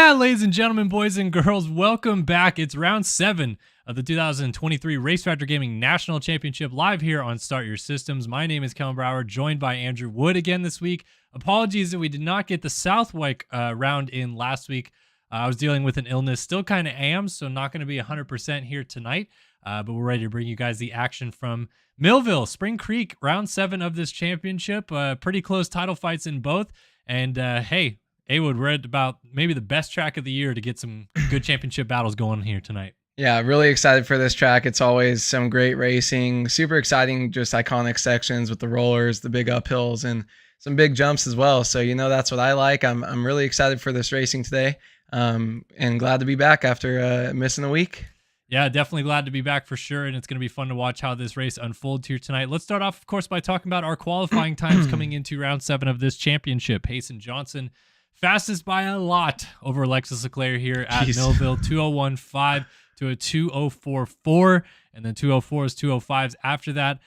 Yeah, ladies and gentlemen, boys and girls, welcome back. It's round 7 of the 2023 RaceFactory Gaming National Championship live here on Start Your Systems. My name is Kellen Brower, joined by Andrew Wood again this week. Apologies that we did not get the Southwick round in last week. I was dealing with an illness, still kind of am, so not going to be 100% here tonight. But we're ready to bring you guys the action from Millville, Spring Creek, round 7 of this championship. Pretty close title fights in both. And hey, Awood, we're at about maybe the best track of the year to get some good championship battles going here tonight. Yeah, really excited for this track. It's always some great racing, super exciting, just iconic sections with the rollers, the big uphills, and some big jumps as well. So, that's what I like. I'm really excited for this racing today, and glad to be back after missing a week. Yeah, definitely glad to be back for sure, and it's going to be fun to watch how this race unfolds here tonight. Let's start off, of course, by talking about our qualifying times coming into round 7 of this championship. Payson Johnson, fastest by a lot over Alexis Leclerc here at Millville, 2:01.5 to a 2:04.4, and then 2:04s, 2:05s after that.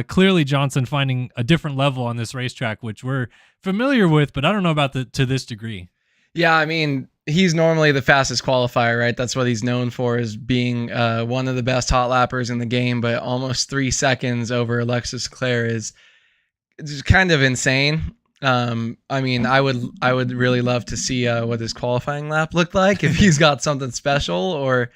Clearly, Johnson finding a different level on this racetrack, which we're familiar with, but I don't know about to this degree. Yeah, I mean, he's normally the fastest qualifier, right? That's what he's known for, is being one of the best hot lappers in the game, but almost 3 seconds over Alexis Leclerc is just kind of insane. I mean, I would really love to see what his qualifying lap looked like, if he's got something special, or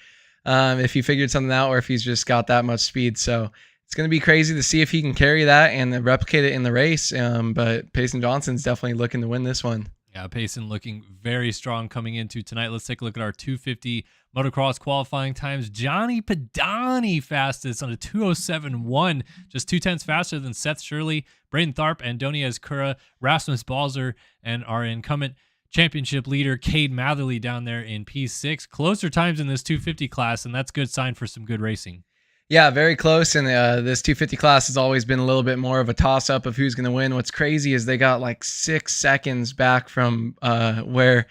if he figured something out, or if he's just got that much speed. So it's going to be crazy to see if he can carry that and replicate it in the race. But Payson Johnson's definitely looking to win this one. Yeah, Payson looking very strong coming into tonight. Let's take a look at our 250 motocross qualifying times. Johnny Padani fastest on a 2:07.1, just 0.2 faster than Seth Shirley, Braden Tharp, and Doniez Cura, Rasmus Balzer, and our incumbent championship leader, Cade Matherly, down there in P6. Closer times in this 250 class, and that's a good sign for some good racing. Yeah, very close. And this 250 class has always been a little bit more of a toss-up of who's going to win. What's crazy is they got like 6 seconds back from where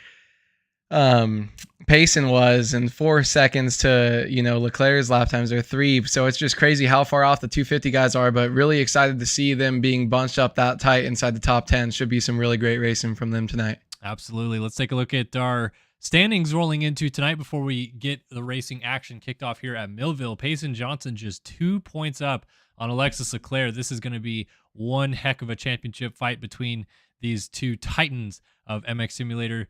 Payson was, and 4 seconds to, Leclerc's lap times are 3. So it's just crazy how far off the 250 guys are, but really excited to see them being bunched up that tight inside the top 10. Should be some really great racing from them tonight. Absolutely. Let's take a look at our standings rolling into tonight before we get the racing action kicked off here at Millville. Payson Johnson just 2 points up on Alexis Leclerc. This is going to be one heck of a championship fight between these two titans of MX Simulator.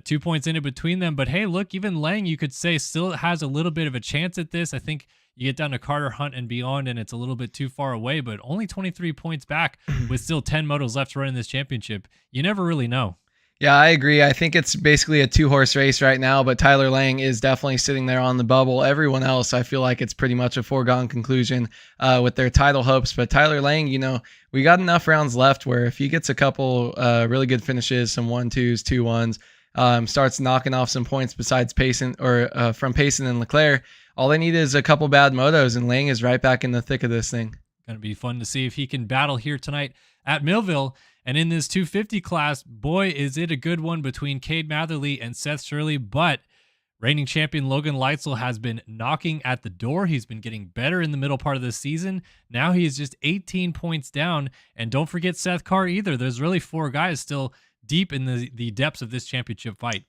2 points in it between them. But hey, look, even Lang, you could say, still has a little bit of a chance at this. I think you get down to Carter Hunt and beyond, and it's a little bit too far away, but only 23 points back with still 10 motos left to run in this championship. You never really know. Yeah, I agree. I think it's basically a 2-horse race right now, but Tyler Lang is definitely sitting there on the bubble. Everyone else, I feel like it's pretty much a foregone conclusion with their title hopes. But Tyler Lang, we got enough rounds left where if he gets a couple really good finishes, some 1-2s, 2-1s, starts knocking off some points besides Payson or from Payson and Leclerc, all they need is a couple bad motos, and Lang is right back in the thick of this thing. Going to be fun to see if he can battle here tonight at Millville. And in this 250 class, boy, is it a good one between Cade Matherly and Seth Shirley. But reigning champion Logan Leitzel has been knocking at the door. He's been getting better in the middle part of the season. Now he is just 18 points down. And don't forget Seth Carr either. There's really 4 guys still deep in the depths of this championship fight.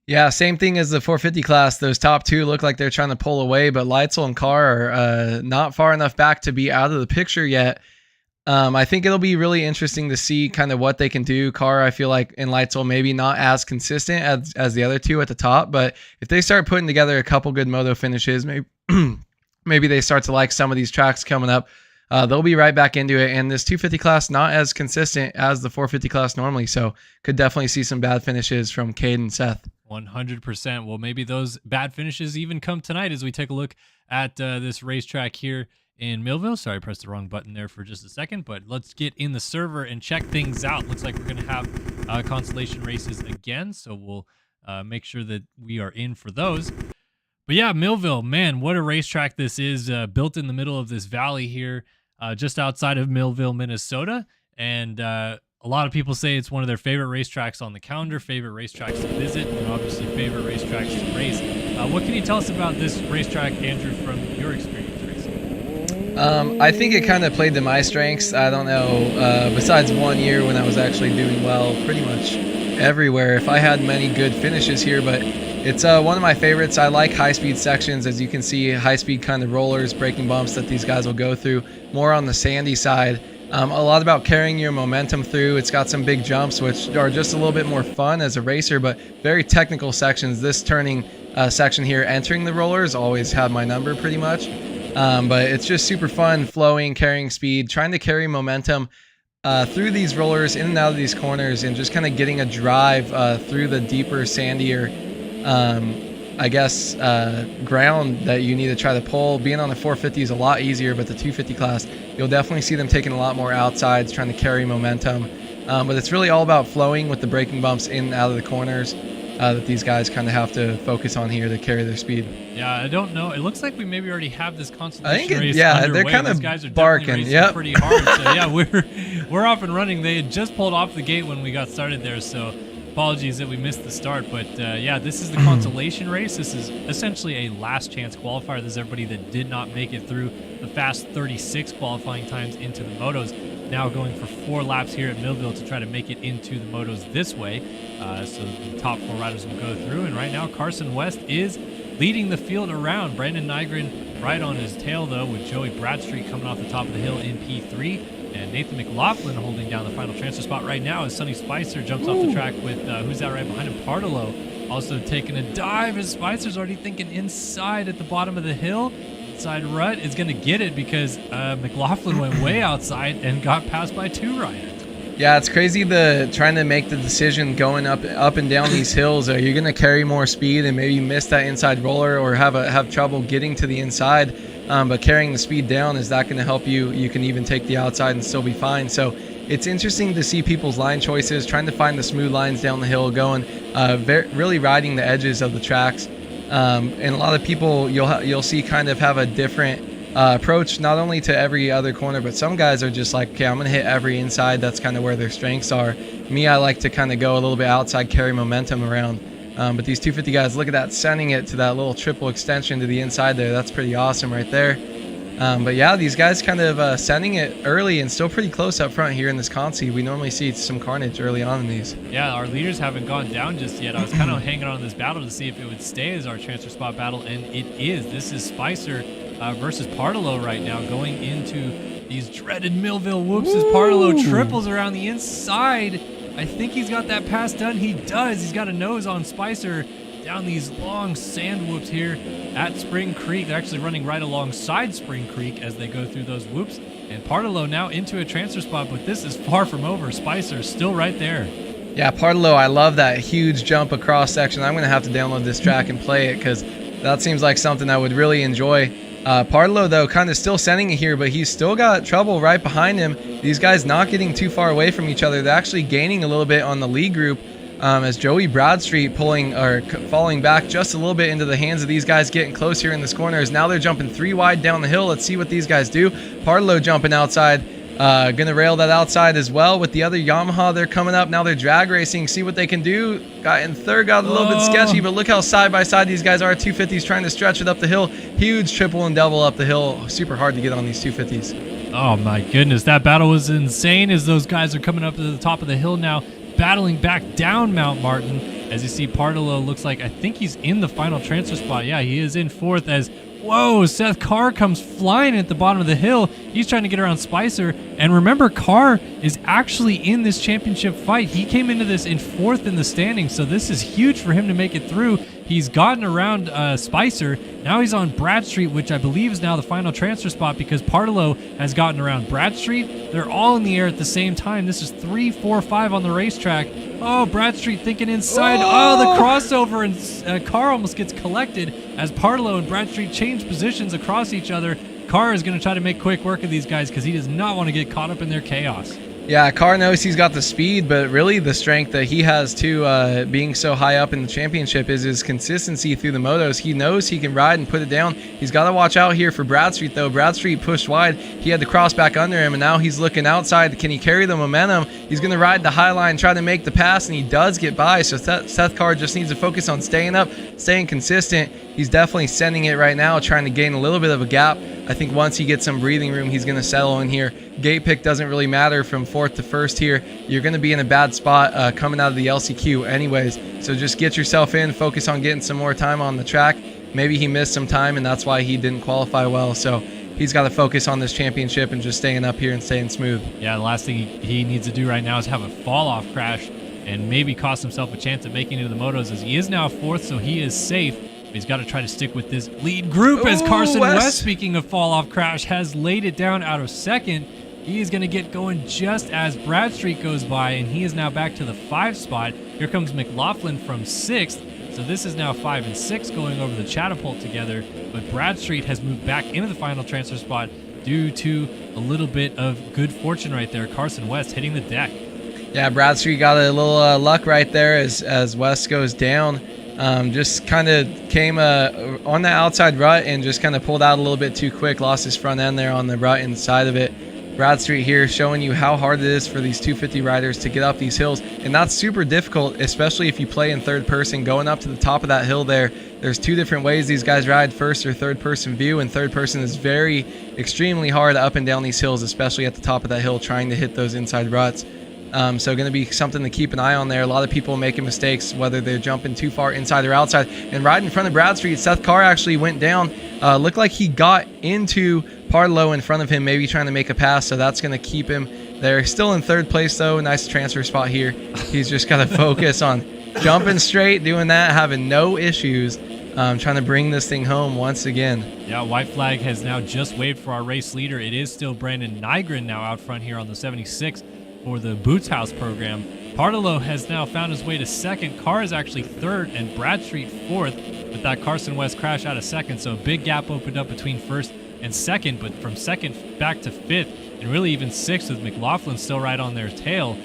Yeah, same thing as the 450 class. Those top 2 look like they're trying to pull away, but Leitzel and Carr are not far enough back to be out of the picture yet. I think it'll be really interesting to see kind of what they can do. Carr, I feel like, and Leitzel maybe not as consistent as the other 2 at the top, but if they start putting together a couple good moto finishes, maybe they start to like some of these tracks coming up. They'll be right back into it. And this 250 class not as consistent as the 450 class normally, so could definitely see some bad finishes from Cade and Seth. 100%. Well, maybe those bad finishes even come tonight as we take a look at this racetrack here in Millville. Sorry, I pressed the wrong button there for just a second, but let's get in the server and check things out. Looks like we're going to have consolation races again, so we'll make sure that we are in for those. But yeah, Millville, man, what a racetrack this is, built in the middle of this valley here, just outside of Millville, Minnesota. And a lot of people say it's one of their favorite racetracks on the calendar, favorite racetracks to visit, and obviously favorite racetracks to race. What can you tell us about this racetrack, Andrew, from your experience racing? I think it kind of played to my strengths. I don't know, besides 1 year when I was actually doing well pretty much everywhere if I had many good finishes here, but it's one of my favorites. I like high-speed sections. As you can see, high-speed kind of rollers, braking bumps that these guys will go through, more on the sandy side. A lot about carrying your momentum through. It's got some big jumps, which are just a little bit more fun as a racer, but very technical sections. This turning section here, entering the rollers, always had my number pretty much. But it's just super fun, flowing, carrying speed, trying to carry momentum through these rollers, in and out of these corners, and just kind of getting a drive through the deeper, sandier, I guess, ground that you need to try to pull. Being on the 450 is a lot easier, but the 250 class, you'll definitely see them taking a lot more outsides, trying to carry momentum. But it's really all about flowing with the braking bumps in and out of the corners that these guys kind of have to focus on here to carry their speed. Yeah, I don't know. It looks like we maybe already have this consolation race yeah, underway. they're kind These of guys are barking. Yep. Pretty hard. So yeah, we're off and running. They had just pulled off the gate when we got started there, so apologies that we missed the start. But yeah, this is the consolation race. This is essentially a last chance qualifier. This is everybody that did not make it through the fast 36 qualifying times into the motos. Now going for 4 laps here at Millville to try to make it into the motos this way. So the top 4 riders will go through. And right now, Carson West is leading the field around. Brandon Nygren right on his tail, though, with Joey Bradstreet coming off the top of the hill in P3. And Nathan McLaughlin holding down the final transfer spot right now as Sonny Spicer jumps off the track with, who's that right behind him? Partolo also taking a dive as Spicer's already thinking inside at the bottom of the hill. Inside rut is going to get it because McLaughlin went way outside and got passed by 2 riders. Yeah, it's crazy trying to make the decision going up and down these hills. Are you going to carry more speed and maybe miss that inside roller, or have trouble getting to the inside? But carrying the speed down, is that going to help you? You can even take the outside and still be fine. So it's interesting to see people's line choices, trying to find the smooth lines down the hill, going really riding the edges of the tracks. And a lot of people you'll see kind of have a different approach, not only to every other corner, but some guys are just like, okay, I'm going to hit every inside. That's kind of where their strengths are. Me, I like to kind of go a little bit outside, carry momentum around. But these 250 guys, look at that, sending it to that little triple extension to the inside there. That's pretty awesome right there. But yeah, these guys kind of sending it early and still pretty close up front here in this consi. We normally see some carnage early on in these. Yeah, our leaders haven't gone down just yet. I was kind of hanging on this battle to see if it would stay as our transfer spot battle, and it is. This is Spicer versus Partolo right now, going into these dreaded Millville whoops as Partolo triples around the inside. I think he's got that pass done. He does. He's got a nose on Spicer down these long sand whoops here at Spring Creek. They're actually running right alongside Spring Creek as they go through those whoops. And Partolo now into a transfer spot, but this is far from over. Spicer still right there. Yeah, Partolo, I love that huge jump across section. I'm going to have to download this track and play it because that seems like something I would really enjoy. Partolo, though, kind of still sending it here, but he's still got trouble right behind him. These guys not getting too far away from each other. They're actually gaining a little bit on the lead group as Joey Bradstreet falling back just a little bit into the hands of these guys getting close here in this corners. Now they're jumping 3 wide down the hill. Let's see what these guys do. Partolo jumping outside. Gonna rail that outside as well with the other Yamaha. They're coming up. Now they're drag racing. See what they can do. Got in third, got a little bit sketchy, but look how side by side these guys are. 250s trying to stretch it up the hill. Huge triple and double up the hill. Super hard to get on these 250s. Oh my goodness, that battle was insane as those guys are coming up to the top of the hill now, battling back down Mount Martin. As you see, Partolo looks like, I think he's in the final transfer spot. Yeah, he is in 4th as, whoa, Seth Carr comes flying at the bottom of the hill. He's trying to get around Spicer. And remember, Carr is actually in this championship fight. He came into this in 4th in the standings, so this is huge for him to make it through. He's gotten around Spicer. Now he's on Bradstreet, which I believe is now the final transfer spot because Partolo has gotten around Bradstreet. They're all in the air at the same time. This is 3, 4, 5 on the racetrack. Oh, Bradstreet thinking inside. Oh, the crossover, and Carr almost gets collected as Partolo and Bradstreet change positions across each other. Carr is going to try to make quick work of these guys because he does not want to get caught up in their chaos. Yeah, Carr knows he's got the speed, but really the strength that he has too, being so high up in the championship, is his consistency through the motos. He knows he can ride and put it down. He's got to watch out here for Bradstreet, though. Bradstreet pushed wide. He had to cross back under him, and now he's looking outside. Can he carry the momentum? He's going to ride the high line, try to make the pass, and he does get by. So Seth Carr just needs to focus on staying up, staying consistent. He's definitely sending it right now, trying to gain a little bit of a gap. I think once he gets some breathing room, he's going to settle in here. Gate pick doesn't really matter from 4th to 1st here. You're going to be in a bad spot coming out of the LCQ anyways. So just get yourself in, focus on getting some more time on the track. Maybe he missed some time, and that's why he didn't qualify well. So he's got to focus on this championship and just staying up here and staying smooth. Yeah, the last thing he needs to do right now is have a fall-off crash and maybe cost himself a chance at making it to the motos, as he is now 4th, so he is safe. But he's got to try to stick with this lead group, as Carson West, speaking of fall-off crash, has laid it down out of 2nd. He is going to get going just as Bradstreet goes by, and he is now back to the 5 spot. Here comes McLaughlin from 6th. So this is now 5 and 6 going over the catapult together, but Bradstreet has moved back into the final transfer spot due to a little bit of good fortune right there. Carson West hitting the deck. Yeah, Bradstreet got a little luck right there as West goes down. Just kind of came on the outside rut and just kind of pulled out a little bit too quick, lost his front end there on the rut inside of it. Bradstreet here showing you how hard it is for these 250 riders to get up these hills, and that's super difficult, especially if you play in third person. Going up to the top of that hill there's 2 different ways these guys ride, first or third person view, and third person is extremely hard up and down these hills, especially at the top of that hill trying to hit those inside ruts. So going to be something to keep an eye on there. A lot of people making mistakes, whether they're jumping too far inside or outside. And right in front of Bradstreet, Seth Carr actually went down. Looked like he got into Parlow in front of him, maybe trying to make a pass, so that's going to keep him there. Still in 3rd place, though. Nice transfer spot here. He's just got to focus on jumping straight, doing that, having no issues, trying to bring this thing home once again. Yeah, white flag has now just waved for our race leader. It is still Brandon Nygren now out front here on the 76 for the Boots House program. Parlow has now found his way to 2nd. Carr is actually 3rd, and Bradstreet 4th with that Carson West crash out of 2nd. So a big gap opened up between 1st and 2nd, but from 2nd back to 5th, and really even 6th with McLaughlin still right on their tail.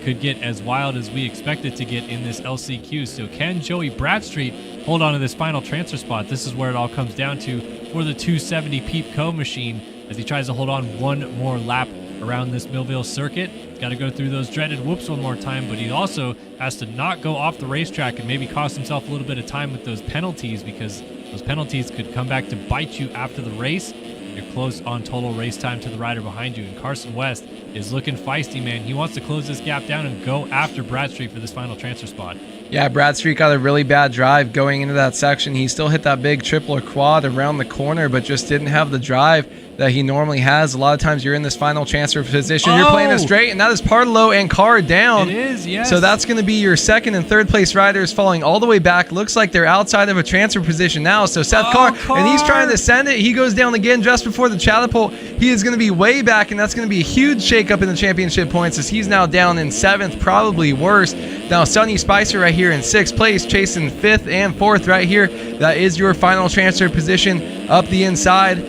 Could get as wild as we expect it to get in this LCQ. So can Joey Bradstreet hold on to this final transfer spot? This is where it all comes down to for the 270 Peep Co machine, as he tries to hold on one more lap around this Millville circuit. He's got to go through those dreaded whoops one more time, but he also has to not go off the racetrack and maybe cost himself a little bit of time with those penalties, because those penalties could come back to bite you after the race. You're close on total race time to the rider behind you, and Carson West is looking feisty, man. He wants to close this gap down and go after Bradstreet for this final transfer spot. Yeah, Bradstreet got a really bad drive going into that section. He still hit that big triple or quad around the corner, but just didn't have the drive that he normally has. A lot of times you're in this final transfer position. You're playing it straight, and that is Parlow and Carr down. It is, yes. So that's going to be your 2nd and 3rd place riders falling all the way back. Looks like they're outside of a transfer position now. So Seth Carr, and he's trying to send it. He goes down again just before the catapult. He is going to be way back, and that's going to be a huge shakeup in the championship points, as he's now down in 7th, probably worse. Now Sonny Spicer right here in 6th place, chasing 5th and 4th right here. That is your final transfer position up the inside.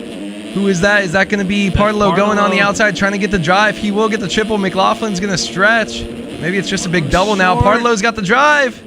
Who is that? Is that going to be Parlow going on the outside, trying to get the drive? He will get the triple. McLaughlin's going to stretch. Maybe it's just a big double now. Parlow's got the drive.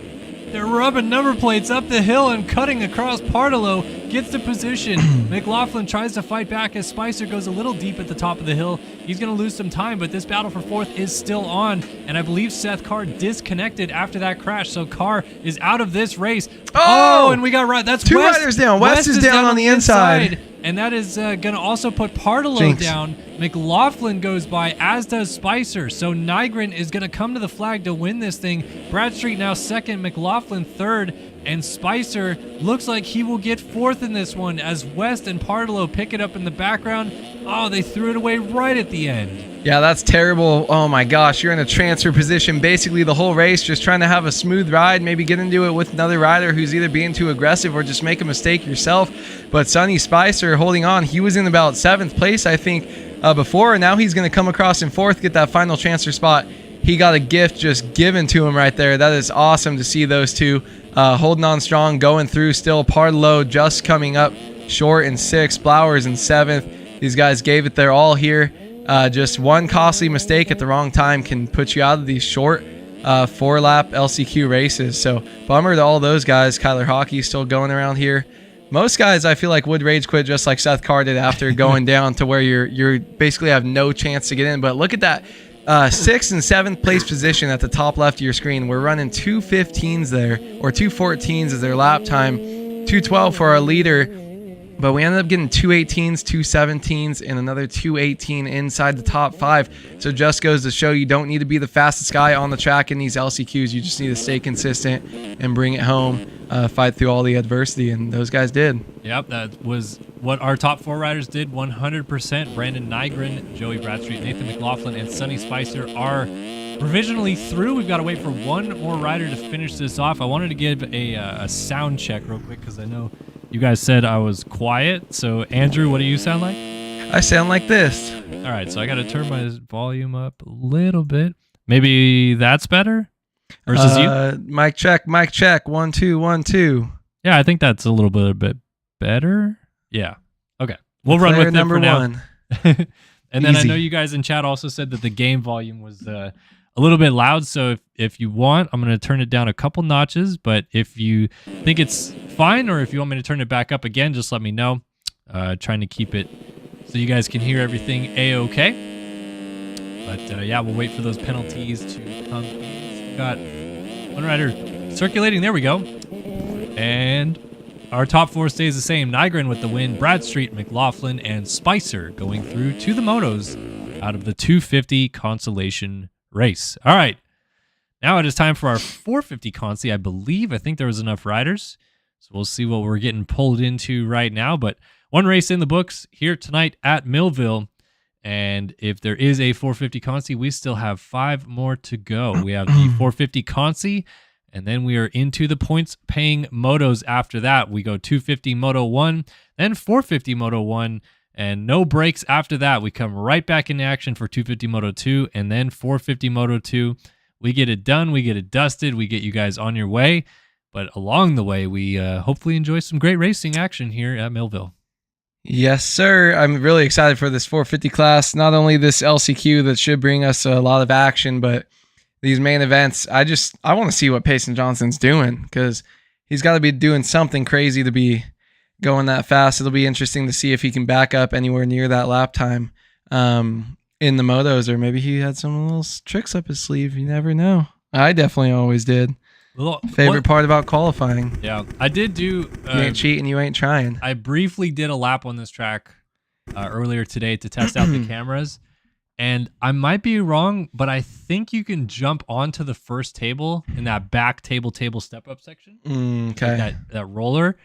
They're rubbing number plates up the hill and cutting across. Parlow gets the position. McLaughlin tries to fight back as Spicer goes a little deep at the top of the hill. He's going to lose some time, but this battle for 4th is still on, and I believe Seth Carr disconnected after that crash, so Carr is out of this race. Oh, and we got right. That's 2 riders down. West is down on the inside. And that is going to also put Parlow down. McLaughlin goes by, as does Spicer. So Nygren is going to come to the flag to win this thing. Bradstreet now 2nd, McLaughlin 3rd, and Spicer looks like he will get 4th in this one, as West and Parlow pick it up in the background. Oh, they threw it away right at the end. Yeah, that's terrible. Oh my gosh, you're in a transfer position basically the whole race, just trying to have a smooth ride, maybe get into it with another rider who's either being too aggressive or just make a mistake yourself. But Sonny Spicer holding on. He was in about 7th place, I think, before, and now he's going to come across in 4th, get that final transfer spot. He got a gift just given to him right there. That is awesome to see those two holding on strong, going through still. Parlow just coming up short in 6th, Blowers in 7th. These guys gave it their all here. Just one costly mistake at the wrong time can put you out of these short 4-lap LCQ races. So bummer to all those guys. Kyler Hockey still going around here. Most guys, I feel like, would rage quit just like Seth Carr did after going down to where you're basically have no chance to get in. But look at that 6th and 7th place position at the top left of your screen. We're running 2:15s there, or 2:14s is their lap time. 212 for our leader, but we ended up getting 218s, 217s, and another 218 inside the top 5. So just goes to show you don't need to be the fastest guy on the track in these LCQs. You just need to stay consistent and bring it home, fight through all the adversity, and those guys did. Yep, that was what our top 4 riders did 100%. Brandon Nygren, Joey Bradstreet, Nathan McLaughlin, and Sonny Spicer are provisionally through. We've got to wait for one more rider to finish this off. I wanted to give a sound check real quick because I know you guys said I was quiet. So, Andrew, what do you sound like? I sound like this. All right, so I got to turn my volume up a little bit. Maybe that's better? Versus you? Mic check, mic check. 1 2 1 2. Yeah, I think that's a little bit better. Yeah. Okay. We'll run with it for now. One. And then Easy. I know you guys in chat also said that the game volume was a little bit loud. So if you want, I'm going to turn it down a couple notches. But if you think it's fine or if you want me to turn it back up again, just let me know. Trying to keep it so you guys can hear everything A-okay. But yeah, we'll wait for those penalties to come. We've got one rider circulating. There we go. And our top 4 stays the same. Nygren with the win, Bradstreet, McLaughlin, and Spicer going through to the motos out of the 250 consolation race. All right. Now it is time for our 450 consi, I think there was enough riders. So we'll see what we're getting pulled into right now. But one race in the books here tonight at Millville. And if there is a 450 consi, we still have 5 more to go. We have the 450 consi, and then we are into the points-paying motos after that. We go 250 Moto 1, then 450 Moto 1, and no breaks after that. We come right back into action for 250 Moto 2, and then 450 Moto 2. We get it done. We get it dusted. We get you guys on your way. But along the way, we hopefully enjoy some great racing action here at Millville. Yes, sir. I'm really excited for this 450 class. Not only this LCQ that should bring us a lot of action, but these main events. I want to see what Payson Johnson's doing because he's got to be doing something crazy to be going that fast. It'll be interesting to see if he can back up anywhere near that lap time in the motos, or maybe he had some little tricks up his sleeve. You never know. I definitely always did. Favorite part about qualifying. Yeah, I did do. You ain't cheating, you ain't trying. I briefly did a lap on this track earlier today to test out the cameras, and I might be wrong, but I think you can jump onto the first table in that back table step up section. Okay. Like that roller.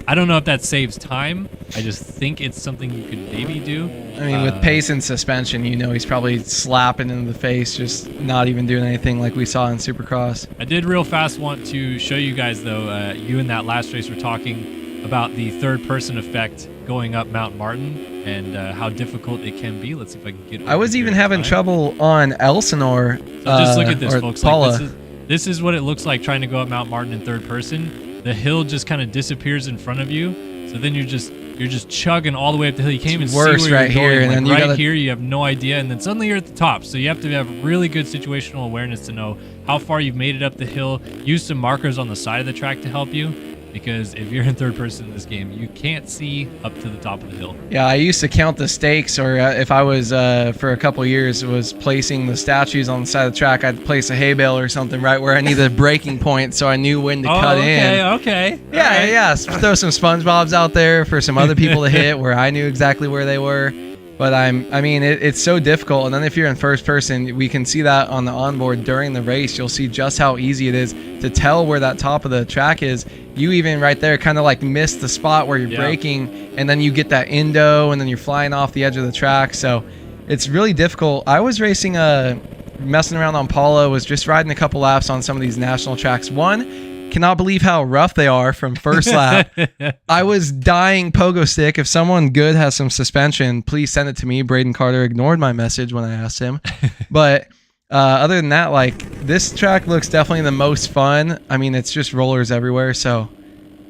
I don't know if that saves time. I just think it's something you could maybe do. I mean, with pace and suspension, you know he's probably slapping into the face, just not even doing anything like we saw in Supercross. I did real fast want to show you guys, though, you in that last race were talking about the third-person effect going up Mount Martin and how difficult it can be. Let's see if I can get. I was even having trouble on Elsinore. So just look at this, folks. Paula. Like, this is what it looks like trying to go up Mount Martin in third person. The hill just kind of disappears in front of you, so then you're just chugging all the way up the hill. You can't even see where you're right going. Here, and like then you right here, you have no idea, and then suddenly you're at the top. So you have to have really good situational awareness to know how far you've made it up the hill. Use some markers on the side of the track to help you, because if you're in third person in this game, you can't see up to the top of the hill. Yeah, I used to count the stakes, or if I was, for a couple years, was placing the statues on the side of the track, I'd place a hay bale or something right where I needed a breaking point so I knew when to cut in. Okay. Yeah, right. Yeah. Throw some SpongeBobs out there for some other people to hit where I knew exactly where they were. But it's so difficult. And then if you're in first person, we can see that on the onboard during the race. You'll see just how easy it is to tell where that top of the track is. You even right there kind of like miss the spot where you're braking, and then you get that endo, and then you're flying off the edge of the track. So it's really difficult. I was racing, messing around on Paula, was just riding a couple laps on some of these national tracks. Cannot believe how rough they are from first lap. I was dying pogo stick. If someone good has some suspension, please send it to me. Braden Carter ignored my message when I asked him. But other than that, like, this track looks definitely the most fun. I mean, it's just rollers everywhere, so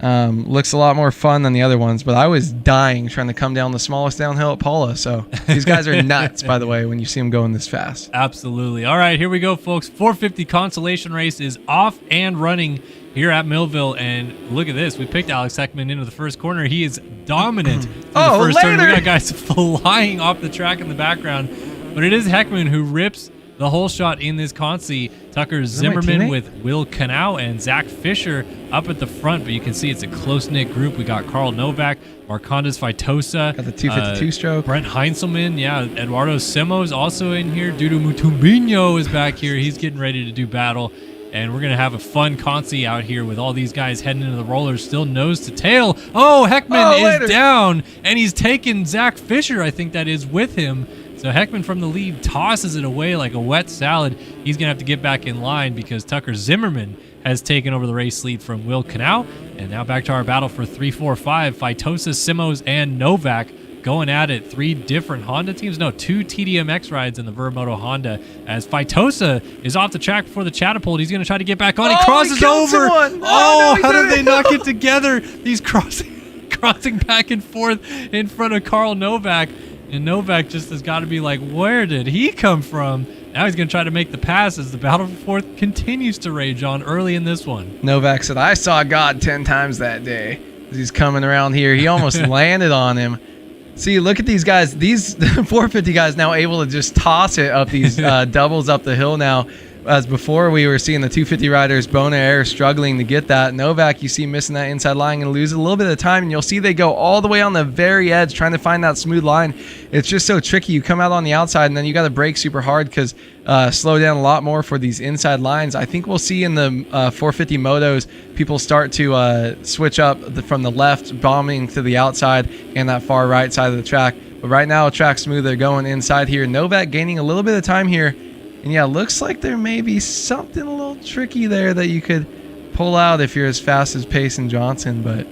looks a lot more fun than the other ones. But I was dying trying to come down the smallest downhill at Paula. So these guys are nuts, by the way, when you see them going this fast. Absolutely. All right, here we go, folks. 450 consolation race is off and running here at Millville, and look at this. We picked Alex Heckman into the first corner. He is dominant in the first turn. We got guys flying off the track in the background, but it is Heckman who rips the whole shot in this consi. Tucker Zimmerman with Will Canal and Zach Fisher up at the front, but you can see it's a close-knit group. We got Carl Novak, Marcondes Feitosa, got the 252 stroke. Brent Heinzelman, Eduardo Simo's also in here. Dudu Mutumbinho is back here. He's getting ready to do battle. And we're going to have a fun consi out here with all these guys heading into the rollers, still nose to tail. Oh, Heckman is down, and he's taken Zach Fisher, I think that is, with him. So Heckman from the lead tosses it away like a wet salad. He's going to have to get back in line because Tucker Zimmerman has taken over the race lead from Will Canal. And now back to our battle for 3, 4, 5. Feitosa, Simos, and Novak going at it. 3 different Honda teams. No, 2 TDMX rides in the Vermoto Honda as Feitosa is off the track before the catapult. He's going to try to get back on. He crosses over. No, how did they not get together? He's crossing back and forth in front of Carl Novak. And Novak just has got to be like, where did he come from? Now he's going to try to make the pass as the battle for fourth continues to rage on early in this one. Novak said, I saw God 10 times that day. As he's coming around here. He almost landed on him. See, look at these guys. These 450 guys now able to just toss it up these doubles up the hill now. As before, we were seeing the 250 riders, Bonaire, struggling to get that. Novak, you see missing that inside line and lose a little bit of time. And you'll see they go all the way on the very edge trying to find that smooth line. It's just so tricky. You come out on the outside and then you got to brake super hard because slow down a lot more for these inside lines. I think we'll see in the 450 motos, people start to switch up from the left, bombing to the outside and that far right side of the track. But right now, track smooth. They're going inside here. Novak gaining a little bit of time here. And yeah, looks like there may be something a little tricky there that you could pull out if you're as fast as Pace and Johnson. But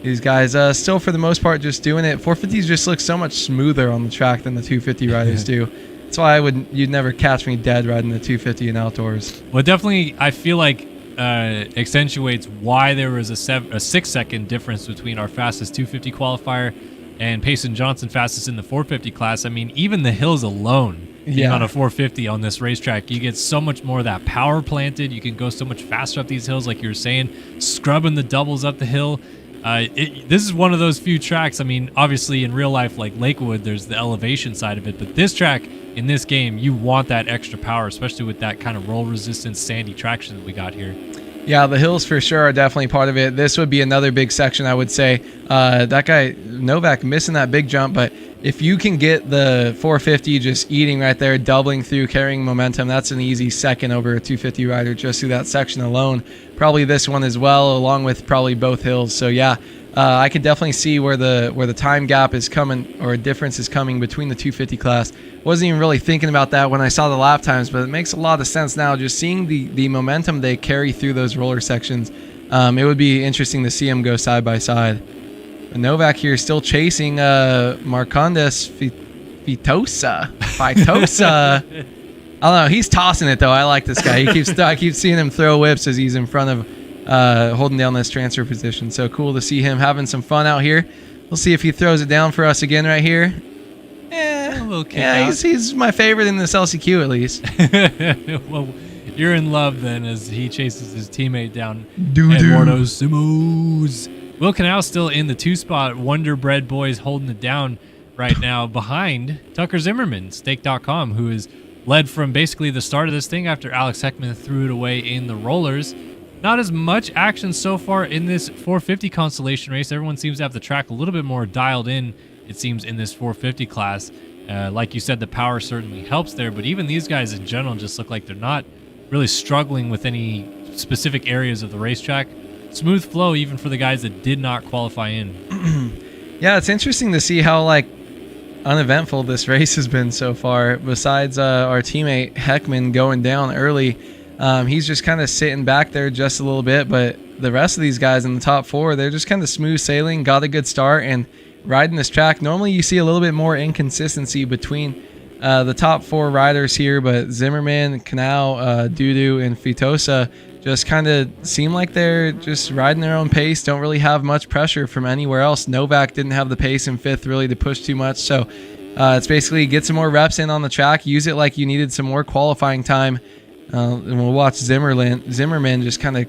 these guys still, for the most part, just doing it. 450s just look so much smoother on the track than the 250 riders do. That's why you'd never catch me dead riding the 250 in outdoors. Well, definitely, I feel like accentuates why there was a 6-second difference between our fastest 250 qualifier and Payson Johnson fastest in the 450 class. I mean, even the hills alone, on a 450 on this racetrack, you get so much more of that power planted. You can go so much faster up these hills, like you were saying, scrubbing the doubles up the hill. This is one of those few tracks. I mean, obviously in real life, like Lakewood, there's the elevation side of it, but this track in this game, you want that extra power, especially with that kind of roll resistance, sandy traction that we got here. Yeah, the hills for sure are definitely part of it. This would be another big section, I would say. That guy, Novak, missing that big jump, but if you can get the 450 just eating right there, doubling through, carrying momentum, that's an easy second over a 250 rider just through that section alone. Probably this one as well, along with probably both hills. So yeah, I could definitely see where the time gap is coming, or a difference is coming between the 250 class. Wasn't even really thinking about that when I saw the lap times, but it makes a lot of sense now. Just seeing the momentum they carry through those roller sections, it would be interesting to see them go side by side. But Novak here still chasing Marcondes Feitosa. I don't know. He's tossing it though. I like this guy. I keep seeing him throw whips as he's in front of holding down this transfer position. So cool to see him having some fun out here. We'll see if he throws it down for us again right here. He's my favorite in this LCQ at least. Well, you're in love then as he chases his teammate down. Eduardo Simos. Will Canal still in the 2 spot. Wonder Bread Boys holding it down right now behind Tucker Zimmerman, Stake.com, who is led from basically the start of this thing after Alex Heckman threw it away in the rollers. Not as much action so far in this 450 consolation race. Everyone seems to have the track a little bit more dialed in, it seems, in this 450 class. Like you said, the power certainly helps there, but even these guys in general just look like they're not really struggling with any specific areas of the racetrack. Smooth flow even for the guys that did not qualify in. Yeah, it's interesting to see how uneventful this race has been so far. Besides our teammate Heckman going down early, he's just kind of sitting back there just a little bit, but the rest of these guys in the top 4, they're just kind of smooth sailing, got a good start, and riding this track. Normally you see a little bit more inconsistency between the top 4 riders here, but Zimmerman, Canal, Dudu, and Feitosa just kind of seem like they're just riding their own pace, don't really have much pressure from anywhere else. Novak didn't have the pace in 5th really to push too much, so it's basically get some more reps in on the track, use it like you needed some more qualifying time, and we'll watch Zimmerman just kind of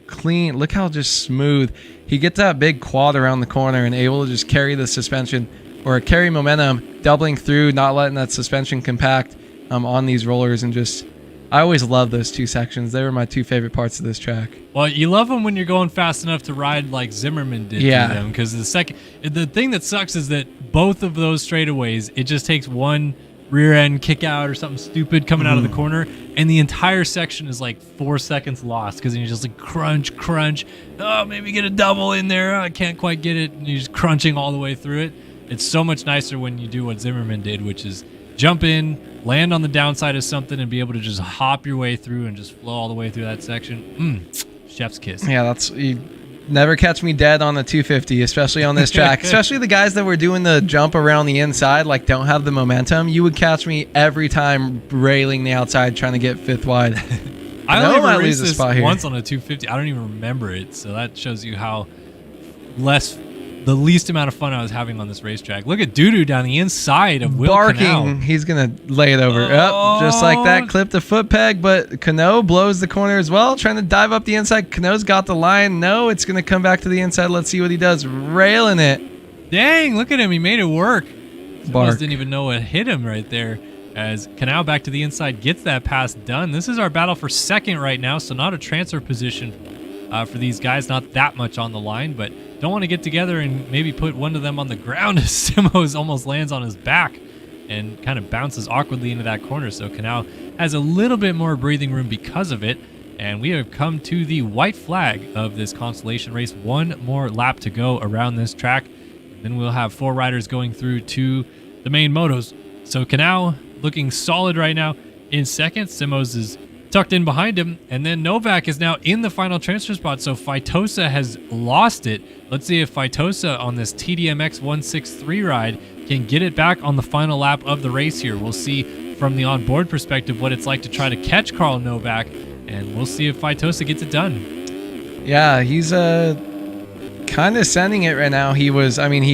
clean. Look how just smooth. He gets that big quad around the corner and able to just carry the suspension, or carry momentum, doubling through, not letting that suspension compact. on these rollers, and just I always love those two sections. They were my two favorite parts of this track. Well, you love them when you're going fast enough to ride like Zimmerman did Yeah. through them, because the thing that sucks is that both of those straightaways, it just takes one rear end kick out or something stupid coming out of the corner, and the entire section is like 4 seconds lost because you're just like crunch. Oh, maybe get a double in there. I can't quite get it. And you're just crunching all the way through it. It's so much nicer when you do what Zimmerman did, which is jump in, land on the downside of something, and be able to just hop your way through and just flow all the way through that section. Chef's kiss. Yeah, you never catch me dead on the 250, especially on this track. Especially the guys that were doing the jump around the inside, like don't have the momentum. You would catch me every time railing the outside trying to get fifth wide. I only ever lose raced a this spot here. once on a 250. I don't even remember it, so that shows you how the least amount of fun I was having on this racetrack. Look at Doodoo down the inside of Will Barking. Canal. He's going to lay it over. Just like that, clip the foot peg, but Cano blows the corner as well, trying to dive up the inside. Cano's got the line. No, it's going to come back to the inside. Let's see what he does. Railing it. Dang, look at him. He made it work. Bark. Didn't even know what hit him right there. As Canal back to the inside gets that pass done. This is our battle for second right now, so not a transfer position for these guys. Not that much on the line, but don't want to get together and maybe put one of them on the ground as Simos almost lands on his back and kind of bounces awkwardly into that corner. So Canal has a little bit more breathing room because of it. And we have come to the white flag of this consolation race. One more lap to go around this track. Then we'll have 4 riders going through to the main motos. So Canal looking solid right now in second. Simos is tucked in behind him, and then Novak is now in the final transfer spot. So Faitosa has lost it. Let's see if Faitosa on this TDMX 163 ride can get it back on the final lap of the race here. We'll see from the onboard perspective what it's like to try to catch Carl Novak, and we'll see if Faitosa gets it done. Yeah, he's kind of sending it right now. He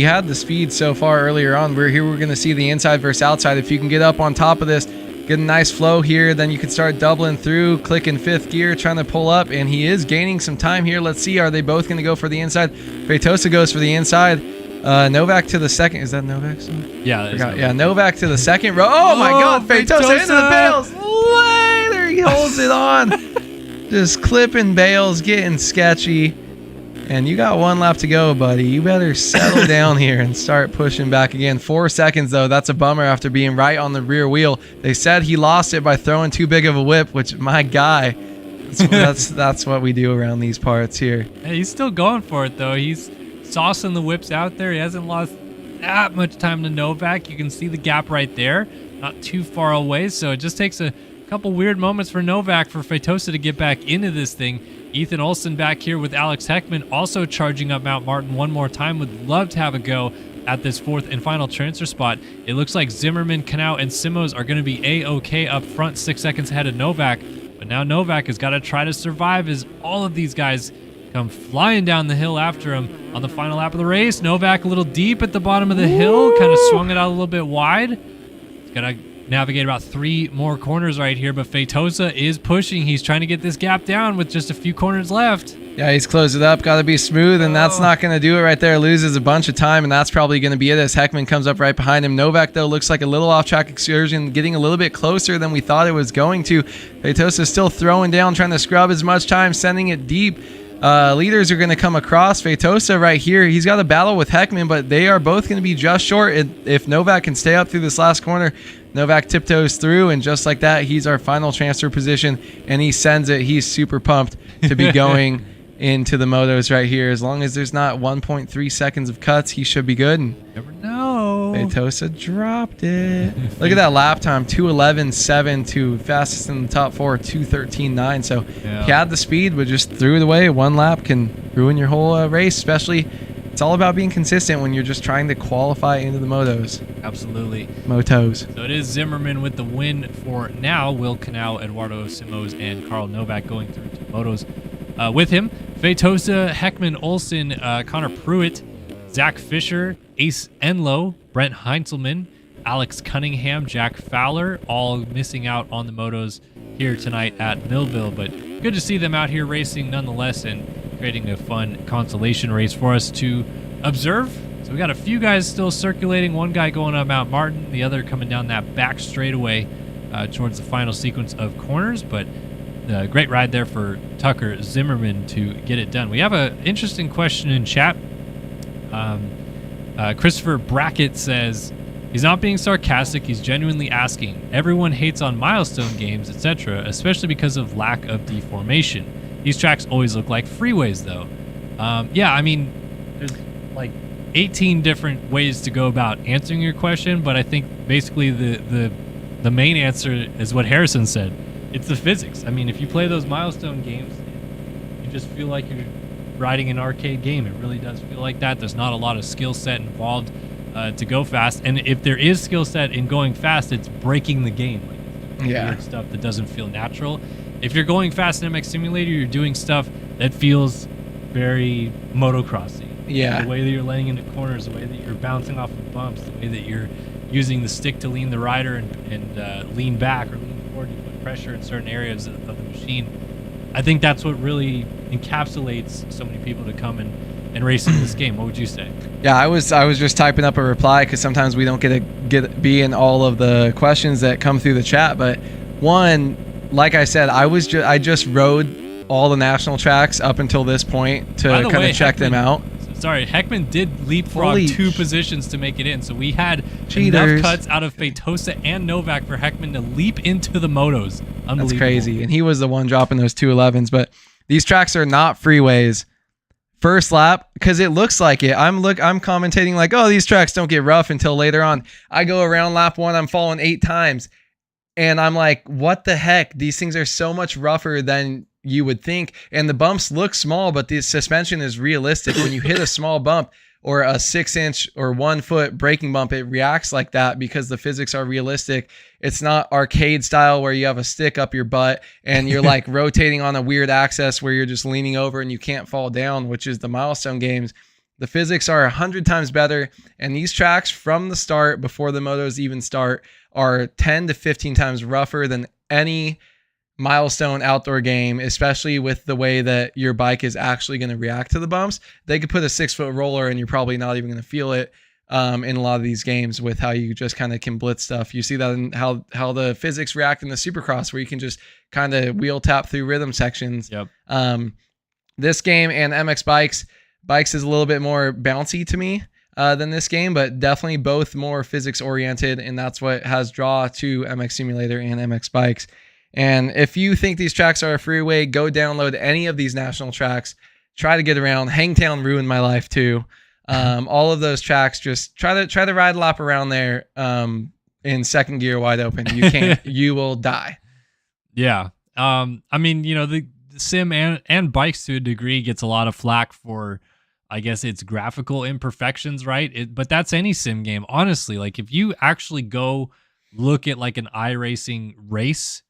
had the speed so far earlier on. We're going to see the inside versus outside. If you can get up on top of this, get a nice flow here, then you can start doubling through, clicking 5th gear, trying to pull up, and he is gaining some time here. Let's see, are they both going to go for the inside? Faitosa goes for the inside. Novak to the second. Is that Novak? Yeah, Novak to the second row. Oh my God, Faitosa into the bales. Later, he holds it on. Just clipping bales, getting sketchy. And you got 1 lap to go, buddy. You better settle down here and start pushing back again. 4 seconds, though. That's a bummer after being right on the rear wheel. They said he lost it by throwing too big of a whip, which, my guy, that's what we do around these parts here. Hey, he's still going for it, though. He's saucing the whips out there. He hasn't lost that much time to Novak. You can see the gap right there. Not too far away, so it just takes a couple weird moments for Novak, for Faitosa to get back into this thing. Ethan Olsen back here with Alex Heckman also charging up Mount Martin one more time. Would love to have a go at this 4th and final transfer spot. It looks like Zimmerman, Canal, and Simos are going to be A-OK up front, 6 seconds ahead of Novak. But now Novak has got to try to survive as all of these guys come flying down the hill after him on the final lap of the race. Novak a little deep at the bottom of the hill, kind of swung it out a little bit wide. He's got to navigate about 3 more corners right here, but Faitosa is pushing. He's trying to get this gap down with just a few corners left. Yeah, he's closed it up. Got to be smooth, and that's not going to do it right there. Loses a bunch of time, and that's probably going to be it as Heckman comes up right behind him. Novak, though, looks like a little off-track excursion, getting a little bit closer than we thought it was going to. Faitosa still throwing down, trying to scrub as much time, sending it deep. Leaders are going to come across. Faitosa right here, he's got a battle with Heckman, but they are both going to be just short. If Novak can stay up through this last corner, Novak tiptoes through, and just like that, he's our final transfer position, and he sends it. He's super pumped to be going into the motos right here. As long as there's not 1.3 seconds of cuts, he should be good. And never know. Faitosa dropped it. Look at that lap time, 2:11.7 to fastest in the top 4, 2:13.9. So yeah, he had the speed, but just threw it away. 1 lap can ruin your whole race, especially. It's all about being consistent when you're just trying to qualify into the motos. Absolutely. Motos. So it is Zimmerman with the win for now. Will Canal, Eduardo Simos, and Carl Novak going through to motos with him. Faitosa, Heckman, Olsen, Connor Pruitt, Zach Fisher, Ace Enlow, Brent Heinzelman, Alex Cunningham, Jack Fowler, all missing out on the motos here tonight at Millville. But good to see them out here racing nonetheless and creating a fun consolation race for us to observe. So we got a few guys still circulating. One guy going up Mount Martin, the other coming down that back straightaway towards the final sequence of corners, but great ride there for Tucker Zimmerman to get it done. We have an interesting question in chat. Christopher Brackett says, he's not being sarcastic, he's genuinely asking. Everyone hates on milestone games, etc., especially because of lack of deformation. These tracks always look like freeways, though. Yeah, I mean, there's like 18 different ways to go about answering your question, but I think basically the main answer is what Harrison said. It's the physics. I mean, if you play those milestone games, you just feel like you're riding an arcade game. It really does feel like that. There's not a lot of skill set involved to go fast, and if there is skill set in going fast, it's breaking the game. Like, it's doing weird stuff that doesn't feel natural. If you're going fast in MX Simulator, you're doing stuff that feels very motocrossy. Yeah. The way that you're laying into corners, the way that you're bouncing off of bumps, the way that you're using the stick to lean the rider and lean back or lean forward, you put pressure in certain areas of the machine. I think that's what really encapsulates so many people to come and race in this game. What would you say? Yeah, I was just typing up a reply because sometimes we don't get to be in all of the questions that come through the chat. But one, like I said, I just rode all the national tracks up until this point to kind of check them out. Sorry, Heckman did leapfrog 2 positions to make it in, so we had cheaters. Enough cuts out of Feitosa and Novak for Heckman to leap into the motos. Unbelievable. That's crazy, and he was the one dropping those 211s. But these tracks are not freeways. First lap, because it looks like it. I'm commentating like, oh, these tracks don't get rough until later on. I go around lap 1, I'm falling 8 times, and I'm like, what the heck? These things are so much rougher than you would think, and the bumps look small, but the suspension is realistic. When you hit a small bump or a 6-inch or 1 foot braking bump, it reacts like that because the physics are realistic. It's not arcade style where you have a stick up your butt and you're like rotating on a weird axis where you're just leaning over and you can't fall down, which is the milestone games. The physics are 100 times better, and these tracks from the start, before the motos even start, are 10 to 15 times rougher than any milestone outdoor game, especially with the way that your bike is actually going to react to the bumps. They could put a 6-foot roller and you're probably not even going to feel it in a lot of these games with how you just kind of can blitz stuff. You see that in how the physics react in the Supercross, where you can just kind of wheel tap through rhythm sections. Yep. This game and MX Bikes is a little bit more bouncy to me than this game, but definitely both more physics oriented, and that's what has draw to MX Simulator and MX Bikes. And if you think these tracks are a freeway, go download any of these national tracks. Try to get around. Hangtown ruined my life too. All of those tracks, just try to ride a lap around there in second gear wide open. You can't. You will die. Yeah. I mean, you know, the sim and bikes to a degree gets a lot of flack for, I guess, its graphical imperfections, right? But that's any sim game, honestly. Like, if you actually go look at like an iRacing race,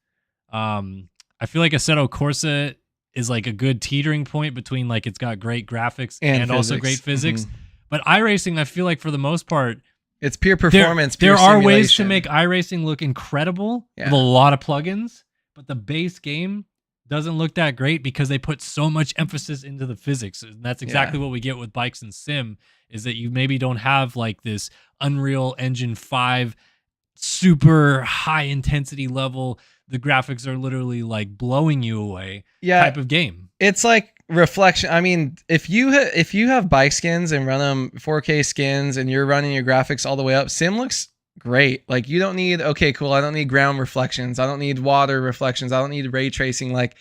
I feel like Assetto Corsa is like a good teetering point between like it's got great graphics and also great physics. Mm-hmm. But iRacing, I feel like for the most part, it's pure performance. There are ways to make iRacing look incredible with a lot of plugins, but the base game doesn't look that great because they put so much emphasis into the physics. And that's exactly what we get with bikes and sim, is that you maybe don't have like this Unreal Engine 5 super high intensity level. The graphics are literally like blowing you away type of game. It's like reflection. I mean, if you have bike skins and run them 4K skins and you're running your graphics all the way up, sim looks great. Like, you don't need, okay, cool, I don't need ground reflections, I don't need water reflections, I don't need ray tracing. Like,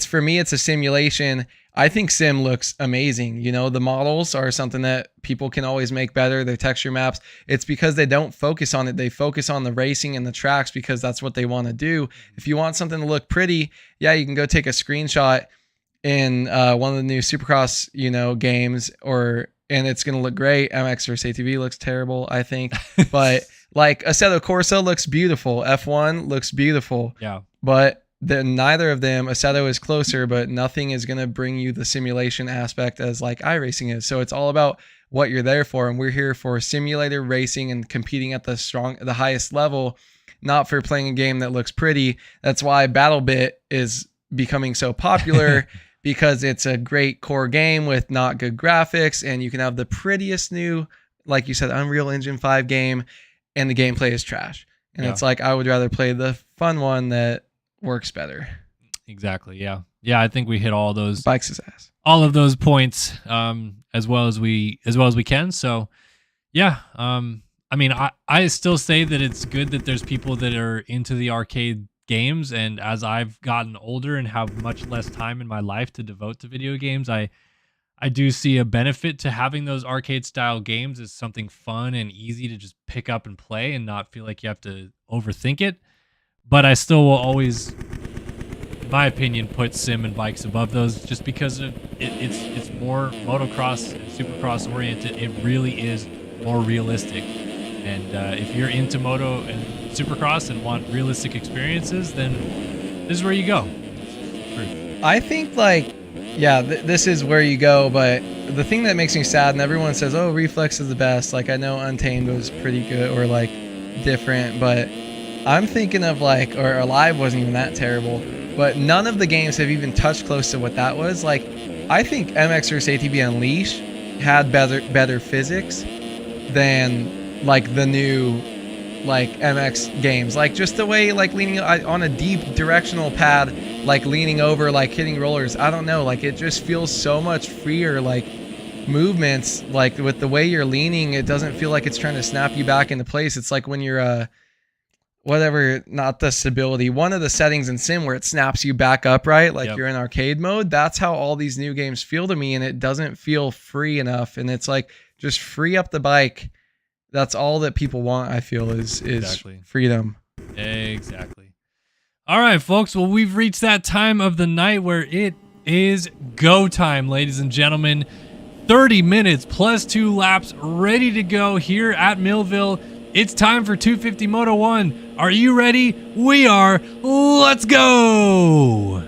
for me, it's a simulation. I think sim looks amazing. You know, the models are something that people can always make better. Their texture maps. It's because they don't focus on it. They focus on the racing and the tracks because that's what they want to do. If you want something to look pretty, yeah, you can go take a screenshot in one of the new Supercross, games, and it's going to look great. MX vs ATV looks terrible, I think. But like Assetto Corsa looks beautiful. F1 looks beautiful. Yeah. But neither of them, Assetto is closer, but nothing is going to bring you the simulation aspect as like iRacing is. So it's all about what you're there for. And we're here for simulator racing and competing at the highest level, not for playing a game that looks pretty. That's why BattleBit is becoming so popular because it's a great core game with not good graphics. And you can have the prettiest new, like you said, Unreal Engine 5 game, and the gameplay is trash. And it's like, I would rather play the fun one that works better. Exactly. Yeah. Yeah. I think we hit all those Bikes his ass. all of those points as well as we can. So yeah. I mean, I still say that it's good that there's people that are into the arcade games, and as I've gotten older and have much less time in my life to devote to video games, I do see a benefit to having those arcade style games as something fun and easy to just pick up and play and not feel like you have to overthink it. But I still will always, in my opinion, put sim and bikes above those, just because it's more motocross and supercross oriented. It really is more realistic. And if you're into moto and supercross and want realistic experiences, then this is where you go. I think like, yeah, this is where you go. But the thing that makes me sad, and everyone says, oh, Reflex is the best. Like, I know Untamed was pretty good or like different, but I'm thinking of like, or Alive wasn't even that terrible, but none of the games have even touched close to what that was. Like, I think MX vs ATV Unleashed had better physics than like the new like MX games. Like, just the way like leaning on a deep directional pad, like leaning over, like hitting rollers. I don't know, like it just feels so much freer, like movements, like with the way you're leaning, it doesn't feel like it's trying to snap you back into place. It's like when you're whatever, not the stability, one of the settings in sim where it snaps you back upright, like you're in arcade mode. That's how all these new games feel to me, and it doesn't feel free enough. And it's like, just free up the bike. That's all that people want, I feel, is exactly. Freedom. Exactly. All right, folks. Well, we've reached that time of the night where it is go time, ladies and gentlemen. 30 minutes plus 2 laps ready to go here at Millville. It's time for 250 Moto 1. Are you ready? We are. Let's go.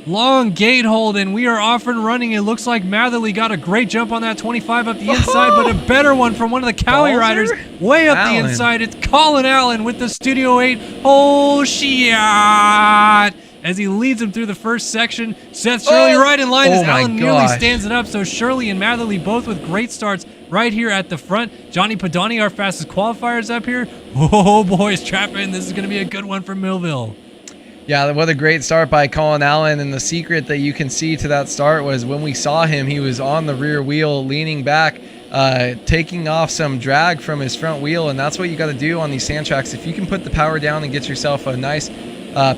Long gate hold, and we are off and running. It looks like Matherly got a great jump on that 25 up the inside, but a better one from one of the Cali riders way up the inside. It's Colin Allen with the Studio 8 whole shot as he leads him through the first section. Seth Shirley right in line as Allen nearly stands it up. So Shirley and Matherly both with great starts right here at the front. Johnny Padani, our fastest qualifiers up here. Oh, boys, trap in. This is going to be a good one from Millville. Yeah, what a great start by Colin Allen. And the secret that you can see to that start was when we saw him, he was on the rear wheel, leaning back, taking off some drag from his front wheel. And that's what you got to do on these sand tracks. If you can put the power down and get yourself a nice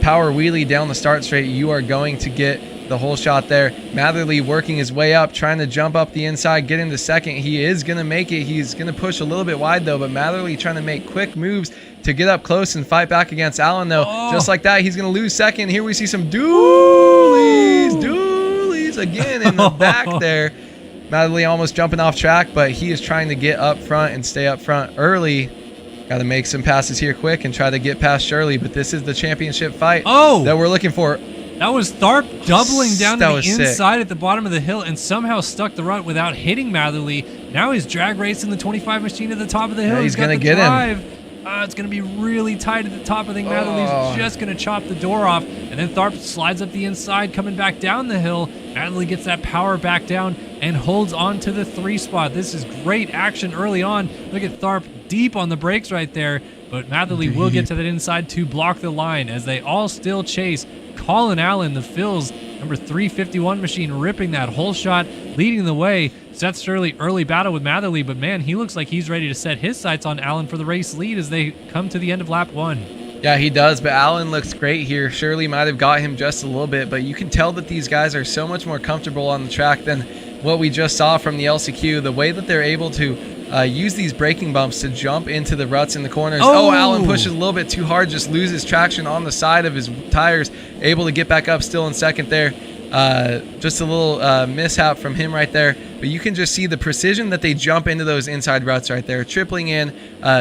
power wheelie down the start straight, you are going to get the whole shot there. Matherly working his way up, trying to jump up the inside, get into second. He is going to make it. He's going to push a little bit wide, though, but Matherly trying to make quick moves to get up close and fight back against Allen, though. Just like that, he's going to lose second. Here we see some dualies again in the back there. Matherly almost jumping off track, but he is trying to get up front and stay up front early. Got to make some passes here quick and try to get past Shirley, but this is the championship fight that we're looking for. That was Tharp doubling down to the inside at the bottom of the hill and somehow stuck the rut without hitting Matherly. Now he's drag racing the 25 machine at the top of the hill. Yeah, he's going to get him. It's going to be really tight at the top. I think Matherly's just going to chop the door off. And then Tharp slides up the inside, coming back down the hill. Matherly gets that power back down and holds on to the 3 spot. This is great action early on. Look at Tharp deep on the brakes right there. But Matherly will get to that inside to block the line as they all still chase Colin Allen, the Phils, number 351 machine, ripping that whole shot, leading the way. Seth Shirley early battle with Matherly, but man, he looks like he's ready to set his sights on Allen for the race lead as they come to the end of lap 1. Yeah, he does, but Allen looks great here. Shirley might have got him just a little bit, but you can tell that these guys are so much more comfortable on the track than what we just saw from the LCQ. The way that they're able to use these braking bumps to jump into the ruts in the corners. Allen pushes a little bit too hard, just loses traction on the side of his tires, able to get back up still in second there. Just a little mishap from him right there, but you can just see the precision that they jump into those inside ruts right there, tripling in,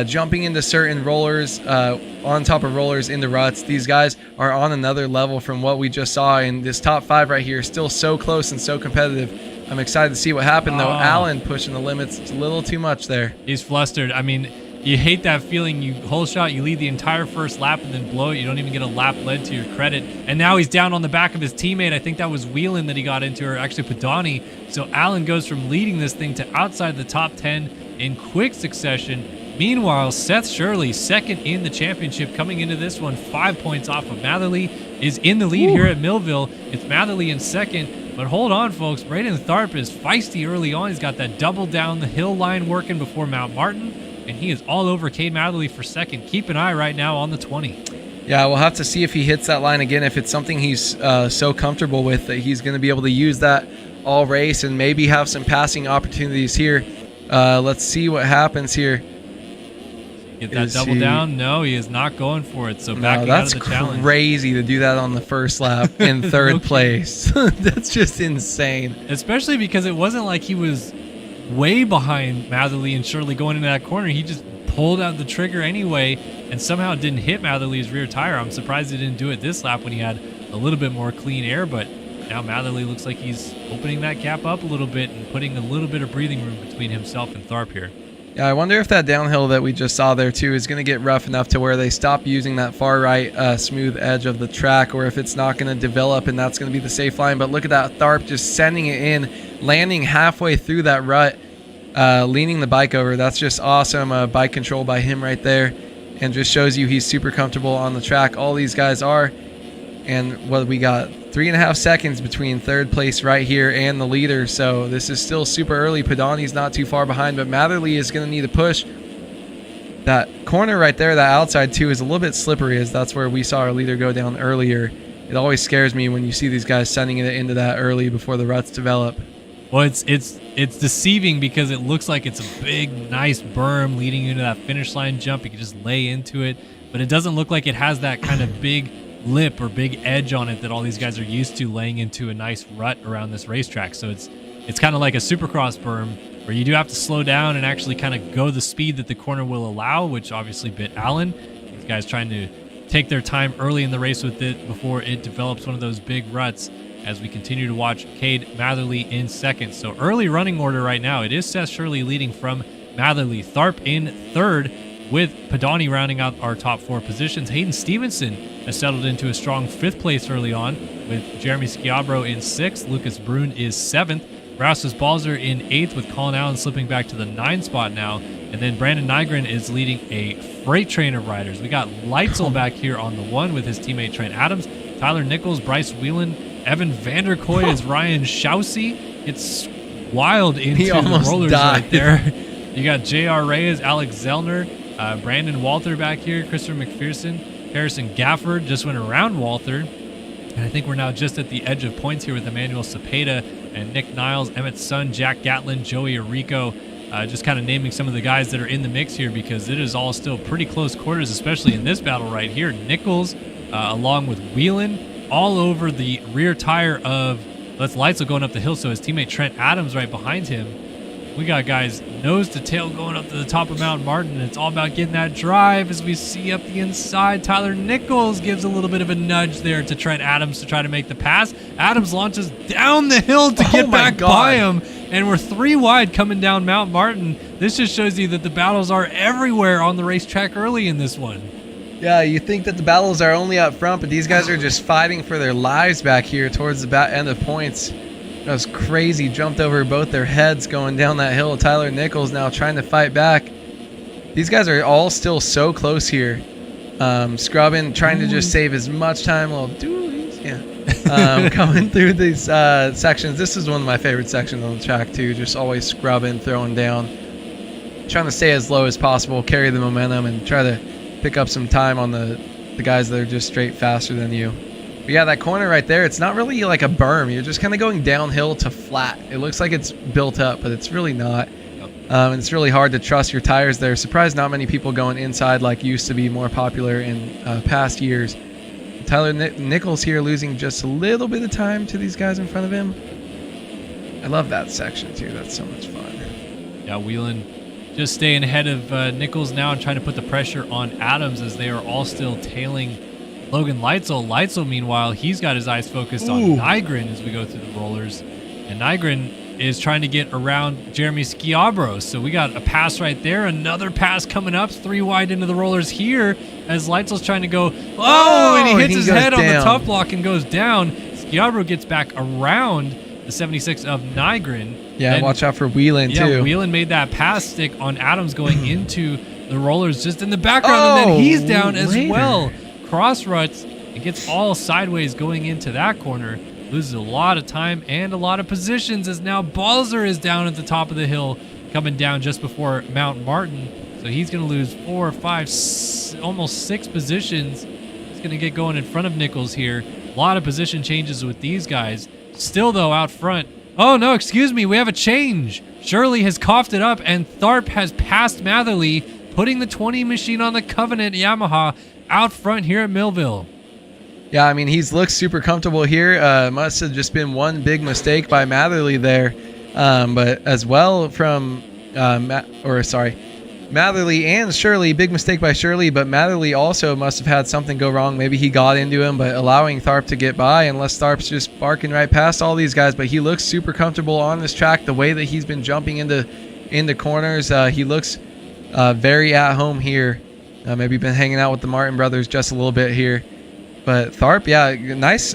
jumping into certain rollers, on top of rollers in the ruts. These guys are on another level from what we just saw, and this top 5 right here is still so close and so competitive. I'm excited to see what happened, though. Allen pushing the limits. It's a little too much there. He's flustered. I mean, you hate that feeling. You whole shot, you lead the entire first lap and then blow it. You don't even get a lap led to your credit. And now he's down on the back of his teammate. I think that was Whelan that he got into, or actually Padani. So Allen goes from leading this thing to outside the top 10 in quick succession. Meanwhile, Seth Shirley, second in the championship, coming into this one, 5 points off of Matherly, is in the lead here at Millville. It's Matherly in second, but hold on, folks. Braden Tharp is feisty early on. He's got that double down the hill line working before Mount Martin, and he is all over Cade Matherly for second. Keep an eye right now on the 20. Yeah, we'll have to see if he hits that line again, if it's something he's so comfortable with that he's going to be able to use that all race and maybe have some passing opportunities here. Let's see what happens here. Get that double down? No, he is not going for it. So backing out of the challenge. That's crazy to do that on the first lap in third place. That's just insane. Especially because it wasn't like he was way behind Matherly and Shirley going into that corner. He just pulled out the trigger anyway and somehow didn't hit Matherly's rear tire. I'm surprised he didn't do it this lap when he had a little bit more clean air, but now Matherly looks like he's opening that gap up a little bit and putting a little bit of breathing room between himself and Tharp here. Yeah, I wonder if that downhill that we just saw there too is going to get rough enough to where they stop using that far right smooth edge of the track, or if it's not going to develop and that's going to be the safe line. But look at that Tharp just sending it in, landing halfway through that rut, leaning the bike over. That's just awesome bike control by him right there, and just shows you he's super comfortable on the track. All these guys are. And what we got, 3.5 seconds between third place right here and the leader. So this is still super early. Padani's not too far behind, but Matherly is going to need a push. That corner right there, that outside too, is a little bit slippery, as that's where we saw our leader go down earlier. It always scares me when you see these guys sending it into that early before the ruts develop. Well, it's deceiving because it looks like it's a big, nice berm leading into that finish line jump. You can just lay into it, but it doesn't look like it has that kind of big lip or big edge on it that all these guys are used to, laying into a nice rut around this racetrack. So it's kind of like a supercross berm where you do have to slow down and actually kind of go the speed that the corner will allow, which obviously bit Allen. These guys trying to take their time early in the race with it before it develops one of those big ruts, as we continue to watch Cade Matherly in second. So early running order right now, it is Seth Shirley leading from Matherly, Tharp in third, with Padani rounding out our top 4 positions. Hayden Stevenson has settled into a strong 5th place early on, with Jeremy Schiabro in 6th. Lucas Brune is 7th. Rasmus Balzer in 8th, with Colin Allen slipping back to the 9 spot now. And then Brandon Nygren is leading a freight train of riders. We got Leitzel back here on the 1 with his teammate Trent Adams, Tyler Nichols, Bryce Whelan, Evan Vanderkoy as Ryan Shousey. It's wild into the rollers right there. You got J.R. Reyes, Alex Zellner, Brandon Walther back here, Christopher McPherson, Harrison Gafford just went around Walther. And I think we're now just at the edge of points here with Emmanuel Cepeda and Nick Niles, Emmett Sun, Jack Gatlin, Joey Arico. Just kind of naming some of the guys that are in the mix here, because it is all still pretty close quarters, especially in this battle right here. Nichols, along with Whelan, all over the rear tire of Leitzel going up the hill, so his teammate Trent Adams right behind him. We got guys nose to tail going up to the top of Mount Martin, and it's all about getting that drive. As we see up the inside, Tyler Nichols gives a little bit of a nudge there to Trent Adams to try to make the pass. Adams launches down the hill to get back by him, and we're 3 wide coming down Mount Martin. This just shows you that the battles are everywhere on the racetrack early in this one. Yeah, you think that the battles are only up front, but these guys are just fighting for their lives back here towards the end of points. That was crazy. Jumped over both their heads going down that hill. Tyler Nichols now trying to fight back. These guys are all still so close here. Scrubbing, trying to just save as much time. Little doolies, yeah. Coming through these sections. This is one of my favorite sections on the track too. Just always scrubbing, throwing down. Trying to stay as low as possible, carry the momentum, and try to pick up some time on the guys that are just straight faster than you. But yeah, that corner right there, it's not really like a berm. You're just kind of going downhill to flat. It looks like it's built up, but it's really not. And it's really hard to trust your tires there. Surprised not many people going inside like used to be more popular in past years. Tyler Nichols here losing just a little bit of time to these guys in front of him. I love that section too. That's so much fun. Yeah, Whelan just staying ahead of Nichols now and trying to put the pressure on Adams, as they are all still tailing Logan Leitzel. Leitzel, meanwhile, he's got his eyes focused on Nygren as we go through the rollers. And Nygren is trying to get around Jeremy Schiabro. So we got a pass right there. Another pass coming up. 3 wide into the rollers here as Leitzel's trying to go. Oh, and he hits his head on the top block and goes down. Schiabro gets back around the 76 of Nygren. Yeah, then, watch out for Whelan yeah, too. Whelan made that pass stick on Adams going into the rollers just in the background, and then he's down as well. Cross ruts and gets all sideways going into that corner. Loses a lot of time and a lot of positions as now Balzer is down at the top of the hill, coming down just before Mount Martin. So he's going to lose 4, 5, almost 6 positions. He's going to get going in front of Nichols here. A lot of position changes with these guys. Still, though, out front. Oh, no, excuse me. We have a change. Shirley has coughed it up, and Tharp has passed Matherly, putting the 20 machine on the Covenant Yamaha out front here at Millville. Yeah, I mean, he's looked super comfortable here. Must have just been one big mistake by Matherly there. But as well from, Matherly and Shirley, big mistake by Shirley, but Matherly also must have had something go wrong. Maybe he got into him, but allowing Tharp to get by, unless Tharp's just barking right past all these guys. But he looks super comfortable on this track, the way that he's been jumping into corners. He looks very at home here. Maybe been hanging out with the Martin brothers just a little bit here. But Tharp, yeah, nice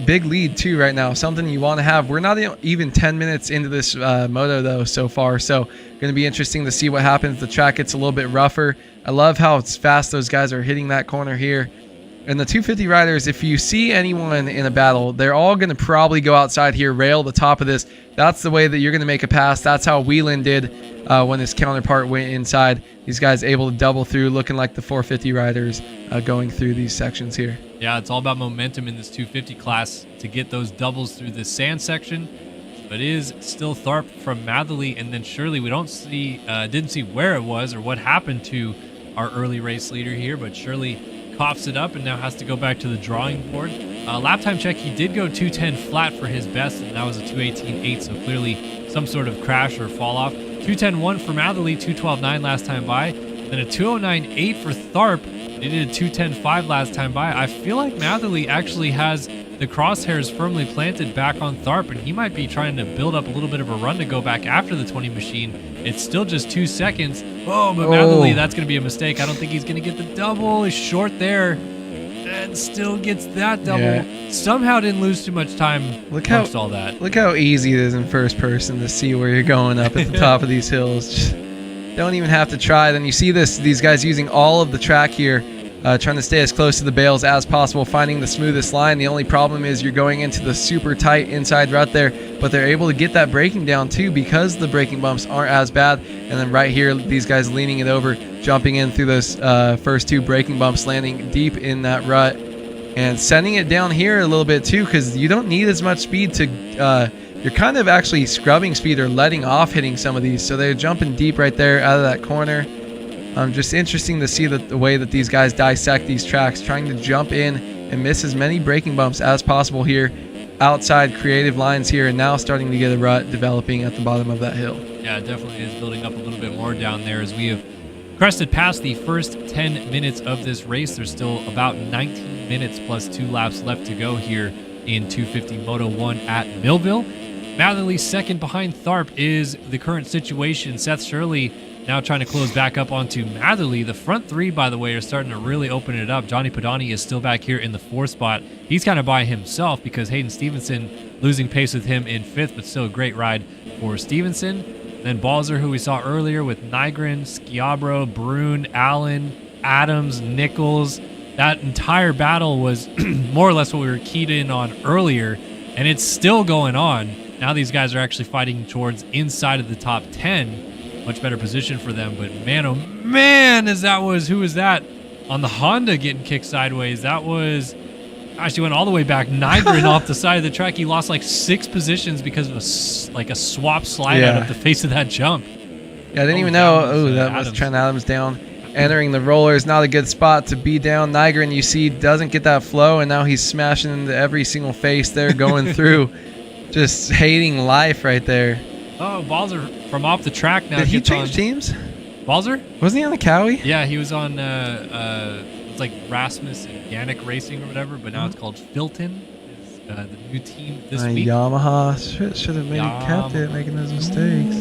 big lead too right now. Something you want to have. We're not even 10 minutes into this moto though so far, so going to be interesting to see what happens. The track gets a little bit rougher. I love how fast those guys are hitting that corner here. And the 250 riders, if you see anyone in a battle, they're all going to probably go outside here, rail the top of this. That's the way that you're going to make a pass. That's how Whelan did when his counterpart went inside. These guys able to double through, looking like the 450 riders going through these sections here. Yeah, it's all about momentum in this 250 class to get those doubles through the sand section. But it is still Tharp from Matherly, and then Shirley. We didn't see where it was or what happened to our early race leader here, but Shirley coughs it up and now has to go back to the drawing board. Lap time check, he did go 210 flat for his best, and that was a 218.8, so clearly some sort of crash or fall off. 210.1 for Matherly, 212.9 last time by, then a 209.8 for Tharp. He did a 210.5 last time by. I feel like Matherly actually has the crosshairs firmly planted back on Tharp, and he might be trying to build up a little bit of a run to go back after the 20 machine. It's still just 2 seconds. Oh, but Matherly, that's going to be a mistake. I don't think he's going to get the double. He's short there and still gets that double. Yeah. Somehow didn't lose too much time amongst all that. Look how easy it is in first person to see where you're going up at the top of these hills. Just don't even have to try. Then you see these guys using all of the track here, trying to stay as close to the bales as possible, finding the smoothest line. The only problem is you're going into the super tight inside rut there, but they're able to get that braking down too because the braking bumps aren't as bad. And then right here, these guys leaning it over, jumping in through those first 2 braking bumps, landing deep in that rut and sending it down here a little bit too, because you don't need as much speed to you're kind of actually scrubbing speed or letting off hitting some of these. So they're jumping deep right there out of that corner. Just interesting to see the way that these guys dissect these tracks, trying to jump in and miss as many braking bumps as possible here, outside creative lines here, and now starting to get a rut developing at the bottom of that hill. Yeah, it definitely is building up a little bit more down there as we have crested past the first 10 minutes of this race. There's still about 19 minutes plus 2 laps left to go here in 250 Moto 1 at Millville. Matherly second behind Tharp is the current situation. Seth Shirley now trying to close back up onto Matherly. The front 3, by the way, are starting to really open it up. Johnny Padani is still back here in the 4th spot. He's kind of by himself because Hayden Stevenson losing pace with him in 5th, but still a great ride for Stevenson. Then Balzer, who we saw earlier with Nygren, Schiabro, Brune, Allen, Adams, Nichols. That entire battle was more or less what we were keyed in on earlier, and it's still going on. Now these guys are actually fighting towards inside of the top 10. Much better position for them, but man, oh man, who was that on the Honda getting kicked sideways? That was, gosh, he went all the way back. Nygren off the side of the track. He lost like 6 positions because of a swap slide out of the face of that jump. Yeah, I didn't even know. Oh, that was Trent Adams down. Entering the rollers, not a good spot to be down. Nygren, you see, doesn't get that flow, and now he's smashing into every single face there going through. Just hating life right there. Oh, Balzer from off the track now. Did he change teams? Balzer? Wasn't he on the Cowie? Yeah, he was on it's like Rasmus and Yannick Racing or whatever, but now it's called Filton. Is the new team this week. Yamaha should have kept it, making those mistakes.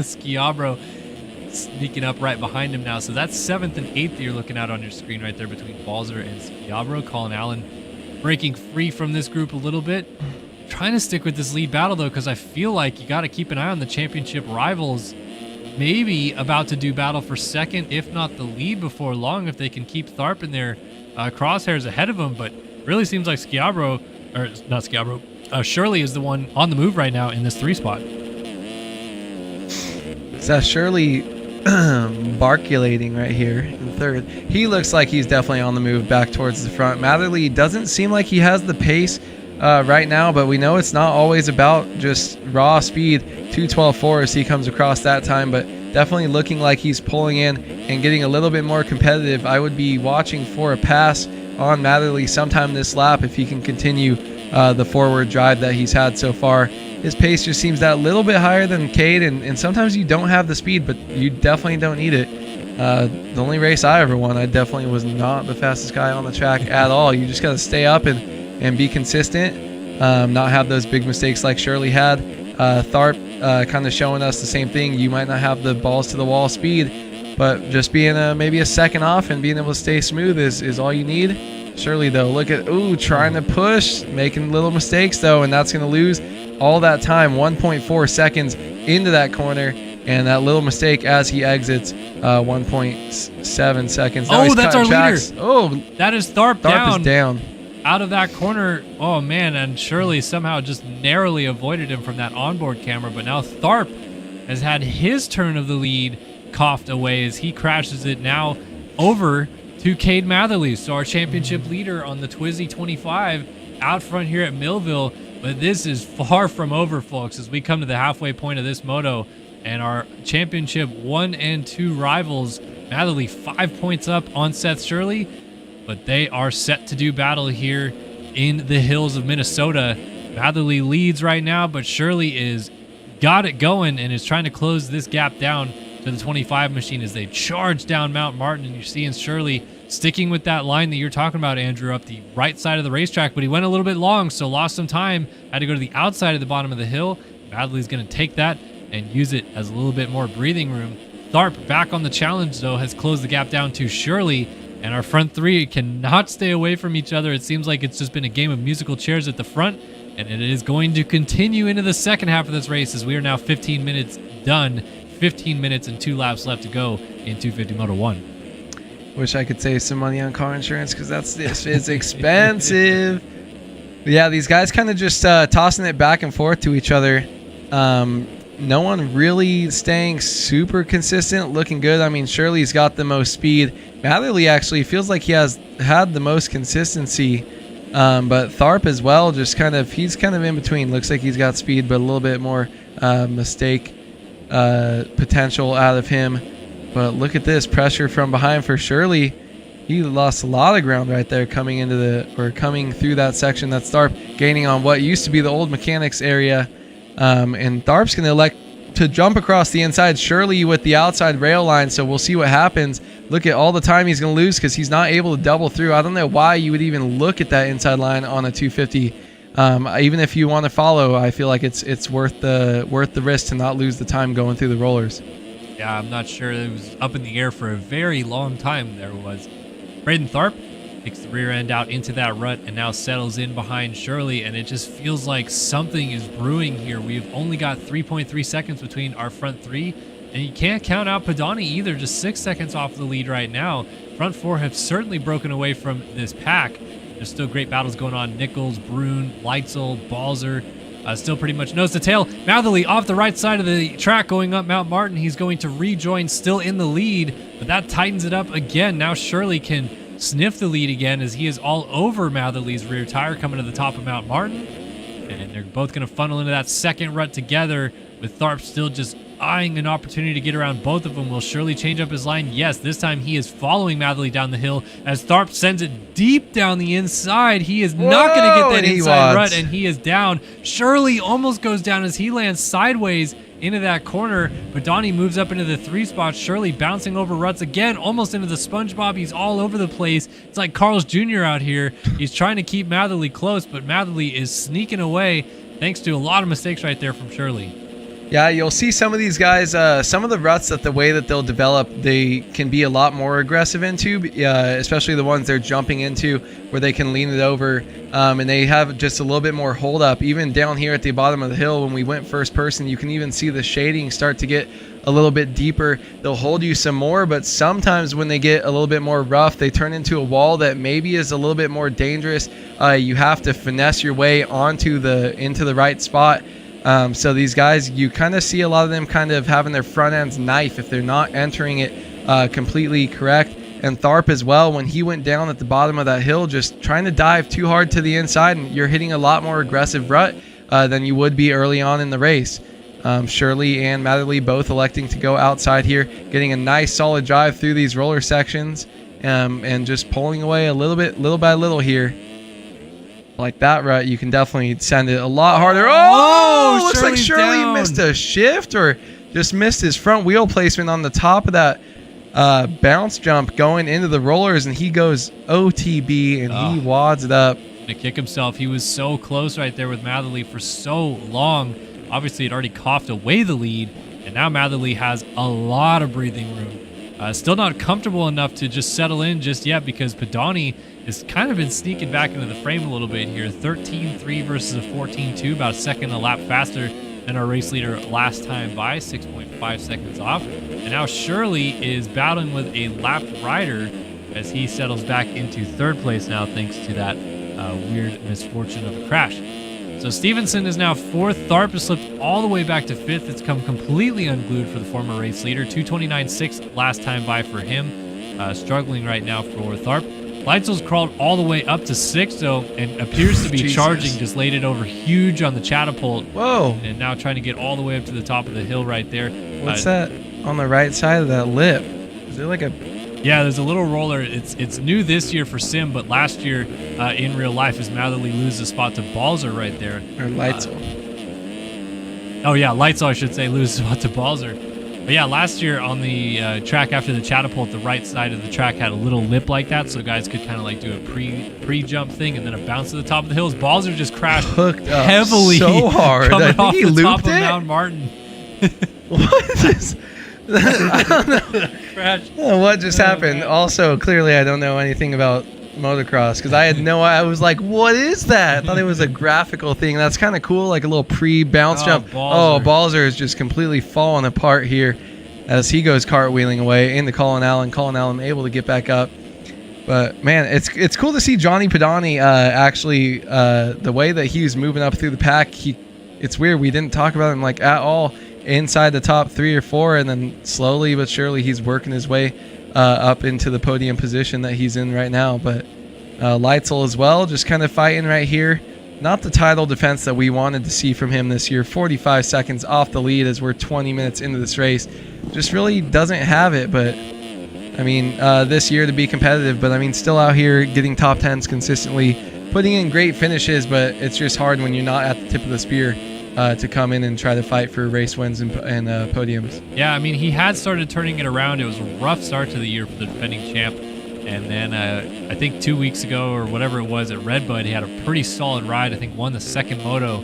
Schiabro sneaking up right behind him now. So that's 7th and 8th you're looking at on your screen right there between Balzer and Schiabro. Colin Allen breaking free from this group a little bit. trying to stick with this lead battle, though, because I feel like you got to keep an eye on the championship rivals. Maybe about to do battle for second, if not the lead before long, if they can keep Tharp in their crosshairs ahead of them. But really seems like Schiabro, or not Schiabro, Shirley is the one on the move right now in this 3 spot. So Shirley barculating right here in third. He looks like he's definitely on the move back towards the front. Matherly doesn't seem like he has the pace right now, but we know it's not always about just raw speed. 2:12.4 as he comes across that time, but definitely looking like he's pulling in and getting a little bit more competitive. I would be watching for a pass on Matherly sometime this lap if he can continue the forward drive that he's had so far. His pace just seems that little bit higher than Cade, and sometimes you don't have the speed, but you definitely don't need it. The only race I ever won, I definitely was not the fastest guy on the track at all. You just got to stay up and be consistent, not have those big mistakes like Shirley had. Tharp kind of showing us the same thing. You might not have the balls to the wall speed, but just being maybe a second off and being able to stay smooth is all you need. Shirley, though, look at, trying to push, making little mistakes, though, and that's going to lose all that time, 1.4 seconds into that corner, and that little mistake as he exits, 1.7 seconds. Now that's our tracks. leader. Oh, that is Tharp down. Tharp is down. Out of that corner. Oh, man, and Shirley somehow just narrowly avoided him from that onboard camera, but now Tharp has had his turn of the lead coughed away as he crashes it now over to Cade Matherly. So our championship leader on the Twizy 25 out front here at Millville. But this is far from over, folks, as we come to the halfway point of this moto. And our championship 1 and 2 rivals, Matherly 5 points up on Seth Shirley. But they are set to do battle here in the hills of Minnesota. Matherly leads right now, but Shirley is got it going and is trying to close this gap down to the 25 machine as they charge down Mount Martin. And you're seeing Shirley sticking with that line that you're talking about, Andrew, up the right side of the racetrack, but he went a little bit long, so lost some time, had to go to the outside of the bottom of the hill. Matherly's going to take that and use it as a little bit more breathing room. Tharp back on the challenge, though, has closed the gap down to Shirley, and our front three cannot stay away from each other. It seems like it's just been a game of musical chairs at the front, and it is going to continue into the second half of this race as we are now 15 minutes done, 15 minutes and 2 laps left to go in 250 Moto 1. Wish I could save some money on car insurance because this is expensive. Yeah, these guys kind of just tossing it back and forth to each other. No one really staying super consistent, looking good. I mean, Shirley's got the most speed. Matherly actually feels like he has had the most consistency. But Tharp as well, he's kind of in between. Looks like he's got speed, but a little bit more mistake potential out of him. But look at this pressure from behind for Shirley. He lost a lot of ground right there coming through that section. That's Tharp gaining on what used to be the old mechanics area. And Tharp's going to elect to jump across the inside. Shirley with the outside rail line, so we'll see what happens. Look at all the time he's going to lose because he's not able to double through. I don't know why you would even look at that inside line on a 250. Even if you want to follow, I feel like it's worth the risk to not lose the time going through the rollers. Yeah, I'm not sure. It was up in the air for a very long time. There was Braden Tharp takes the rear end out into that rut and now settles in behind Shirley, and it just feels like something is brewing here. We've only got 3.3 seconds between our front three, and you can't count out Padani either, just 6 seconds off the lead right now. Front four have certainly broken away from this pack. There's still great battles going on. Nichols, Brune, Leitzel, Balzer, still pretty much nose to tail. Matherly off the right side of the track going up Mount Martin. He's going to rejoin, still in the lead, but that tightens it up again. Now Shirley can sniff the lead again as he is all over Matherly's rear tire coming to the top of Mount Martin. And they're both going to funnel into that second rut together with Tharp still just eyeing an opportunity to get around both of them. Will Shirley change up his line? Yes, this time he is following Matherly down the hill as Tharp sends it deep down the inside. He is not going to get that inside rut, and he is down. Shirley almost goes down as he lands sideways into that corner, but Donnie moves up into the 3 spot. Shirley bouncing over ruts again, almost into the SpongeBob. He's all over the place. It's like Carl's Jr. out here. He's trying to keep Matherly close, but Matherly is sneaking away thanks to a lot of mistakes right there from Shirley. Yeah, you'll see some of these guys, some of the ruts that the way that they'll develop, they can be a lot more aggressive into, especially the ones they're jumping into where they can lean it over, and they have just a little bit more hold up. Even down here at the bottom of the hill, when we went first person, you can even see the shading start to get a little bit deeper. They'll hold you some more, but sometimes when they get a little bit more rough, they turn into a wall that maybe is a little bit more dangerous. You have to finesse your way into the right spot. So these guys, you kind of see a lot of them kind of having their front ends knife if they're not entering it completely correct. And Tharp as well, when he went down at the bottom of that hill, just trying to dive too hard to the inside, and you're hitting a lot more aggressive rut than you would be early on in the race. Shirley and Matherly both electing to go outside here, getting a nice solid drive through these roller sections, and just pulling away a little by little here. Like that rut, you can definitely send it a lot harder. Oh, looks like Shirley missed a shift or just missed his front wheel placement on the top of that bounce jump going into the rollers, and he goes OTB, and he wads it up. To kick himself. He was so close right there with Matherly for so long. Obviously, it already coughed away the lead, and now Matherly has a lot of breathing room. Still not comfortable enough to just settle in just yet because Padani has kind of been sneaking back into the frame a little bit here. 13.3 versus a 14.2, about a second a lap faster than our race leader last time by, 6.5 seconds off. And now Shirley is battling with a lapped rider as he settles back into third place now thanks to that weird misfortune of a crash. So Stevenson is now fourth. Tharp has slipped all the way back to fifth. It's come completely unglued for the former race leader. 2:29.6 last time by for him. Struggling right now for Tharp. Leitzel's crawled all the way up to sixth, though, and appears to be charging. Just laid it over huge on the catapult. Whoa. And now trying to get all the way up to the top of the hill right there. What's that on the right side of that lip? Is there like a... Yeah, there's a little roller. It's new this year for Sim, but last year in real life, as Matherly loses a spot to Balzer right there. Or Leitzel. Oh, yeah, Leitzel, I should say, loses a spot to Balzer. But yeah, last year on the track after the catapult, the right side of the track had a little lip like that, so guys could kind of like do a pre-jump thing and then a bounce to the top of the hills. Balzer just crashed heavily so hard. coming off he the top looped of it? Mount Martin. What is... I don't know. Crash. What just happened? Also, clearly I don't know anything about motocross because I had I was like, what is that? I thought it was a graphical thing. That's kind of cool, like a little pre-bounce jump. Balzer. Oh, Balzer is just completely falling apart here as he goes cartwheeling away into Colin Allen. Colin Allen able to get back up. But man, it's cool to see Johnny Padani actually the way that he was moving up through the pack. It's weird we didn't talk about him like at all inside the top 3 or 4, and then slowly but surely he's working his way up into the podium position that he's in right now. But Leitzel as well, just kind of fighting right here. Not the title defense that we wanted to see from him this year. 45 seconds off the lead as we're 20 minutes into this race. Just really doesn't have it, but I mean, this year to be competitive, but I mean, still out here getting top 10s consistently, putting in great finishes, but it's just hard when you're not at the tip of the spear to come in and try to fight for race wins and podiums. Yeah, I mean, he had started turning it around. It was a rough start to the year for the defending champ. And then I think 2 weeks ago or whatever it was at Redbud, he had a pretty solid ride. I think won the second moto.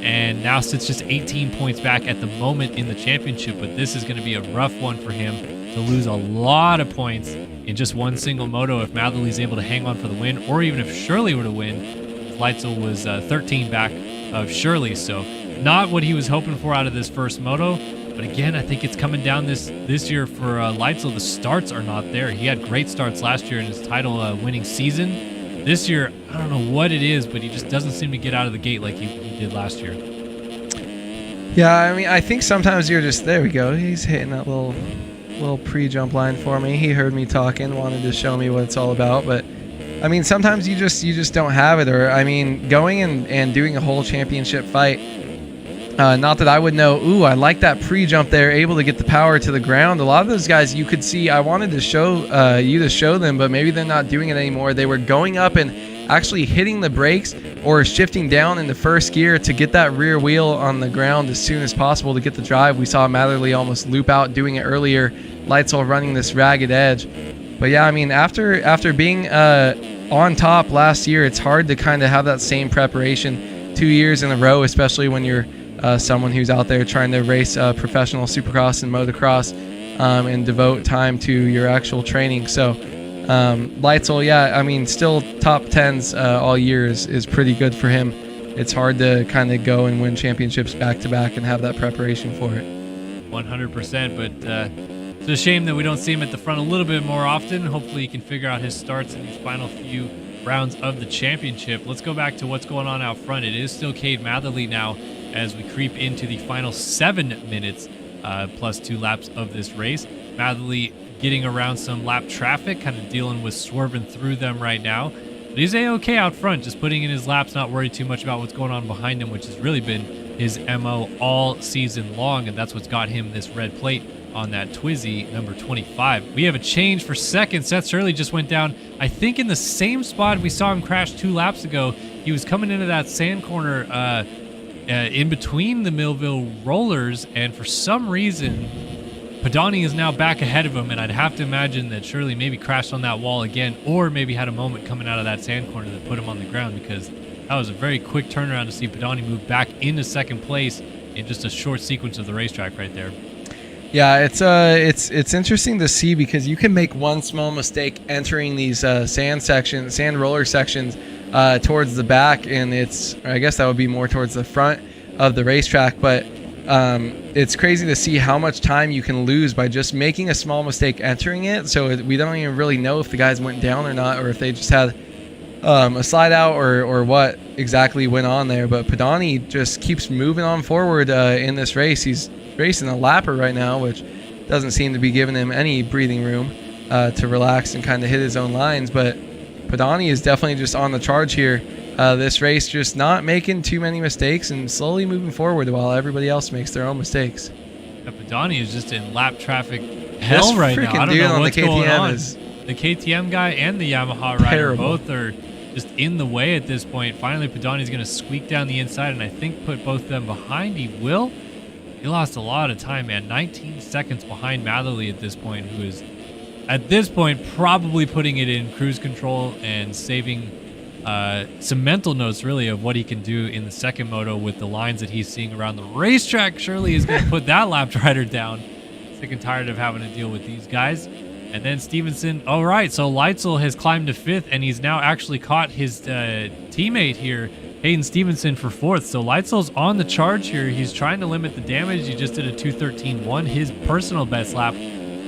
And now sits just 18 points back at the moment in the championship. But this is going to be a rough one for him to lose a lot of points in just one single moto if Matherly's able to hang on for the win, or even if Shirley were to win. Leitzel was 13 back of Shirley. So not what he was hoping for out of this first moto. But again, I think it's coming down this year for Leitzel. The starts are not there. He had great starts last year in his title winning season. This year, I don't know what it is, but he just doesn't seem to get out of the gate like he did last year. Yeah, I mean, I think sometimes you're just, there we go. He's hitting that little pre-jump line for me. He heard me talking, wanted to show me what it's all about. But I mean, sometimes you just don't have it. Or I mean, going and doing a whole championship fight. Not that I would know, ooh, I like that pre-jump there, able to get the power to the ground. A lot of those guys you could see, I wanted to show you to show them, but maybe they're not doing it anymore. They were going up and actually hitting the brakes or shifting down in the first gear to get that rear wheel on the ground as soon as possible to get the drive. We saw Matherly almost loop out doing it earlier. Leitzel running this ragged edge. But yeah, I mean, after being on top last year, it's hard to kind of have that same preparation 2 years in a row, especially when you're someone who's out there trying to race professional supercross and motocross and devote time to your actual training. So Leitzel, yeah, I mean, still top 10s all year is pretty good for him. It's hard to kind of go and win championships back to back and have that preparation for it. 100%, but it's a shame that we don't see him at the front a little bit more often. Hopefully he can figure out his starts in these final few rounds of the championship. Let's go back to what's going on out front. It is still Cade Matherly now as we creep into the final 7 minutes plus 2 laps of this race. Matherly getting around some lap traffic, kind of dealing with swerving through them right now. But he's A-okay out front, just putting in his laps, not worried too much about what's going on behind him, which has really been his MO all season long, and that's what's got him this red plate on that Twizy number 25. We have a change for second. Seth Shirley just went down, I think in the same spot we saw him crash 2 laps ago. He was coming into that sand corner in between the Millville rollers, and for some reason Padani is now back ahead of him, and I'd have to imagine that Shirley maybe crashed on that wall again, or maybe had a moment coming out of that sand corner that put him on the ground, because that was a very quick turnaround to see Padani move back into second place in just a short sequence of the racetrack right there. Yeah, it's interesting to see, because you can make one small mistake entering these sand roller sections towards the back, and I guess that would be more towards the front of the racetrack, but it's crazy to see how much time you can lose by just making a small mistake entering it. So we don't even really know if the guys went down or not, or if they just had a slide out or what exactly went on there. But Padani just keeps moving on forward in this race. He's racing a lapper right now, which doesn't seem to be giving him any breathing room to relax and kind of hit his own lines. But Padani is definitely just on the charge here. This race, just not making too many mistakes and slowly moving forward while everybody else makes their own mistakes. Padani is just in lap traffic hell right now. I don't know what's going on. The KTM guy and the Yamaha rider both are just in the way at this point. Finally, Padani's going to squeak down the inside and I think put both of them behind. He will. He lost a lot of time, man. 19 seconds behind Matherly at this point, who is, at this point, probably putting it in cruise control and saving some mental notes, really, of what he can do in the second moto with the lines that he's seeing around the racetrack. Surely is going to put that lap rider down. Sick and tired of having to deal with these guys. And then Stevenson. All right, so Leitzel has climbed to 5th, and he's now actually caught his teammate here, Hayden Stevenson, for 4th. So Leitzel's on the charge here. He's trying to limit the damage. He just did a 2:13.1, his personal best lap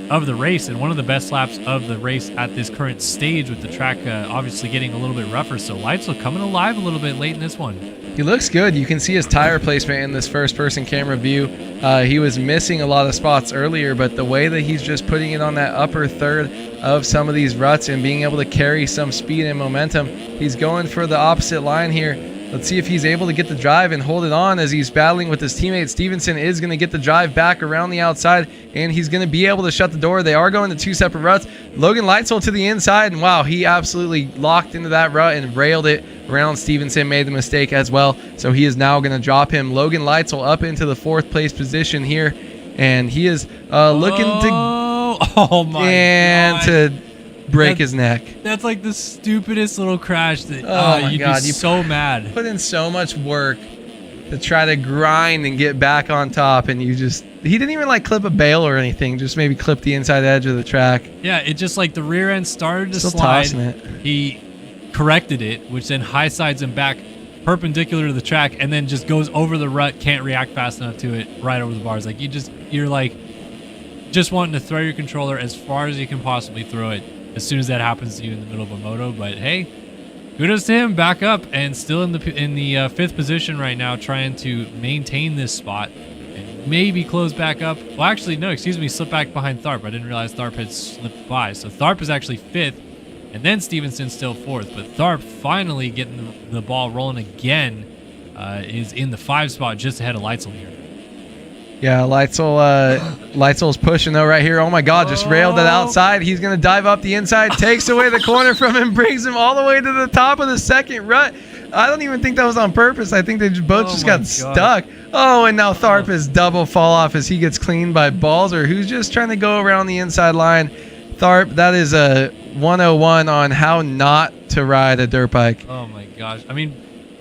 of the race, and one of the best laps of the race at this current stage, with the track obviously getting a little bit rougher. So Leitzel coming alive a little bit late in this one. He looks good. You can see his tire placement in this first-person camera view. He was missing a lot of spots earlier, but the way that he's just putting it on that upper third of some of these ruts and being able to carry some speed and momentum, he's going for the opposite line here. Let's see if he's able to get the drive and hold it on as he's battling with his teammate. Stevenson is going to get the drive back around the outside, and he's going to be able to shut the door. They are going to 2 separate ruts. Logan Leitzel to the inside, and wow, he absolutely locked into that rut and railed it around. Stevenson made the mistake as well, so he is now going to drop him. Logan Leitzel up into the 4th place position here, and he is looking to break his neck. That's like the stupidest little crash that you'd be so mad. Put in so much work to try to grind and get back on top, and he didn't even like clip a bail or anything, just maybe clip the inside edge of the track. Yeah, it just like the rear end started to Still slide. Tossing it. He corrected it, which then high sides him back perpendicular to the track, and then just goes over the rut, can't react fast enough to it, right over the bars. Like you're like just wanting to throw your controller as far as you can possibly throw it as soon as that happens to you in the middle of a moto. But hey, kudos to him, back up and still in the 5th position right now, trying to maintain this spot and maybe close back up. Well, actually, no, excuse me, slip back behind Tharp. I didn't realize Tharp had slipped by. So Tharp is actually 5th, and then Stevenson's still 4th. But Tharp finally getting the ball rolling again, is in the 5 spot, just ahead of Leitzel here. Yeah, Leitzel's pushing though right here. Oh my God, just railed it outside. He's going to dive up the inside, takes away the corner from him, brings him all the way to the top of the second rut. I don't even think that was on purpose. I think they both just got stuck. Oh, and now Tharp is double fall off as he gets cleaned by Balzer, who's just trying to go around the inside line. Tharp, that is a 101 on how not to ride a dirt bike. Oh my gosh. I mean,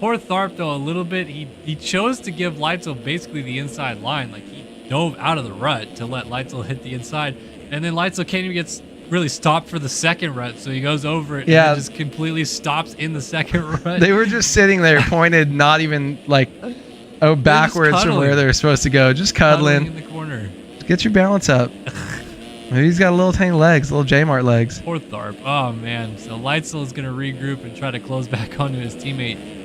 Poor Tharp, though, a little bit. He chose to give Leitzel basically the inside line. Like, he dove out of the rut to let Leitzel hit the inside. And then Leitzel can't even get really stopped for the second rut. So he goes over it and just completely stops in the second rut. They were just sitting there pointed, not even like backwards from where they're supposed to go. Just cuddling. In the corner. Get your balance up. Maybe he's got little tiny legs, little J-Mart legs. Poor Tharp. Oh, man. So Leitzel is going to regroup and try to close back onto his teammate.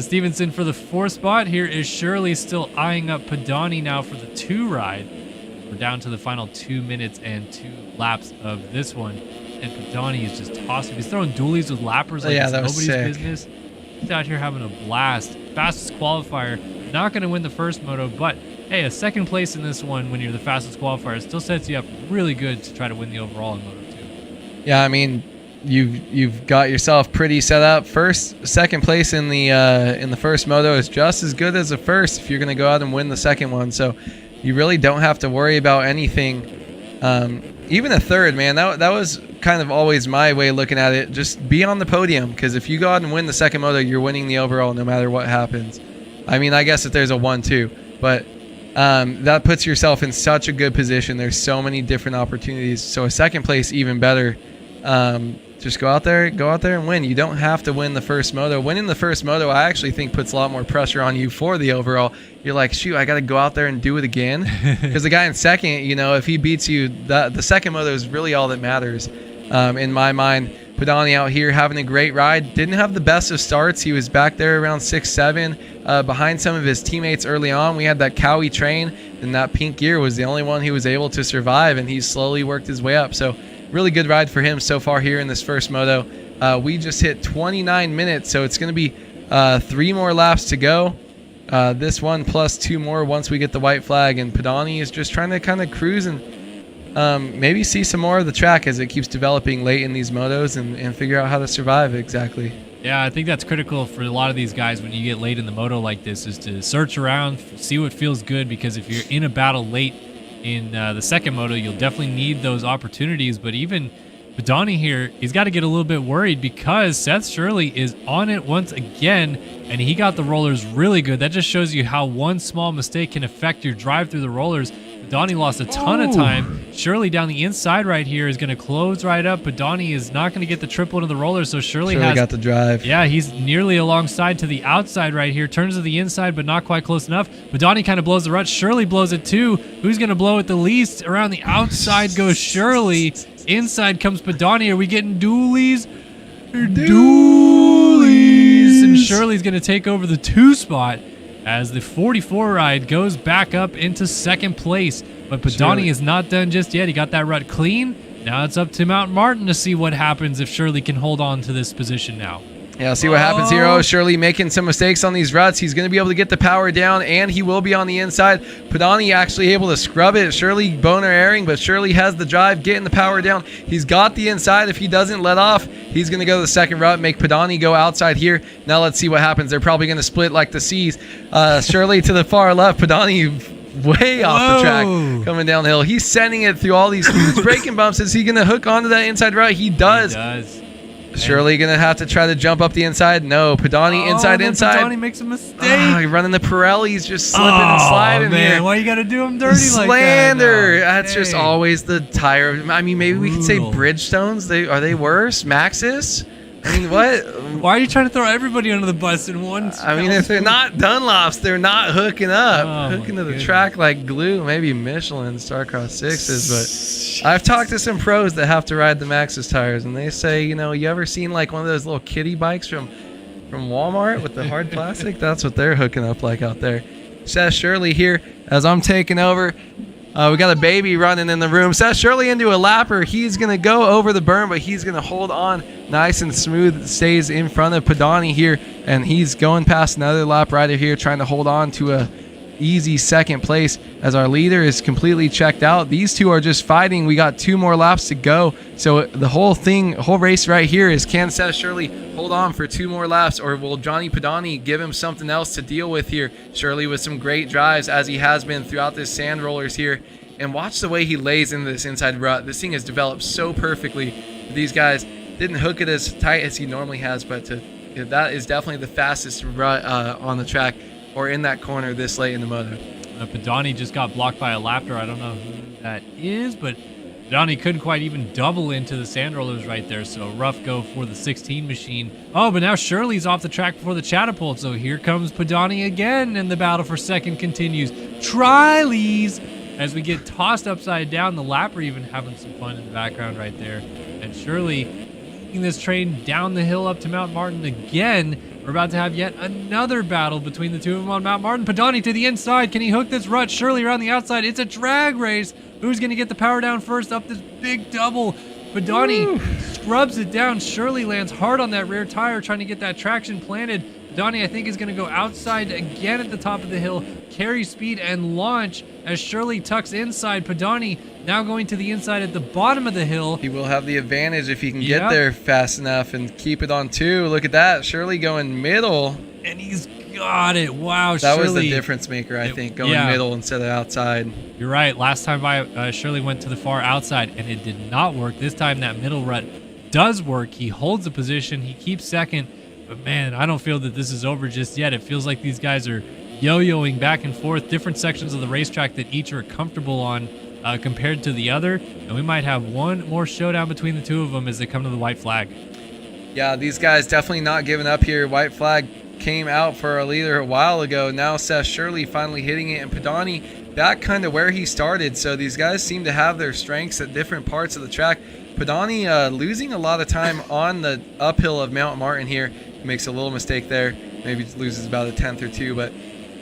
Stevenson for the 4th spot. Here is Shirley still eyeing up Padani now for the 2 ride. We're down to the final 2 minutes and 2 laps of this one. And Padani is just tossing. He's throwing dualies with lappers like it's nobody's business. He's out here having a blast. Fastest qualifier. Not going to win the first moto, but hey, a 2nd place in this one when you're the fastest qualifier still sets you up really good to try to win the overall in Moto 2. Yeah, I mean, you've got yourself pretty set up. 2nd place in the first moto is just as good as the first if you're going to go out and win the second one. So you really don't have to worry about anything. Even a 3rd, man, that was kind of always my way of looking at it. Just be on the podium, because if you go out and win the second moto, you're winning the overall no matter what happens. I mean, I guess if there's a 1-2, but that puts yourself in such a good position. There's so many different opportunities. So a 2nd place, even better. Just go out there and win. You don't have to win the first moto. Winning the first moto, I actually think puts a lot more pressure on you for the overall. You're like, shoot, I got to go out there and do it again. Because the guy in 2nd, if he beats you, the 2nd moto is really all that matters. In my mind, Padani out here having a great ride. Didn't have the best of starts. He was back there around 6-7 behind some of his teammates early on. We had that Cowie train, and that pink gear was the only one he was able to survive, and he slowly worked his way up. So really good ride for him so far here in this first moto. We just hit 29 minutes, so it's going to be 3 more laps to go. This one plus 2 more once we get the white flag, and Padani is just trying to kind of cruise and maybe see some more of the track as it keeps developing late in these motos and figure out how to survive exactly. Yeah, I think that's critical for a lot of these guys when you get late in the moto like this, is to search around, see what feels good, because if you're in a battle late in the second moto, you'll definitely need those opportunities. But even Padani here, he's got to get a little bit worried because Seth Shirley is on it once again, and he got the rollers really good. That just shows you how one small mistake can affect your drive through the rollers. Padani lost a ton of time. Shirley down the inside right here is going to close right up. Padani is not going to get the triple into the rollers, so Shirley has got the drive. Yeah, he's nearly alongside to the outside right here. Turns to the inside, but not quite close enough. Padani kind of blows the rut. Shirley blows it too. Who's going to blow it the least? Around the outside goes Shirley. Inside comes Padani. Are we getting dualies? Dualies! And Shirley's going to take over the 2 spot as the 44 ride goes back up into 2nd place. But Padani is not done just yet. He got that rut clean. Now it's up to Mount Martin to see what happens if Shirley can hold on to this position now. Yeah, see what happens here. Oh, Shirley making some mistakes on these ruts. He's going to be able to get the power down, and he will be on the inside. Padani actually able to scrub it. Shirley boner airing, but Shirley has the drive, getting the power down. He's got the inside. If he doesn't let off, he's going to go to the 2nd rut, make Padani go outside here. Now let's see what happens. They're probably going to split like the seas. Shirley to the far left. Padani way off the track coming downhill. He's sending it through all these huge braking bumps. Is he going to hook onto that inside rut? He does. He does. Shirley gonna have to try to jump up the inside. No, Padani inside. Padani makes a mistake. He's running the Pirellis, just slipping and sliding here. Why you gotta do him dirty like that? Slander. That's just always the tire. I mean, maybe we could say Bridgestones. Are they worse? Maxxis? I mean, what? Why are you trying to throw everybody under the bus in one? I mean, if they're not Dunlops, they're not hooking up. Hooking to the track like glue. Maybe Michelin Starcross 6s, but I've talked to some pros that have to ride the Maxxis tires, and they say, you ever seen like one of those little kiddie bikes from Walmart with the hard plastic? That's what they're hooking up like out there. Seth Shirley here as I'm taking over. We got a baby running in the room. Seth Shirley into a lapper. He's going to go over the berm, but he's going to hold on nice and smooth. Stays in front of Padani here, and he's going past another lap rider here, trying to hold on to a easy 2nd place as our leader is completely checked out. These two are just fighting. We got 2 more laps to go. So the whole race right here is, can Seth Shirley hold on for 2 more laps, or will Johnny Padani give him something else to deal with here? Shirley with some great drives, as he has been throughout this sand rollers here. And watch the way he lays into this inside rut. This thing has developed so perfectly. These guys didn't hook it as tight as he normally has, but to that is definitely the fastest rut on the track or in that corner this late in the moto. Padani just got blocked by a Laptor. I don't know who that is, but Padani couldn't quite even double into the sand rollers right there, so rough go for the 16 machine. Oh, but now Shirley's off the track before the catapult, so here comes Padani again, and the battle for second continues. Triley's as we get tossed upside down. The Lapper even having some fun in the background right there. And Shirley leading this train down the hill up to Mount Martin again. We're about to have yet another battle between the two of them on Mount Martin. Padani to the inside. Can he hook this rut? Shirley around the outside. It's a drag race. Who's going to get the power down first up this big double? Padani scrubs it down. Shirley lands hard on that rear tire trying to get that traction planted. Padani, I think, is going to go outside again at the top of the hill, carry speed and launch as Shirley tucks inside. Padani now going to the inside at the bottom of the hill. He will have the advantage if he can get there fast enough and keep it on two. Look at that. Shirley going middle. And he's got it. Wow, that Shirley. was the difference maker, I think, going middle instead of outside. You're right. Last time Shirley went to the far outside, and it did not work. This time that middle rut does work. He holds the position. He keeps second. But, man, I don't feel that this is over just yet. It feels like these guys are yo-yoing back and forth, different sections of the racetrack that each are comfortable on compared to the other. And we might have one more showdown between the two of them as they come to the white flag. Yeah, these guys definitely not giving up here. White flag came out for our leader a while ago. Now Seth Shirley finally hitting it, and Padani back kind of where he started. So these guys seem to have their strengths at different parts of the track. Padani losing a lot of time on the uphill of Mount Martin here. Makes a little mistake there. Maybe loses about a tenth or two, but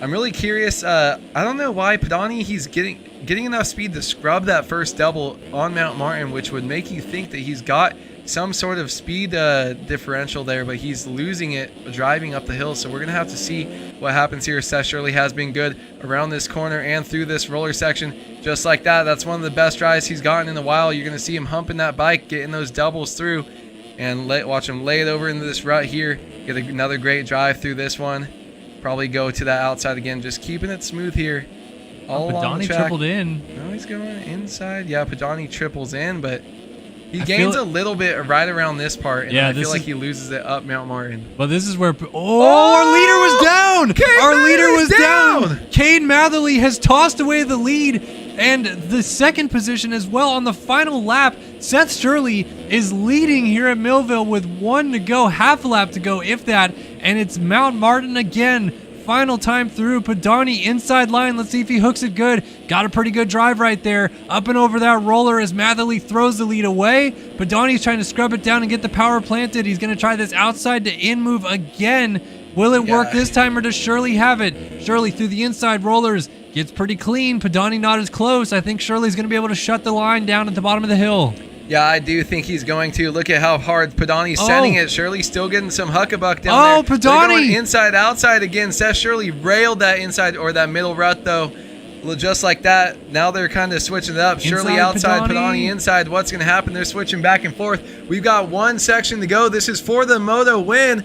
I'm really curious. I don't know why Padani, he's getting enough speed to scrub that first double on Mount Martin, which would make you think that he's got some sort of speed differential there, but he's losing it driving up the hill. So we're gonna have to see what happens here. Seth Shirley has been good around this corner and through this roller section, just like that. That's one of the best drives he's gotten in a while. You're gonna see him humping that bike, getting those doubles through, and watch him lay it over into this rut here. Get another great drive through this one. Probably go to that outside again, just keeping it smooth here. All along the track. Padani tripled in. No, he's going inside. Yeah, Padani triples in, but he gains a little bit right around this part, and I feel like he loses it up Mount Martin. But this is where... our leader was down! Our leader was down! Cade Matherly has tossed away the lead and the second position as well on the final lap. Seth Shirley is leading here at Millville with 1 to go, half a lap to go, if that, and it's Mount Martin again. Final time through. Padani inside line. Let's see if he hooks it good. Got a pretty good drive right there. Up and over that roller as Matherly throws the lead away. Padani's trying to scrub it down and get the power planted. He's going to try this outside to in move again. Will it work this time, or does Shirley have it? Shirley through the inside rollers. Gets pretty clean. Padani not as close. I think Shirley's going to be able to shut the line down at the bottom of the hill. Yeah, I do think he's going to. Look at how hard Padani's sending it. Shirley's still getting some huckabuck down there. Padani! Going inside, outside again. Seth Shirley railed that inside or that middle rut, though. Just like that. Now they're kind of switching it up. Shirley outside, Padani inside. What's going to happen? They're switching back and forth. We've got one section to go. This is for the moto win.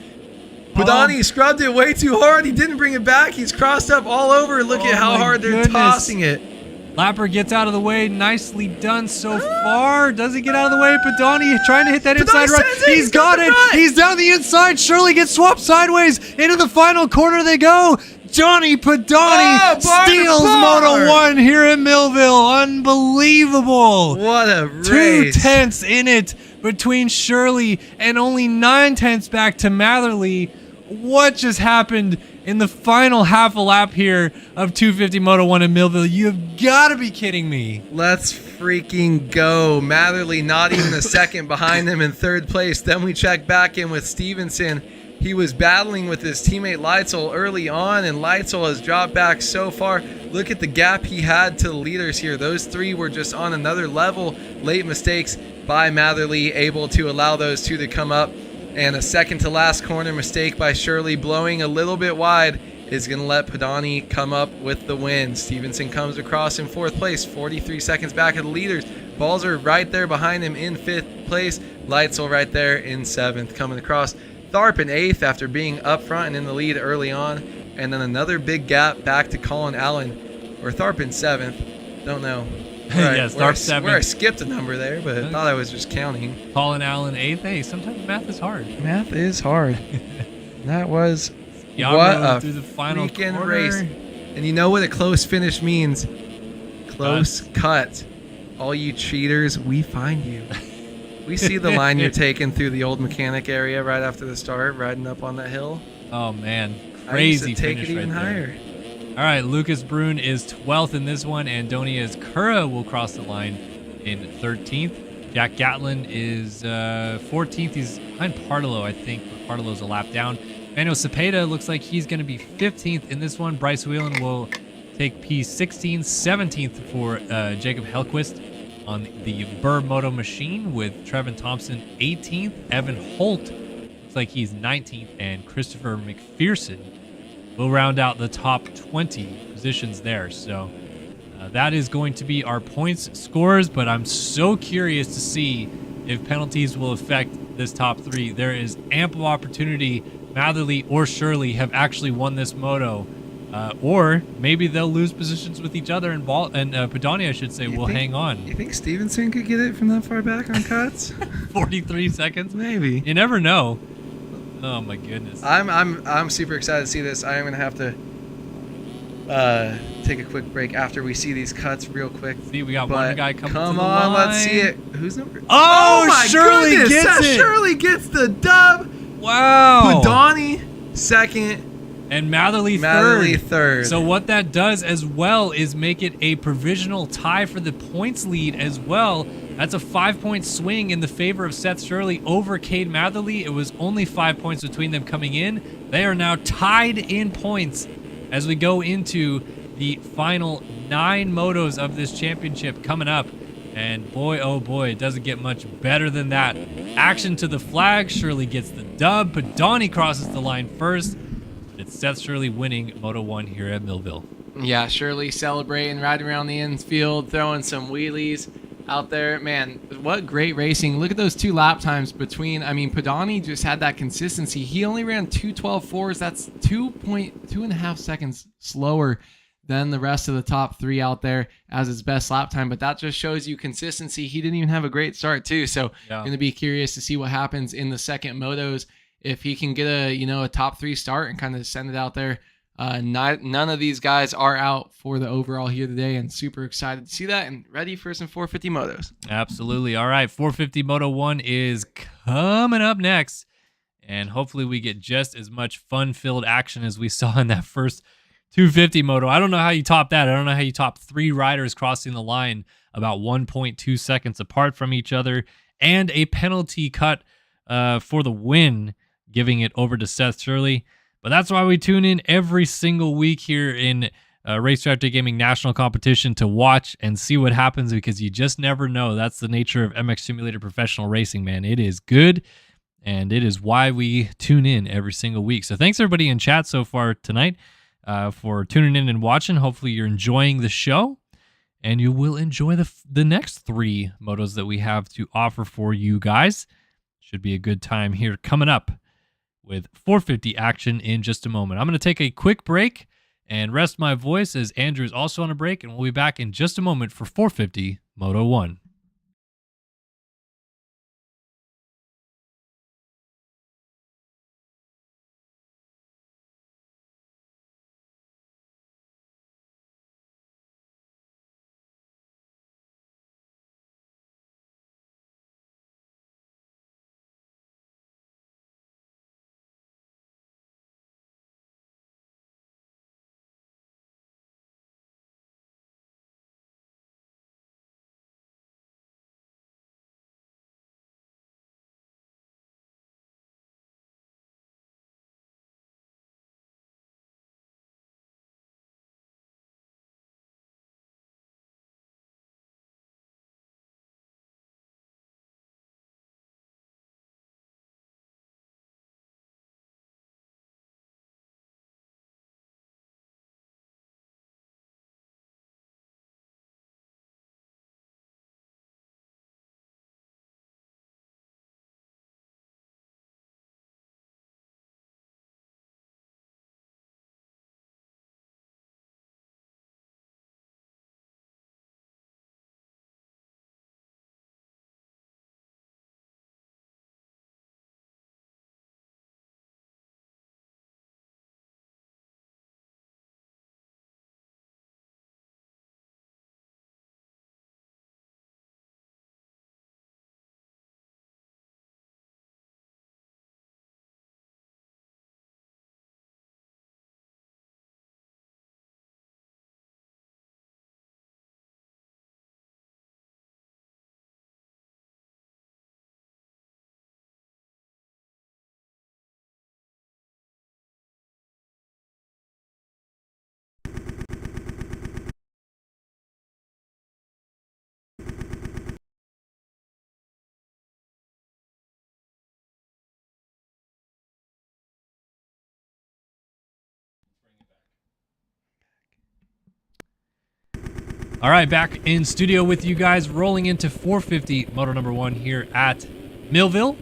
Padani scrubbed it way too hard. He didn't bring it back. He's crossed up all over. Look at how hard they're tossing it. Lapper gets out of the way. Nicely done so far. Does he get out of the way? Padani trying to hit that inside rut. He's got it. He's down the inside. Shirley gets swapped sideways. Into the final corner they go. Johnny Padani steals Moto 1 here in Millville. Unbelievable. What a race. 2 tenths in it between Shirley and only 9 tenths back to Matherly. What just happened in the final half a lap here of 250 Moto 1 in Millville? You have got to be kidding me. Let's freaking go. Matherly not even a second behind them in third place. Then we check back in with Stevenson. He was battling with his teammate Leitzel early on, and Leitzel has dropped back so far. Look at the gap he had to the leaders here. Those three were just on another level. Late mistakes by Matherly, able to allow those two to come up. And a second to last corner mistake by Shirley, blowing a little bit wide, is going to let Padani come up with the win. Stevenson comes across in fourth place, 43 seconds back of the leaders. Balzer right there behind him in fifth place. Leitzel right there in seventh, coming across. Tharp in eighth after being up front and in the lead early on. And then another big gap back to Colin Allen, or Tharp in seventh. Don't know. Yes, Tharp seventh. Where I skipped a number there, but I thought I was just counting. Colin Allen eighth. Hey, sometimes math is hard. Math is hard. That was what Yaro a through the final freaking corner. race. And you know what a close finish means? Close cut. All you cheaters, we find you. We see the line you're taking through the old mechanic area right after the start, riding up on that hill. Oh man, I used to crazy take finish it even right higher. there. All right, Lucas Brune is 12th in this one. Antonia's Cura will cross the line in 13th. Jack Gatlin is 14th. He's behind Partillo, I think, but Partillo's a lap down. Manuel Cepeda looks like he's going to be 15th in this one. Bryce Whelan will take P16. 17th for Jacob Helquist on the Burr Moto machine with Trevin Thompson 18th. Evan Holt looks like he's 19th. And Christopher McPherson will round out the top 20 positions there. So that is going to be our points scores, but I'm so curious to see if penalties will affect this top three. There is ample opportunity. Matherly or Shirley have actually won this moto, or maybe they'll lose positions with each other, and Padani, I should say, will hang on. You think Stevenson could get it from that far back on cuts? 43 seconds? Maybe. You never know. Oh my goodness. I'm super excited to see this. I am gonna have to take a quick break after we see these cuts real quick. See, we got one guy coming to the line. Come on, let's see it. Who's number? Oh, my Shirley goodness, gets it. Shirley gets the dub. Wow. Padani second. And Matherly third. So what that does as well is make it a provisional tie for the points lead as well. That's a 5-point swing in the favor of Seth Shirley over Cade Matherly. It was only 5 points between them coming in. They are now tied in points as we go into the final 9 motos of this championship coming up. And boy, oh boy, it doesn't get much better than that. Action to the flag. Shirley gets the dub. Padani crosses the line first. It's Seth Shirley winning Moto 1 here at Millville. Yeah, Shirley celebrating, riding around the infield, throwing some wheelies out there. Man, what great racing. Look at those 2 lap times between. I mean, Padani just had that consistency. He only ran 2:12.4s. That's 2.5 seconds slower than the rest of the top 3 out there as his best lap time. But that just shows you consistency. He didn't even have a great start too. So going to be curious to see what happens in the second motos. If he can get a top 3 start and kind of send it out there. None of these guys are out for the overall here today, and super excited to see that and ready for some 450 motos. Absolutely. All right, 450 Moto 1 is coming up next, and hopefully we get just as much fun-filled action as we saw in that first 250 moto. I don't know how you top that. I don't know how you top 3 riders crossing the line about 1.2 seconds apart from each other, and a penalty cut for the win, giving it over to Seth Shirley. But that's why we tune in every single week here in RaceFactory Gaming National Competition to watch and see what happens, because you just never know. That's the nature of MX Simulator Professional Racing, man. It is good, and it is why we tune in every single week. So thanks everybody in chat so far tonight for tuning in and watching. Hopefully you're enjoying the show, and you will enjoy the next 3 motos that we have to offer for you guys. Should be a good time here coming up with 450 action in just a moment. I'm going to take a quick break and rest my voice as Andrew is also on a break, and we'll be back in just a moment for 450 Moto 1. All right, back in studio with you guys, rolling into 450 Moto number 1 here at Millville.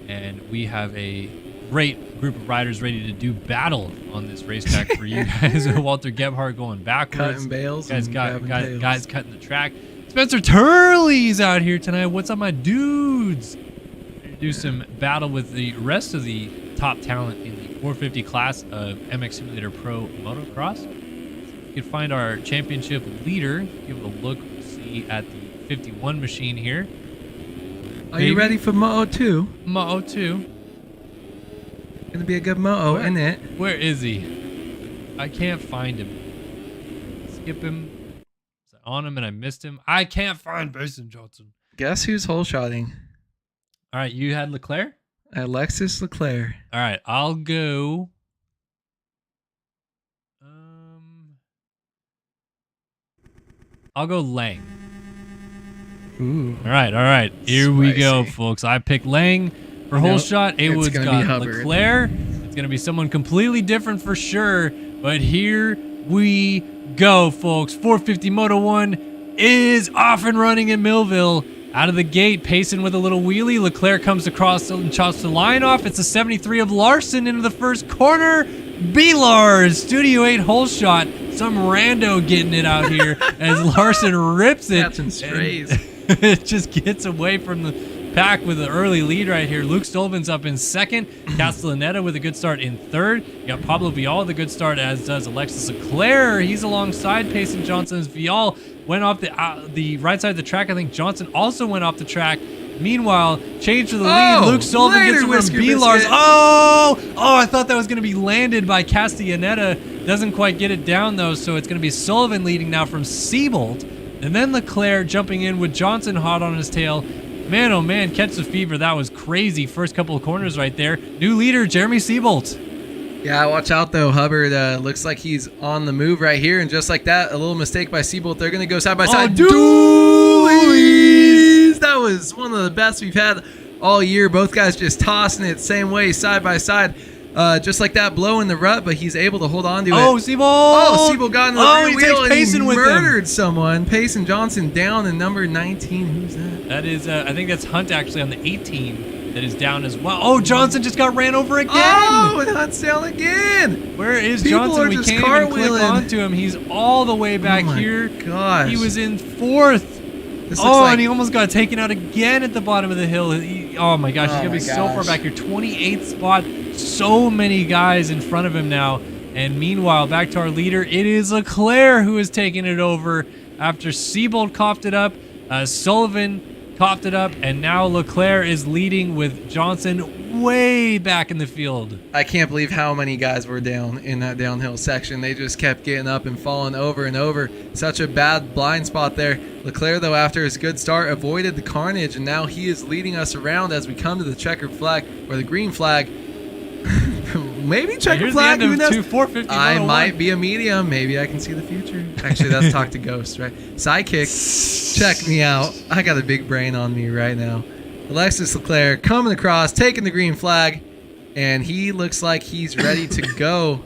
And we have a great group of riders ready to do battle on this racetrack for you guys. Walter Gebhardt going backwards. Cutting bales. Guys cutting the track. Spencer Turley's out here tonight. What's up, my dudes? Do some battle with the rest of the top talent in the 450 class of MX Simulator Pro Motocross. You can find our championship leader. Give it a look. See at the 51 machine here. Are you ready for Moto 2? Moto 2. Gonna be a good Moto, isn't it? Where is he? I can't find him. Skip him. Is I on him and I missed him? I can't find Mason Johnson. Guess who's hole shotting? All right, you had Leclerc? Alexis Leclerc. All right, I'll go. I'll go Lang. Ooh. All right. Here we go, folks. I picked Lang for hole shot. It was got Leclerc. It's gonna be someone completely different for sure. But here we go, folks. 450 Moto 1 is off and running in Millville. Out of the gate, pacing with a little wheelie. Leclerc comes across and chops the line off. It's a 73 of Larson into the first corner. B-Lars, Studio 8 hole shot. Some rando getting it out here as Larson rips it. Catching strays. It just gets away from the pack with an early lead right here. Luke Stolven's up in second. Castellaneta with a good start in third. You got Pablo Vial with a good start, as does Alexis Leclerc. He's alongside Payson Johnson as Vial went off the right side of the track. I think Johnson also went off the track. Meanwhile, change to the lead. Luke Sullivan gets it from B-Lars. I thought that was going to be landed by Castellaneta. Doesn't quite get it down, though, so it's going to be Sullivan leading now from Siebold. And then Leclerc jumping in with Johnson hot on his tail. Man, oh man, catch the fever. That was crazy. First couple of corners right there. New leader, Jeremy Siebold. Yeah, watch out, though. Hubbard looks like he's on the move right here. And just like that, a little mistake by Siebold. They're going to go side by side. Dualies! That was one of the best we've had all year. Both guys just tossing it same way, side by side. Just like that, blow in the rut, but he's able to hold on to it. Siebold got in the rear wheel and he murdered someone. Payson Johnson down in number 19. Who's that? That is, I think that's Hunt actually on the 18 that is down as well. Oh, Johnson just got ran over again. Oh, and Hunt's down again. Where is Johnson? We can't even click onto him. He's all the way back here. Gosh. He was in fourth. And he almost got taken out again at the bottom of the hill. Oh my gosh, he's going to be so far back here. 28th spot. So many guys in front of him now. And meanwhile, back to our leader, it is Leclerc who is taking it over after Siebold coughed it up. Sullivan coughed it up, and now Leclerc is leading with Johnson way back in the field. I can't believe how many guys were down in that downhill section. They just kept getting up and falling over and over. Such a bad blind spot there. Leclerc, though, after his good start, avoided the carnage, and now he is leading us around as we come to the checkered flag, or the green flag. Maybe checkered flag, who knows? I might be a medium. Maybe I can see the future. Actually, that's talk to Ghost, right? Sidekick, check me out. I got a big brain on me right now. Alexis Leclerc coming across, taking the green flag, and he looks like he's ready to go.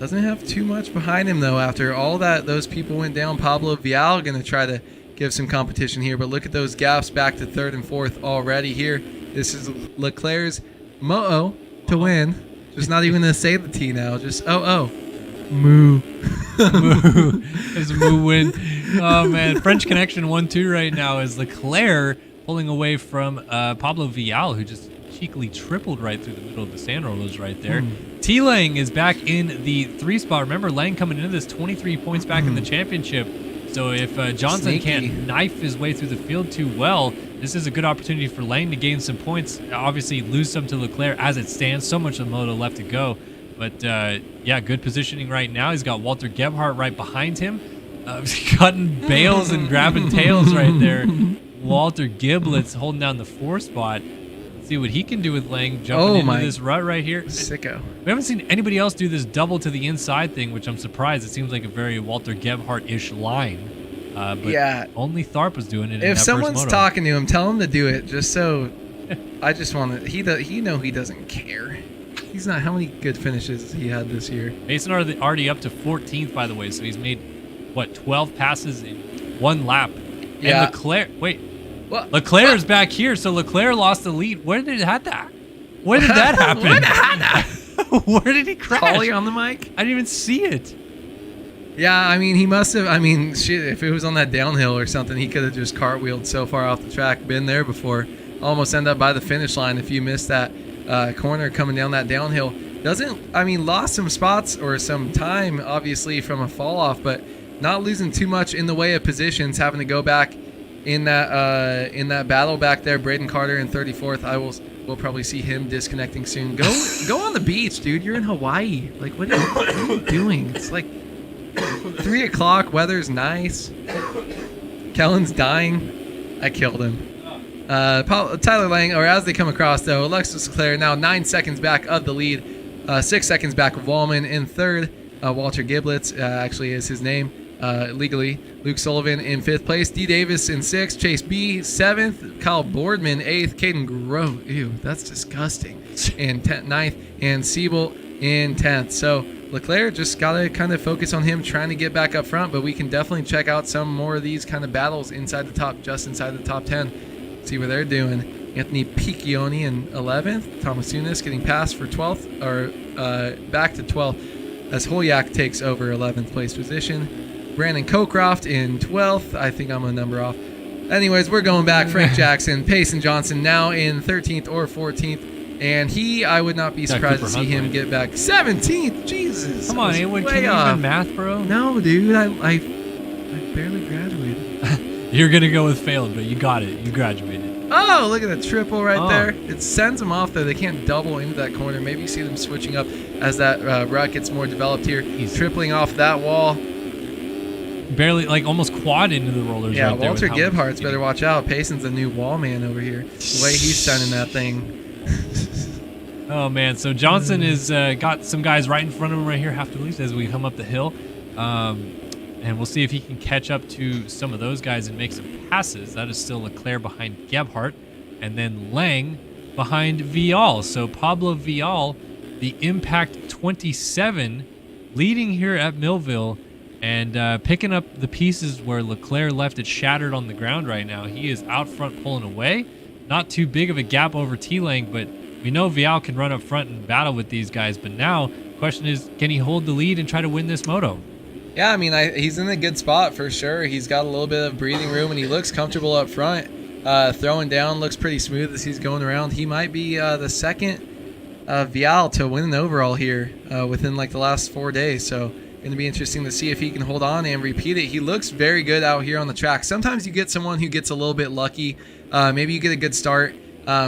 Doesn't have too much behind him, though, after all that those people went down. Pablo Vial going to try to give some competition here, but look at those gaps back to third and fourth already here. This is Leclerc's Moto to win. Just not even going to say the T now. Just moo. Moo. It's a moo win. Oh, man. French Connection 1-2 right now is Leclerc pulling away from Pablo Vial, who just cheekily tripled right through the middle of the sand rollers right there. T-Lang is back in the 3 spot. Remember, Lang coming into this 23 points back in the championship. So if Johnson can't knife his way through the field too well, this is a good opportunity for Lang to gain some points. Obviously, lose some to Leclerc as it stands. So much of the moto left to go. But, yeah, good positioning right now. He's got Walter Gebhardt right behind him. Cutting bales and grabbing tails right there. Walter Giblets holding down the 4 spot. Let's see what he can do with Lang jumping into this rut right here. Sicko. We haven't seen anybody else do this double to the inside thing, which I'm surprised. It seems like a very Walter Gebhardt-ish line. But yeah, only Tharp was doing it. If someone's talking to him, tell him to do it. Just so, I just want to. He doesn't care. He's not. How many good finishes he had this year? Mason already up to 14th, by the way. So he's made what, 12 passes in 1 lap. Yeah. And Leclerc, wait, What? Leclerc's back here, so Leclerc lost the lead. Where did it have that? Where did that happen? Where did he crash? Holly on the mic? I didn't even see it. Yeah, I mean, he must have. I mean, shit, if it was on that downhill or something, he could have just cartwheeled so far off the track, been there before, almost end up by the finish line if you missed that corner coming down that downhill. Lost some spots or some time, obviously, from a fall off, but not losing too much in the way of positions, having to go back in that battle back there. Braden Carter in 34th. We'll probably see him disconnecting soon. Go on the beach, dude. You're in Hawaii. Like, what are you doing? It's like 3 o'clock. Weather's nice. Kellen's dying. I killed him. Tyler Lang, or as they come across though, Alexis Leclerc now 9 seconds back of the lead. 6 seconds back of Wallman in third. Walter Giblets actually is his name legally. Luke Sullivan in 5th place. D. Davis in 6th. Chase B 7th. Kyle Boardman 8th. Caden Grove. Ew, that's disgusting. In 9th. And Siebel in 10th. So Leclerc just got to kind of focus on him trying to get back up front, but we can definitely check out some more of these kind of battles inside the top 10. See what they're doing. Anthony Piccioni in 11th. Thomas Unis getting passed for 12th, or back to 12th as Holyak takes over 11th place position. Brandon Cocroft in 12th. I think I'm a number off. Anyways, we're going back. Frank Jackson, Payson Johnson now in 13th or 14th. And I would not be surprised to see him get back 17th. Jesus. Come on, Awen, can you even math, bro? No, dude. I barely graduated. You're going to go with failed, but you got it. You graduated. Oh, look at the triple right there. It sends them off, though. They can't double into that corner. Maybe you see them switching up as that rut gets more developed here. He's tripling off that wall. Barely, like almost quad into the rollers. Yeah, right there Walter Gebhardt's better watch out. Payson's the new wall man over here. The way he's sending that thing. Oh, man. So Johnson is got some guys right in front of him right here, have to lose as we come up the hill. And we'll see if he can catch up to some of those guys and make some passes. That is still Leclerc behind Gebhardt, and then Lang behind Vial. So Pablo Vial, the Impact 27, leading here at Millville and picking up the pieces where Leclerc left it shattered on the ground right now. He is out front pulling away. Not too big of a gap over T-Lang, but we know Vial can run up front and battle with these guys. But now, the question is, can he hold the lead and try to win this moto? Yeah, I mean, he's in a good spot for sure. He's got a little bit of breathing room, and he looks comfortable up front. Throwing down looks pretty smooth as he's going around. He might be the second Vial to win an overall here within like the last 4 days. So going to be interesting to see if he can hold on and repeat it. He looks very good out here on the track. Sometimes you get someone who gets a little bit lucky. Maybe you get a good start.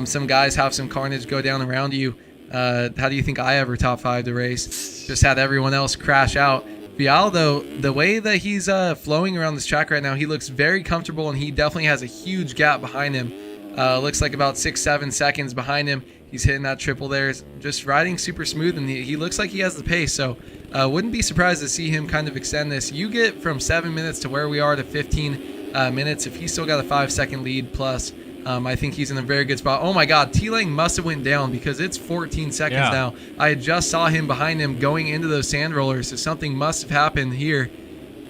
Some guys have some carnage go down around you. How do you think I ever top 5 the race? Just had everyone else crash out. Vial, though, the way that he's flowing around this track right now, he looks very comfortable, and he definitely has a huge gap behind him. Looks like about 6-7 seconds behind him. He's hitting that triple there, just riding super smooth, and he looks like he has the pace. So wouldn't be surprised to see him kind of extend this. You get from 7 minutes to where we are to 15 minutes. If he's still got a 5-second lead plus, I think he's in a very good spot. Oh my God, T-Lang must have went down because it's 14 seconds now. I just saw him behind him going into those sand rollers, so something must have happened here.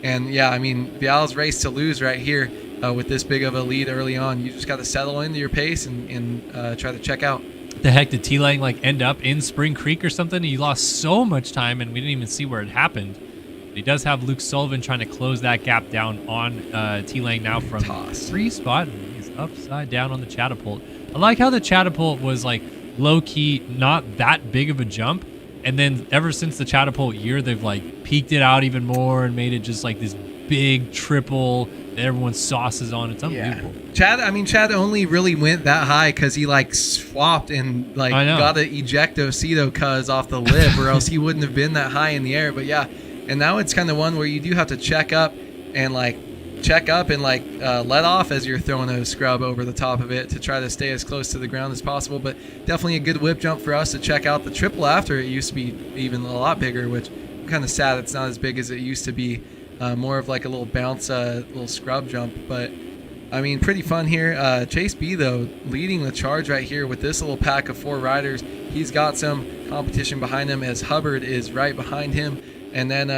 And yeah, I mean, Vial's race to lose right here with this big of a lead early on. You just got to settle into your pace and try to check out. The heck did T-Lang like end up in Spring Creek or something? He lost so much time and we didn't even see where it happened. He does have Luke Sullivan trying to close that gap down on T-Lang now from 3 spot. He's upside down on the catapult. I like how the catapult was like low-key, not that big of a jump. And then ever since the catapult year, they've like peaked it out even more and made it just like this big triple that everyone sauces on. It's unbelievable. Yeah. Chad only really went that high because he like swapped and like got an ejecto-ceto cuz off the lip, or else he wouldn't have been that high in the air. But yeah. And now it's kind of one where you do have to check up and let off as you're throwing a scrub over the top of it to try to stay as close to the ground as possible. But definitely a good whip jump for us to check out the triple after. It used to be even a lot bigger, which I'm kind of sad it's not as big as it used to be. More of like a little bounce, little scrub jump. But I mean, pretty fun here. Chase B, though, leading the charge right here with this little pack of 4 riders. He's got some competition behind him as Hubbard is right behind him. And then,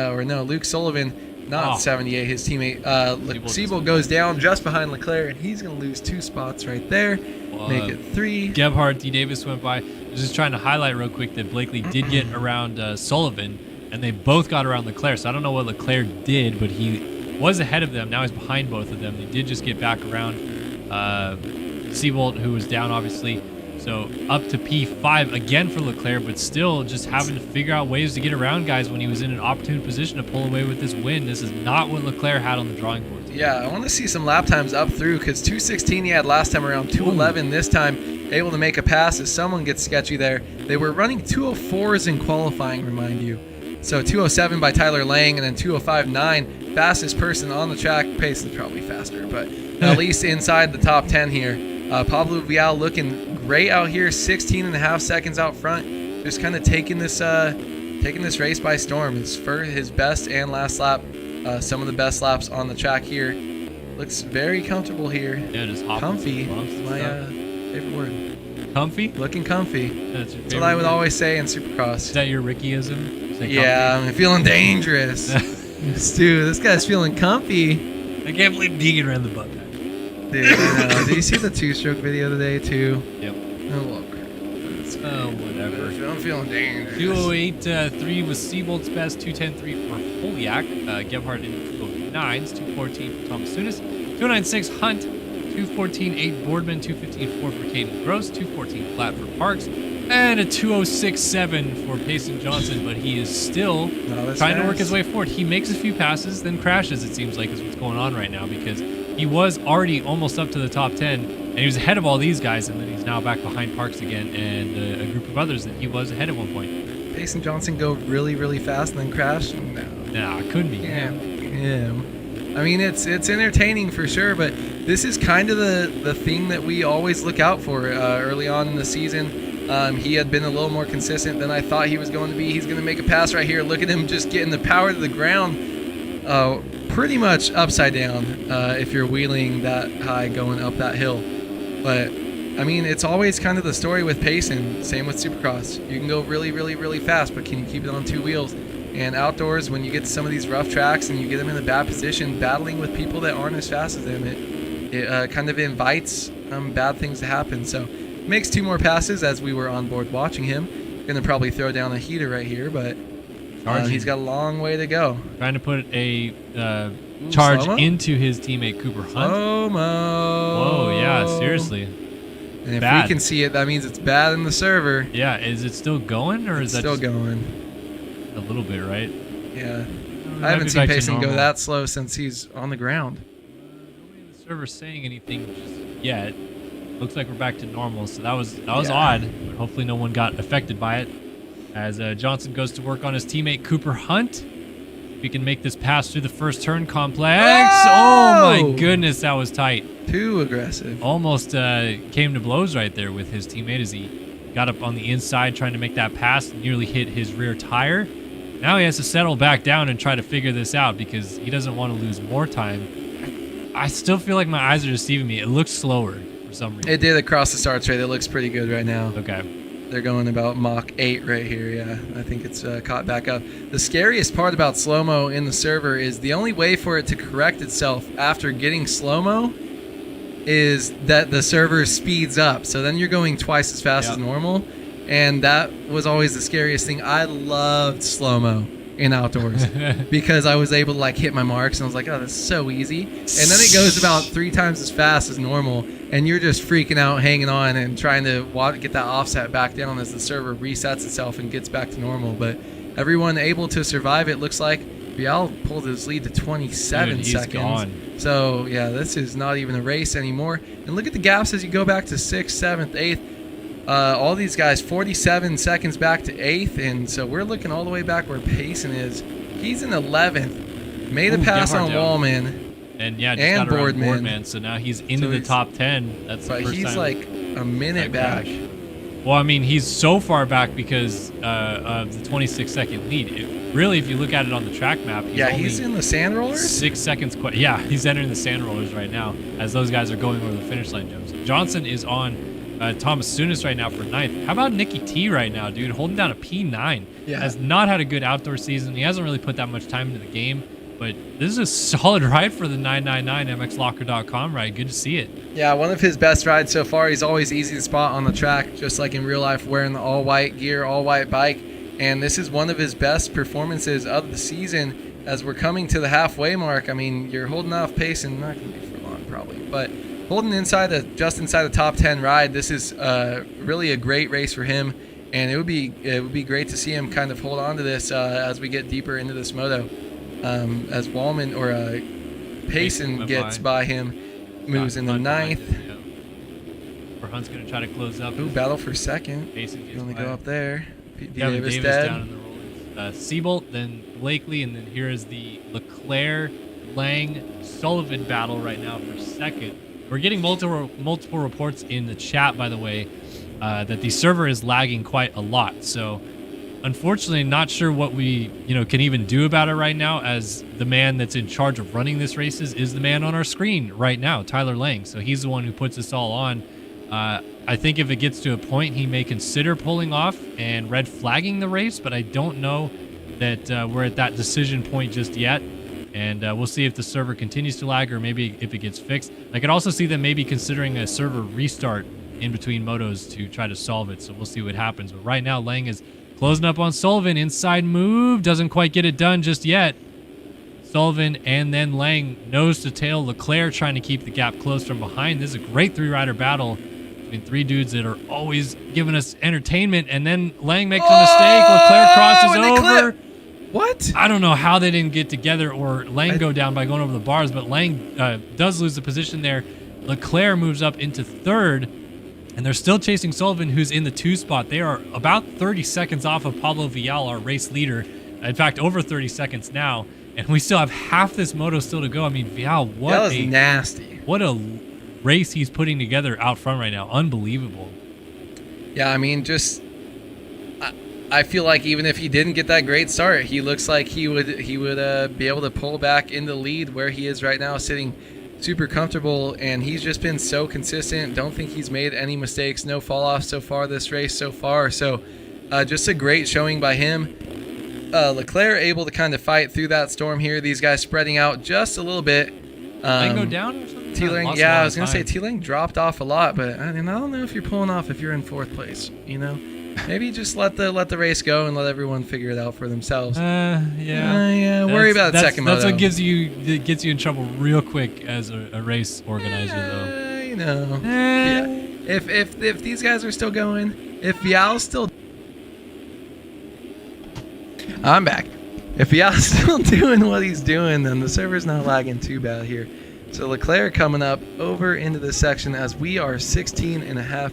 Luke Sullivan Not 78. His teammate Siebel goes down just behind Leclerc, and he's going to lose 2 spots right there. Make it 3. Gebhardt, D. Davis went by. I was just trying to highlight real quick that Blakely did get around Sullivan, and they both got around Leclerc. So I don't know what Leclerc did, but he was ahead of them. Now he's behind both of them. They did just get back around Seabolt, who was down, obviously. So up to P5 again for Leclerc, but still just having to figure out ways to get around guys when he was in an opportune position to pull away with this win. This is not what Leclerc had on the drawing board. Yeah, I want to see some lap times up through, because 2:16 he had last time around, 2:11 this time, able to make a pass as someone gets sketchy there. They were running 2:04s in qualifying, remind you. So 2:07 by Tyler Lang, and then 2:05.9, fastest person on the track. Pace is probably faster, but at least inside the top 10 here. Pablo Vial looking great out here, 16.5 seconds out front, just kind of taking this race by storm. It's for his best and last lap, some of the best laps on the track here. Looks very comfortable here. Yeah, just comfy. My favorite word. Comfy? Looking comfy. That's what I would always say in Supercross. Is that your Rickyism? Yeah, I'm feeling dangerous. Dude, this guy's feeling comfy. I can't believe Deegan ran the butt back. Dude, I know. Did you see the 2-stroke video today too? Yep. Oh, well, crap. Oh, whatever. I'm feeling dangerous. 2:08.3 was Seabolt's best. 2:10.3 for Poliak. Gebhardt in 2:09s. 2:14 for Thomas Sunis. 2:09.6 Hunt. 2:14.8 Boardman. 2:15.4 for Caden Gross. 2:14 flat for Parks. And a 2:06.7 for Payson Johnson, but he is still trying to work his way forward. He makes a few passes, then crashes, it seems like, is what's going on right now, because he was already almost up to the top 10, and he was ahead of all these guys, and then he's now back behind Parks again and a group of others that he was ahead at one point. Payson Johnson go really, really fast and then crash? No. Nah, it couldn't be him. I mean, it's entertaining for sure, but this is kind of the thing that we always look out for early on in the season. He had been a little more consistent than I thought he was going to be. He's going to make a pass right here. Look at him just getting the power to the ground, pretty much upside down if you're wheeling that high going up that hill. But, I mean, it's always kind of the story with Payson. Same with Supercross. You can go really, really, really fast, but can you keep it on 2 wheels? And outdoors, when you get to some of these rough tracks and you get them in a bad position, battling with people that aren't as fast as them, it kind of invites bad things to happen. So makes 2 more passes as we were on board watching him. Gonna probably throw down a heater right here, but he's got a long way to go. Trying to put a charge into his teammate Cooper Hunt. Whoa, yeah, seriously. And if we can see it, that means it's bad in the server. Yeah, is it still going, or is that still going? A little bit, right? Yeah. I haven't seen Payson go that slow since he's on the ground. Nobody in the server's saying anything just yet. Looks like we're back to normal, so that was odd, but hopefully no one got affected by it. As Johnson goes to work on his teammate Cooper Hunt. If he can make this pass through the first turn complex. Oh my goodness, that was tight. Too aggressive. Almost came to blows right there with his teammate as he got up on the inside trying to make that pass, nearly hit his rear tire. Now he has to settle back down and try to figure this out because he doesn't want to lose more time. I still feel like my eyes are deceiving me. It looks slower for some reason. It did across the start straight. It looks pretty good right now. Okay. They're going about Mach 8 right here. Yeah, I think it's caught back up. The scariest part about slow-mo in the server is the only way for it to correct itself after getting slow-mo is that the server speeds up. So then you're going twice as fast as normal. And that was always the scariest thing. I loved slow-mo in outdoors because I was able to like hit my marks and I was like, oh, that's so easy. And then it goes about 3 times as fast as normal and you're just freaking out, hanging on and trying to get that offset back down as the server resets itself and gets back to normal. But everyone able to survive, it looks like. Vial pulled his lead to 27 seconds. Gone. So, yeah, this is not even a race anymore. And look at the gaps as you go back to 6th, 7th, 8th. All these guys 47 seconds back to 8th, and so we're looking all the way back where Payson is. He's in 11th. Made a pass on Wallman. And yeah, just got around Boardman, so now he's into the top 10. That's the first time. But he's like a minute back. Well, I mean, he's so far back because of the 26-second lead. Really, if you look at it on the track map, he's in the sand rollers? 6 seconds. Yeah, he's entering the sand rollers right now as those guys are going over the finish line jumps. Johnson is on Thomas Sunis right now for 9th. How about Nicky T right now, dude? Holding down a P9. Yeah. Has not had a good outdoor season. He hasn't really put that much time into the game. But this is a solid ride for the 999MXLocker.com ride. Good to see it. Yeah, one of his best rides so far. He's always easy to spot on the track, just like in real life, wearing the all-white gear, all-white bike. And this is one of his best performances of the season as we're coming to the halfway mark. I mean, you're holding off pace, and not going to be for long probably, but holding just inside the top 10 ride. This is really a great race for him, and it would be great to see him kind of hold on to this as we get deeper into this moto. As Wallman or Payson gets by him, moves in the ninth. Hunt's going to try to close up. Ooh, battle for second. Payson You only go up there. Pete Davis dead. down in the rollers. Seabolt, then Blakely, and then here is the Leclerc, Lang, Sullivan battle right now for second. We're getting multiple reports in the chat, by the way, that the server is lagging quite a lot. So unfortunately, not sure what we can even do about it right now, as the man that's in charge of running this races is the man on our screen right now, Tyler Lang. So he's the one who puts this all on. I think if it gets to a point, he may consider pulling off and red flagging the race, but I don't know that we're at that decision point just yet. And we'll see if the server continues to lag or maybe if it gets fixed. I could also see them maybe considering a server restart in between motos to try to solve it. So we'll see what happens. But right now, Lang is closing up on Sullivan. Inside move. Doesn't quite get it done just yet. Sullivan and then Lang nose to tail. Leclerc trying to keep the gap closed from behind. This is a great three-rider battle between three dudes that are always giving us entertainment. And then Lang makes a mistake. Leclerc crosses over. What? I don't know how they didn't get together or Lang go down by going over the bars, but Lang does lose the position there. Leclerc moves up into third, and they're still chasing Sullivan, who's in the 2 spot. They are about 30 seconds off of Pablo Vial, our race leader. In fact, over 30 seconds now, and we still have half this moto still to go. I mean, Vial, what a nasty. What a race he's putting together out front right now. Unbelievable. Yeah, I mean, just I feel like even if he didn't get that great start, he looks like he would be able to pull back in the lead where he is right now, sitting super comfortable, and he's just been so consistent. Don't think he's made any mistakes, no fall off so far this race so far. So just a great showing by him. Leclerc able to kind of fight through that storm here. These guys spreading out just a little bit. Lang go down or something? T-Lang, yeah, I was gonna say T-Lang dropped off a lot, but I don't know if you're pulling off if you're in 4th place. Maybe just let the race go and let everyone figure it out for themselves. Yeah. Worry about the second moto. That's what gets you in trouble real quick as a race organizer, though. Yeah. If these guys are still going, if Vial's still, I'm back. If Vial's still doing what he's doing, then the server's not lagging too bad here. So Leclerc coming up over into this section as we are 16 and a half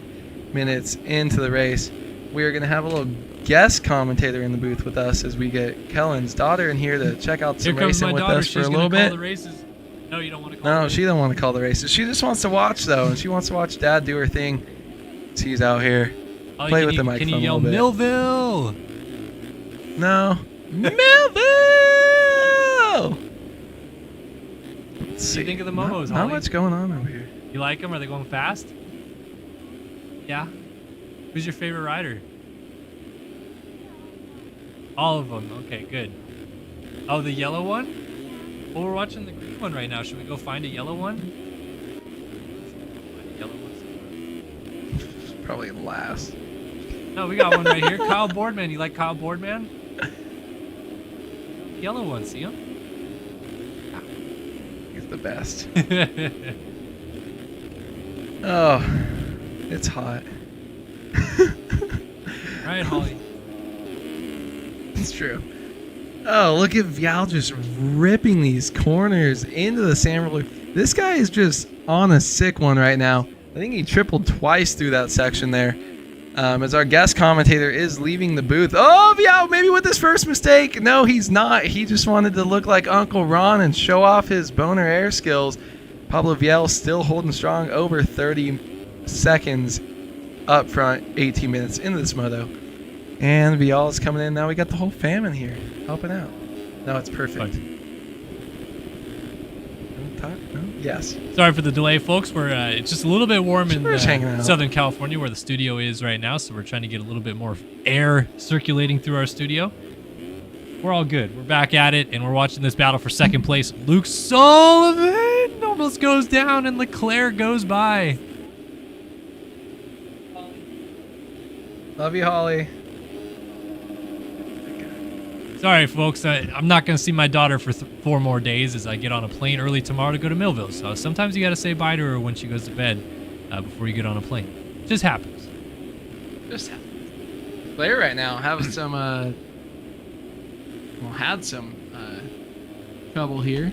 minutes into the race. We are going to have a little guest commentator in the booth with us as we get Kellen's daughter in here to check out some racing with us for a little bit. Call the races. No, you don't want to call the races. She don't want to call the races. She just wants to watch, though, and she wants to watch Dad do her thing. She's out here. Play with the microphone Can you yell a little bit. Millville? No. Millville! Let's see. What do you think of the momos, Not Holly? much going on over here. You like them? Are they going fast? Yeah. Who's your favorite rider? All of them. Okay, good. Oh, the yellow one? Well, we're watching the green one right now. Should we go find a yellow one? Find a yellow one. Probably last. No, we got one right here. Kyle Boardman. You like Kyle Boardman? Yellow one. See him? He's the best. Oh, it's hot. Right, Holly. It's true. Oh, look at Vial just ripping these corners into the sand roller. This guy is just on a sick one right now. I think he tripled twice through that section there. As our guest commentator is leaving the booth. Oh, Vial, maybe with his first mistake. No, he's not. He just wanted to look like Uncle Ron and show off his boner air skills. Pablo Vial still holding strong, over 30 seconds up front, 18 minutes into this moto. And Vial is coming in. Now we got the whole fam in here helping out. No, it's perfect. No? Yes. Sorry for the delay, folks. We're it's just a little bit warm in hanging out. Southern California where the studio is right now, so we're trying to get a little bit more air circulating through our studio. we're all good. We're back at it, and we're watching this battle for second place. Luke Sullivan almost goes down, and Leclerc goes by. Love you, Holly. Sorry, folks. I'm not going to see my daughter for 4 more days as I get on a plane early tomorrow to go to Millville. So sometimes you got to say bye to her when she goes to bed before you get on a plane. Just happens. Just happens. Player right now have some, had some trouble here.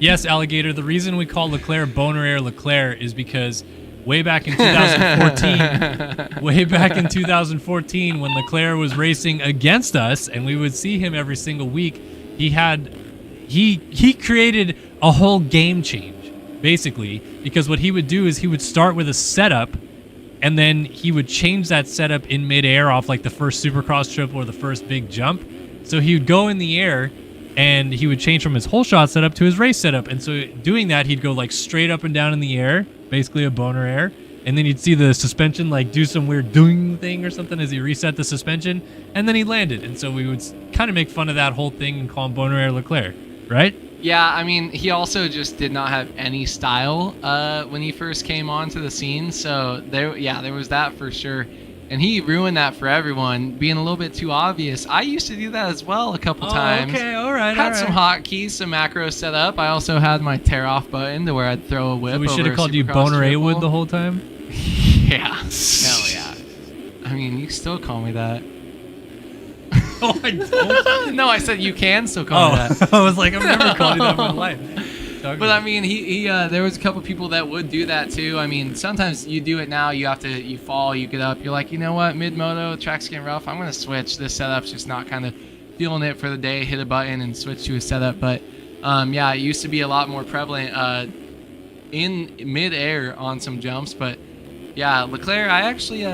Yes, Alligator. The reason we call Leclerc Boner Air Leclerc is because way back in 2014, when Leclerc was racing against us, and we would see him every single week, he created a whole game change, basically, because what he would do is he would start with a setup, and then he would change that setup in midair off like the first Supercross trip or the first big jump. So he would go in the air, and he would change from his whole shot setup to his race setup. And so doing that, he'd go like straight up and down in the air, basically a boner air. And then you'd see the suspension like do some weird doing thing or something as he reset the suspension. And then he landed. And so we would kind of make fun of that whole thing and call him Boner Air Leclerc, right? Yeah, I mean, he also just did not have any style when he first came onto the scene. So there was that for sure. And he ruined that for everyone, being a little bit too obvious. I used to do that as well a couple times. Okay, all right. Had some hotkeys, some macros set up. I also had my tear off button to where I'd throw a whip. So we should have called you Supercross Boner triple. A-Wood the whole time? Yeah. Hell yeah. I mean, you still call me that. Oh, I don't. No, I said you can still call me that. I was like, I've never called you that in my life. But I mean, he there was a couple people that would do that too. I mean, sometimes you do it now. You fall, you get up. You're like, you know what? Mid-moto, track's getting rough. I'm gonna switch. This setup's just not kind of feeling it for the day. Hit a button and switch to a setup. But yeah, it used to be a lot more prevalent in mid-air on some jumps. But yeah, Leclerc, I actually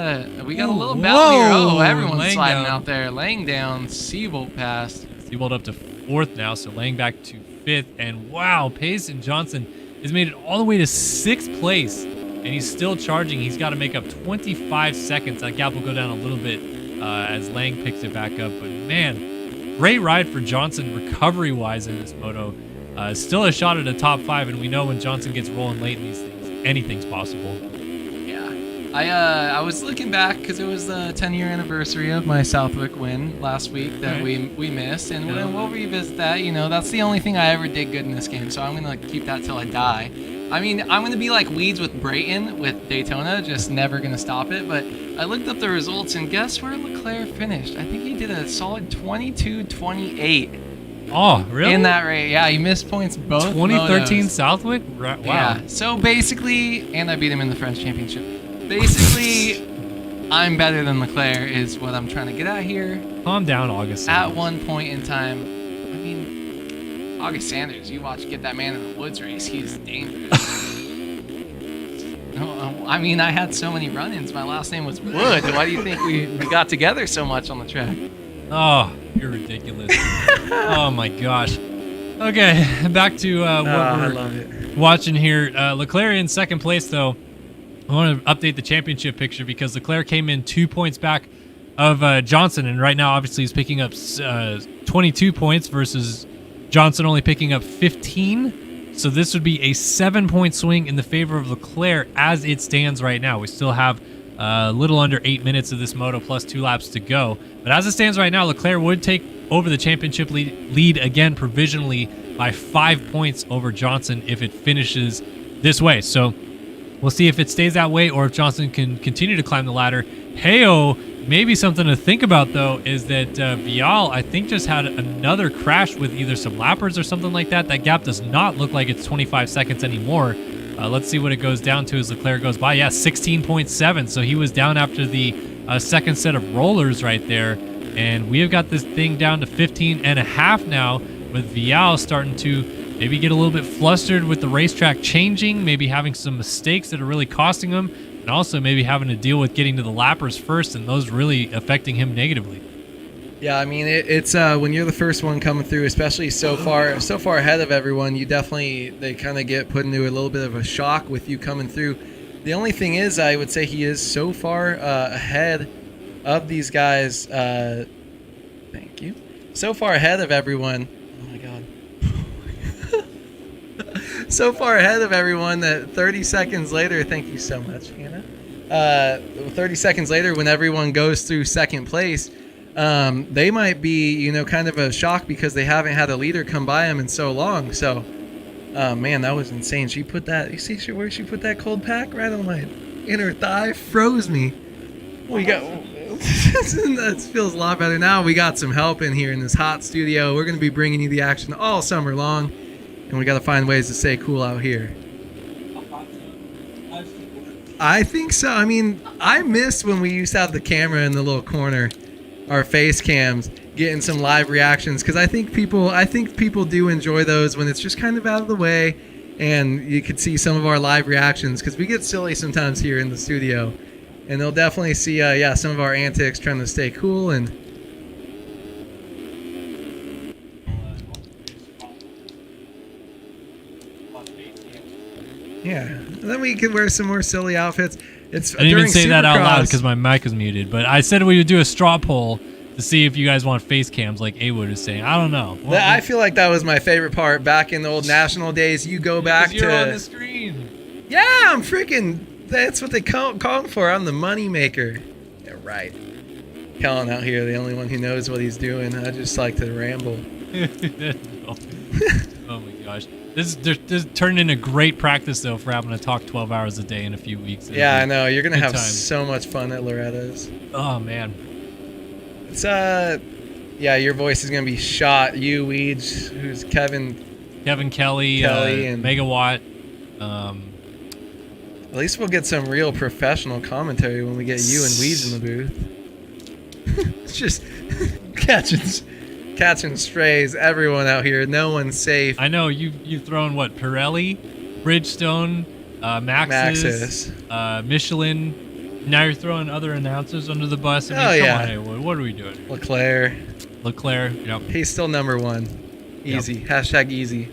we got a little battle here. Oh, everyone's sliding out there, laying down. Seabolt passed. Seabolt up to 4th now, so laying back to 5th, and wow, Payson Johnson has made it all the way to 6th place, and he's still charging. He's got to make up 25 seconds. That gap will go down a little bit as Lang picks it back up, but man, great ride for Johnson recovery-wise in this moto. Still a shot at a top 5, and we know when Johnson gets rolling late in these things, anything's possible. I was looking back because it was the 10-year anniversary of my Southwick win last week that we missed, and we'll revisit that. You know, that's the only thing I ever did good in this game, so I'm gonna keep that till I die. I mean, I'm gonna be like Weeds with Brayton with Daytona, just never gonna stop it. But I looked up the results, and guess where Leclerc finished? I think he did a solid 22-28. Oh, really? In that race, yeah, he missed points both 2013 motos. Southwick? Wow. Yeah. So basically, and I beat him in the French Championship. Basically, I'm better than Leclerc is what I'm trying to get at here. Calm down, August At Sanders. one point in time, I mean, August Sanders, you watch Get That Man in the Woods race, he's dangerous. I mean, I had so many run-ins. My last name was Wood. Why do you think we got together so much on the track? Oh, you're ridiculous. Oh, my gosh. Okay, back to what we're watching here. Leclerc in 2nd place, though. I want to update the championship picture because Leclerc came in 2 points back of Johnson, and right now, obviously, he's picking up 22 points versus Johnson only picking up 15. So this would be a 7-point swing in the favor of Leclerc as it stands right now. We still have a little under 8 minutes of this moto plus 2 laps to go. But as it stands right now, Leclerc would take over the championship lead again provisionally by 5 points over Johnson if it finishes this way. So we'll see if it stays that way or if Johnson can continue to climb the ladder. Heyo, maybe something to think about, though, is that Vial, I think, just had another crash with either some lappers or something like that. That gap does not look like it's 25 seconds anymore. Let's see what it goes down to as Leclerc goes by. Yeah, 16.7. So he was down after the second set of rollers right there. And we have got this thing down to 15.5 now, with Vial starting to maybe get a little bit flustered with the racetrack changing, maybe having some mistakes that are really costing him, and also maybe having to deal with getting to the lappers first and those really affecting him negatively. Yeah, I mean, it's when you're the first one coming through, especially so far ahead of everyone, they kind of get put into a little bit of a shock with you coming through. The only thing is, I would say he is so far ahead of these guys. Thank you. so far ahead of everyone. Oh my god. So far ahead of everyone that 30 seconds later, thank you so much, Hannah. 30 seconds later, when everyone goes through second place, they might be, you know, kind of a shock because they haven't had a leader come by them in so long. So, man, that was insane. She put that, you see where she put that cold pack? Right on my inner thigh, froze me. We got, that feels a lot better now. We got some help in here in this hot studio. We're going to be bringing you the action all summer long, and we got to find ways to stay cool out here. I think so. I mean, I miss when we used to have the camera in the little corner, our face cams, getting some live reactions, because I think people do enjoy those when it's just kind of out of the way, and you could see some of our live reactions, because we get silly sometimes here in the studio, and they'll definitely see some of our antics trying to stay cool. And yeah, and then we could wear some more silly outfits. It's I didn't even say that out loud Supercross. because my mic was muted, but I said we would do a straw poll to see if you guys want face cams like A-Wood is saying. I don't know. I feel like that was my favorite part back in the old national days. You go back you're to on the screen. Yeah, I'm freaking. That's what they call me for. I'm the money maker. Yeah, right. Kellen out here, the only one who knows what he's doing. I just like to ramble. Oh my gosh. This turned into great practice, though, for having to talk 12 hours a day in a few weeks. Yeah, I know. You're going to have time. so much fun at Loretta's. Oh, man. It's, yeah, your voice is going to be shot. You, Weeds, who's Kevin Kelly and Megawatt. At least we'll get some real professional commentary when we get you and Weeds in the booth. It's just catching strays. Everyone out here, no one's safe. I know you've thrown what? Pirelli, Bridgestone, Maxxis, Michelin. Now you're throwing other announcers under the bus. I mean, come on, Haywood, what are we doing? Leclerc. Yep. He's still number one. Easy. Yep. Hashtag easy.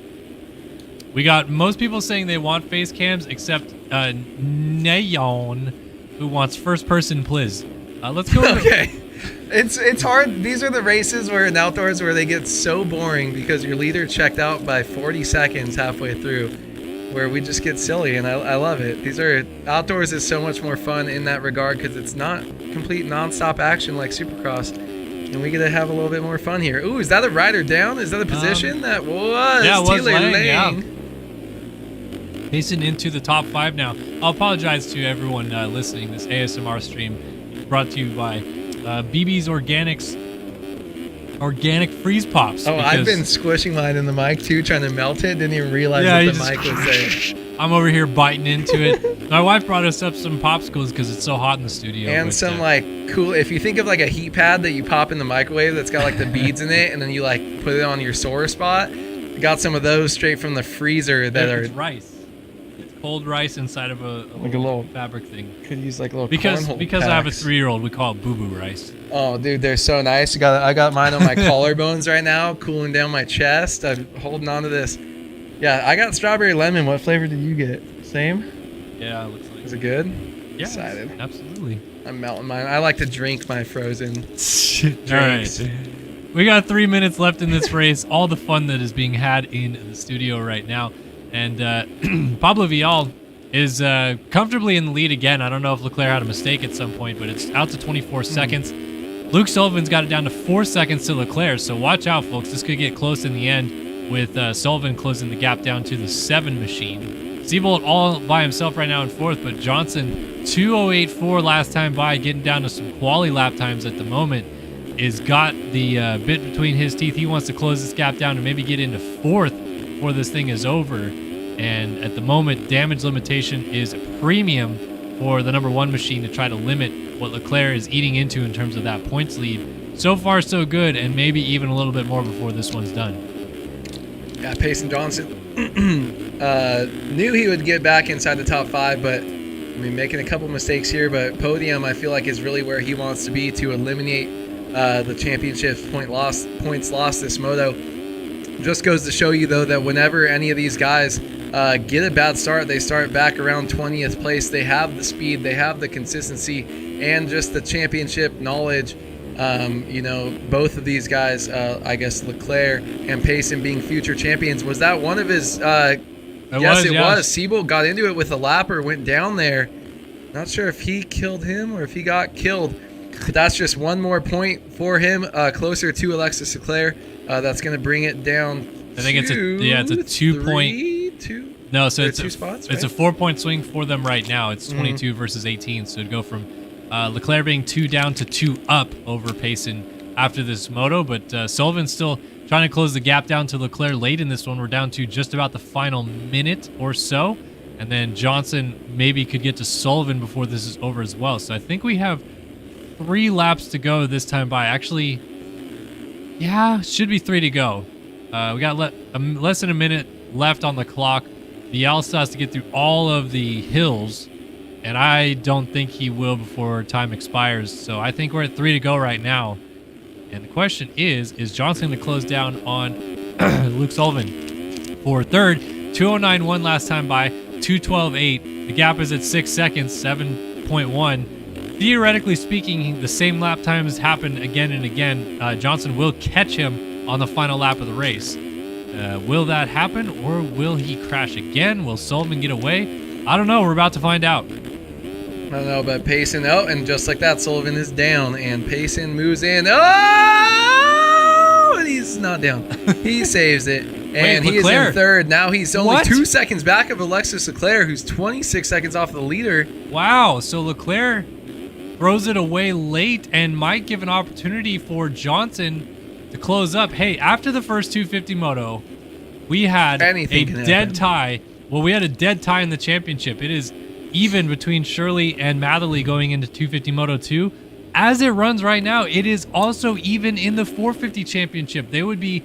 We got most people saying they want face cams, except Neon, who wants first person pliz. Let's go. Okay. It's hard. These are the races where in outdoors where they get so boring because your leader checked out by 40 seconds halfway through, where we just get silly, and I love it. These are outdoors is so much more fun in that regard because it's not complete nonstop action like Supercross, and we get to have a little bit more fun here. Ooh, is that a rider down? Is that a position? That was Taylor Lang. Pacing into the top 5 now. I'll apologize to everyone listening. This ASMR stream is brought to you by BB's Organic Freeze Pops. Oh, I've been squishing mine in the mic too, trying to melt it. Didn't even realize that the mic was there. I'm over here biting into it. My wife brought us up some popsicles because it's so hot in the studio. And some like cool, if you think of like a heat pad that you pop in the microwave that's got like the beads in it, and then you like put it on your sore spot. Got some of those straight from the freezer that are rice. Cold rice inside of a little fabric thing. Could use like a little because packs. I have a 3-year-old, we call it boo-boo rice. Oh, dude, they're so nice. I got mine on my collarbones right now, cooling down my chest. I'm holding on to this. Yeah, I got strawberry lemon. What flavor did you get? Same? Yeah, it looks like. Is it good? Yeah, excited. Absolutely. I'm melting mine. I like to drink my frozen drinks. All right. We got 3 minutes left in this race. All the fun that is being had in the studio right now. And Pablo Vial is comfortably in the lead again. I don't know if Leclerc had a mistake at some point, but it's out to 24 seconds. Luke Sullivan's got it down to 4 seconds to Leclerc, so watch out, folks. This could get close in the end with Sullivan closing the gap down to the 7 machine. Seabolt all by himself right now in 4th, but Johnson, 2:08.4 last time by, getting down to some quali lap times at the moment, is got the bit between his teeth. He wants to close this gap down and maybe get into 4th before this thing is over. And at the moment, damage limitation is a premium for the number 1 machine to try to limit what Leclerc is eating into in terms of that points lead. So far, so good, and maybe even a little bit more before this one's done. Yeah, Payson Johnson knew he would get back inside the top 5, but I mean, making a couple mistakes here. But podium, I feel like, is really where he wants to be to eliminate the championship points lost this moto. Just goes to show you, though, that whenever any of these guys get a bad start, they start back around 20th place. They have the speed, they have the consistency, and just the championship knowledge You know, both of these guys, I guess Leclerc and Payson being future champions. Was that one of his? Yes, it was. Siebel got into it with a lapper, went down there. Not sure if he killed him or if he got killed. But that's just one more point for him, closer to Alexis Leclerc. That's going to bring it down. I think it's a 2 point. No, so it's 2 spots. Right? It's a 4-point swing for them right now. It's 22 versus 18, so it'd go from Leclerc being 2 down to 2 up over Payson after this moto. But Sullivan's still trying to close the gap down to Leclerc late in this one. We're down to just about the final minute or so, and then Johnson maybe could get to Sullivan before this is over as well. So I think we have 3 laps to go this time by. Actually, yeah, should be 3 to go. We got less than a minute left on the clock. Vial still has to get through all of the hills, and I don't think he will before time expires. So I think we're at 3 to go right now. And the question is Johnson going to close down on Luke Sullivan for third? 209.1 last time by, 212.8. The gap is at 6 seconds, 7.1. Theoretically speaking, the same lap times happen again and again. Johnson will catch him on the final lap of the race. Will that happen, or will he crash again? Will Sullivan get away? I don't know. We're about to find out. I don't know, but Payson, and just like that, Sullivan is down, and Payson moves in. Oh, and he's not down. He saves it, and he is in third. Now he's only 2 seconds back of Alexis Leclerc, who's 26 seconds off the leader. Wow, so Leclerc throws it away late and might give an opportunity for Johnson to close up. Hey, after the first 250 moto, we had a dead tie. Well, we had a dead tie in the championship. It is even between Shirley and Matherly going into 250 Moto 2. As it runs right now, it is also even in the 450 championship. They would be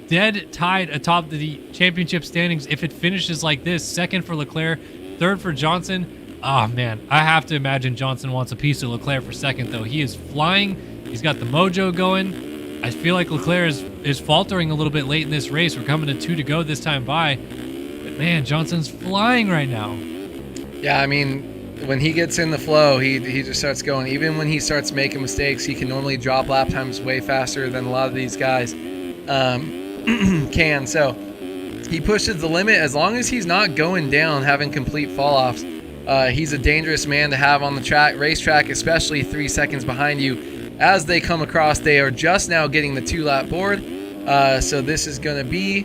dead tied atop the championship standings if it finishes like this. Second for Leclerc, third for Johnson. Oh, man, I have to imagine Johnson wants a piece of Leclerc for second, though. He is flying. He's got the mojo going. I feel like Leclerc is faltering a little bit late in this race. We're coming to 2 to go this time by. But, man, Johnson's flying right now. Yeah, I mean, when he gets in the flow, he just starts going. Even when he starts making mistakes, he can normally drop lap times way faster than a lot of these guys can. So he pushes the limit. As long as he's not going down, having complete fall-offs, he's a dangerous man to have on the racetrack, especially 3 seconds behind you. As they come across, they are just now getting the 2-lap board. So this is going to be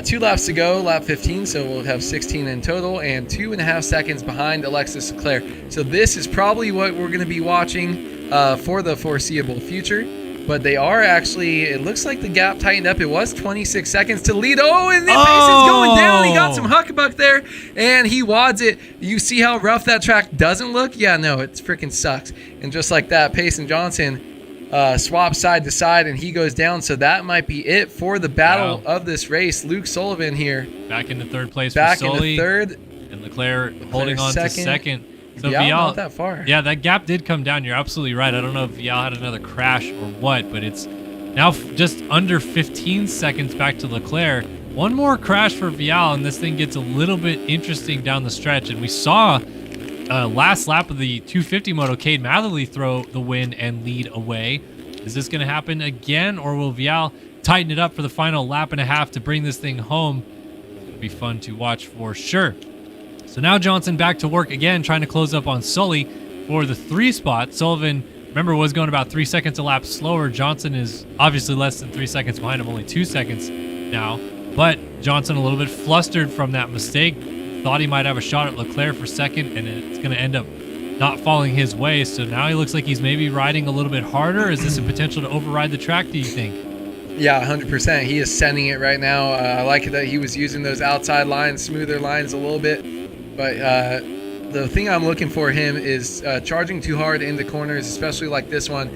2 laps to go, lap 15. So we'll have 16 in total and 2.5 seconds behind Alexis Leclerc. So this is probably what we're going to be watching for the foreseeable future. But they are actually, it looks like the gap tightened up. It was 26 seconds to lead. Oh, and then Payson's going down. He got some huckabuck there, and he wads it. You see how rough that track doesn't look? Yeah, no, it freaking sucks. And just like that, Payson Johnson swaps side to side, and he goes down. So that might be it for the battle of this race. Luke Sullivan here. Back into third place for Sully. Back into third. And Leclerc holding on to second. So Vial not that far. Yeah, that gap did come down. You're absolutely right. I don't know if Vial had another crash or what, but it's now just under 15 seconds back to Leclerc. One more crash for Vial, and this thing gets a little bit interesting down the stretch. And we saw last lap of the 250 moto, Cade Matherly throw the win and lead away. Is this going to happen again, or will Vial tighten it up for the final lap and a half to bring this thing home? It'll be fun to watch for sure. So now Johnson back to work again, trying to close up on Sully for the 3 spot. Sullivan, remember, was going about 3 seconds a lap slower. Johnson is obviously less than 3 seconds behind him, only 2 seconds now. But Johnson a little bit flustered from that mistake. Thought he might have a shot at Leclerc for second, and it's going to end up not falling his way. So now he looks like he's maybe riding a little bit harder. Is this a potential to override the track, do you think? Yeah, 100%. He is sending it right now. I like that he was using those outside lines, smoother lines a little bit. But the thing I'm looking for him is charging too hard into corners, especially like this one.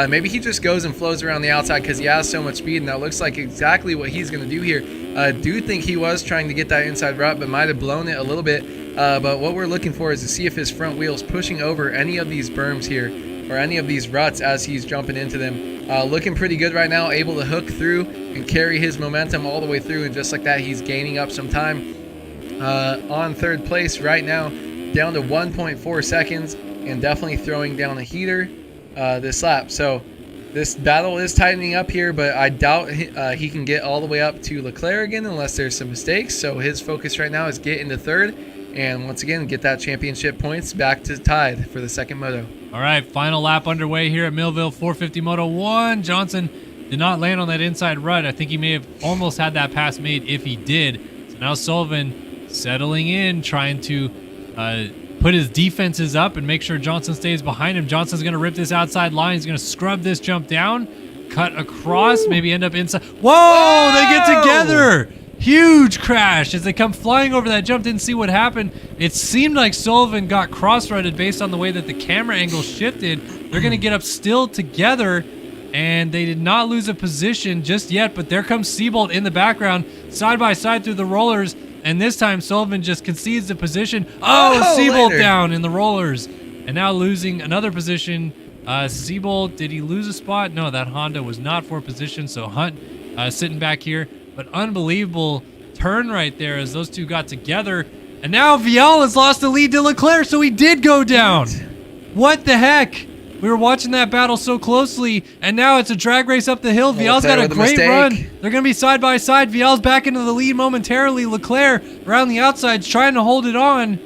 Maybe he just goes and flows around the outside because he has so much speed, and that looks like exactly what he's going to do here. I do think he was trying to get that inside rut, but might have blown it a little bit. But what we're looking for is to see if his front wheel's pushing over any of these berms here or any of these ruts as he's jumping into them. Looking pretty good right now, able to hook through and carry his momentum all the way through, and just like that, he's gaining up some time. On third place right now, down to 1.4 seconds, and definitely throwing down a heater this lap. So This battle is tightening up here, but I doubt he can get all the way up to Leclerc again unless there's some mistakes. So his focus right now is get into third and once again get that championship points back to tied for the second moto. All right, final lap underway here at Millville 450 Moto 1. Johnson did not land on that inside rut. I think he may have almost had that pass made if he did. So now Sullivan settling in, trying to put his defenses up and make sure Johnson stays behind him. Johnson's going to rip this outside line. He's going to scrub this jump down, cut across, maybe end up inside. Whoa! They get together! Huge crash as they come flying over that jump. Didn't see what happened. It seemed like Sullivan got cross-rutted based on the way that the camera angle shifted. They're going to get up still together, and they did not lose a position just yet, but there comes Seabolt in the background, side by side through the rollers. And this time, Sullivan just concedes the position. Oh, Seabolt down in the rollers. And now losing another position. Seabolt, did he lose a spot? No, that Honda was not for position. So Hunt sitting back here. But unbelievable turn right there as those two got together. And now Vial has lost the lead to Leclerc, so he did go down. What the heck? We were watching that battle so closely, and now it's a drag race up the hill. Vial's got a great run. They're going to be side by side. Vial's back into the lead momentarily. Leclerc around the outsides trying to hold it on.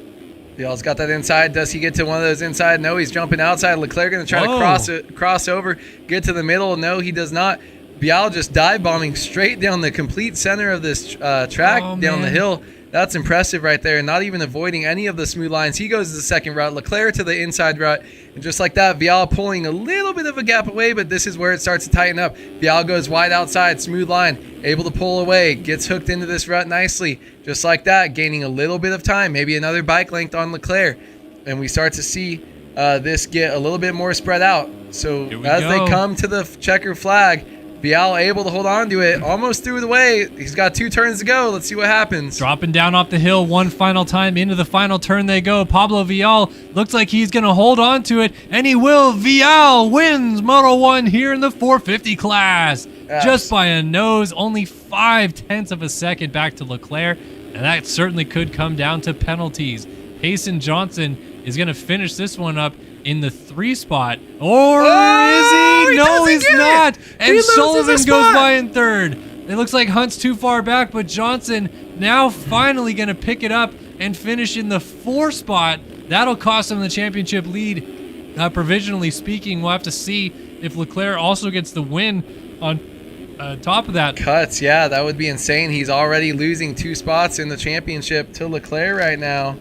Vial's got that inside. Does he get to one of those inside? No, he's jumping outside. Leclerc going to try to cross over, get to the middle. No, he does not. Vial just dive bombing straight down the complete center of this track, down the hill. That's impressive right there. Not even avoiding any of the smooth lines. He goes to the second rut. Leclerc to the inside rut. And just like that, Vial pulling a little bit of a gap away, but this is where it starts to tighten up. Vial goes wide outside, smooth line, able to pull away, gets hooked into this rut nicely. Just like that, gaining a little bit of time, maybe another bike length on Leclerc. And we start to see this get a little bit more spread out. So as they come to the checker flag, Vial able to hold on to it, almost threw it away. He's got 2 turns to go. Let's see what happens. Dropping down off the hill one final time. Into the final turn they go. Pablo Vial looks like he's going to hold on to it, and he will. Vial wins Moto 1 here in the 450 class. Yes. Just by a nose, only 0.5 of a second back to Leclerc, and that certainly could come down to penalties. Payson Johnson is going to finish this one up in the 3 spot. Or is he? No, he's not. And Sullivan goes by in 3rd. It looks like Hunt's too far back, but Johnson now finally going to pick it up and finish in the 4 spot. That'll cost him the championship lead. Provisionally speaking, we'll have to see if Leclerc also gets the win on top of that. Cuts, yeah, that would be insane. He's already losing 2 spots in the championship to Leclerc right now.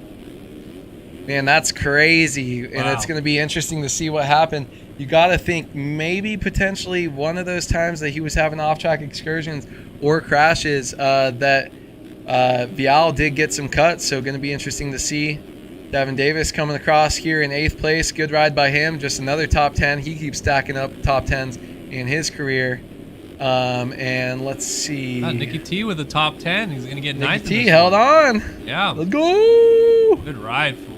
Man, that's crazy, and it's going to be interesting to see what happened. You got to think maybe potentially one of those times that he was having off-track excursions or crashes that Vial did get some cuts, so going to be interesting to see. Devin Davis coming across here in 8th place. Good ride by him. Just another top 10. He keeps stacking up top 10s in his career. And let's see. Nicky T with a top 10. He's going to get 9th. Nicky T held on. Yeah. Let's go. Good ride for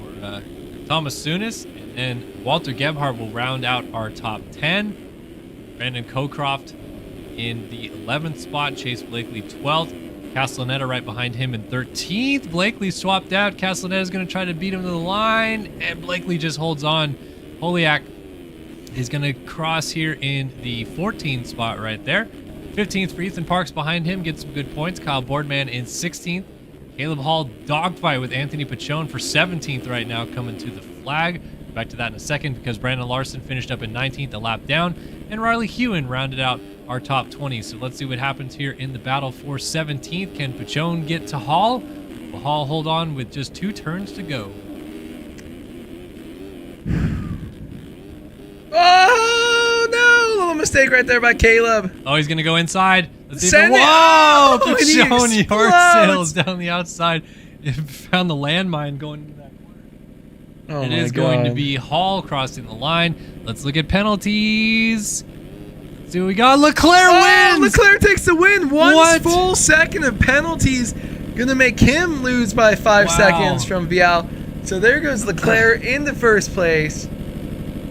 Thomas Sunis, and Walter Gebhardt will round out our top 10. Brandon Cocroft in the 11th spot, Chase Blakely 12th, Castellaneta right behind him in 13th. Blakely swapped out. Castellaneta is going to try to beat him to the line, and Blakely just holds on. Holiak is going to cross here in the 14th spot right there. 15th for Ethan Parks behind him, gets some good points. Kyle Boardman in 16th. Caleb Hall dogfight with Anthony Pachon for 17th right now, coming to the flag. Back to that in a second because Brandon Larson finished up in 19th, a lap down, and Riley Hewen rounded out our top 20. So let's see what happens here in the battle for 17th. Can Pachon get to Hall? Will Hall hold on with just 2 turns to go? Oh, no! Little mistake right there by Caleb. Oh, he's going to go inside. Let's see. Send Whoa! it. Pachon yard sails down the outside. It found the landmine going into that corner. It is going to be Hall crossing the line. Let's look at penalties. Let's see what we got. Leclerc wins! Leclerc takes the win. One full second of penalties. Gonna make him lose by 5 seconds from Vial. So there goes Leclerc in the 1st place.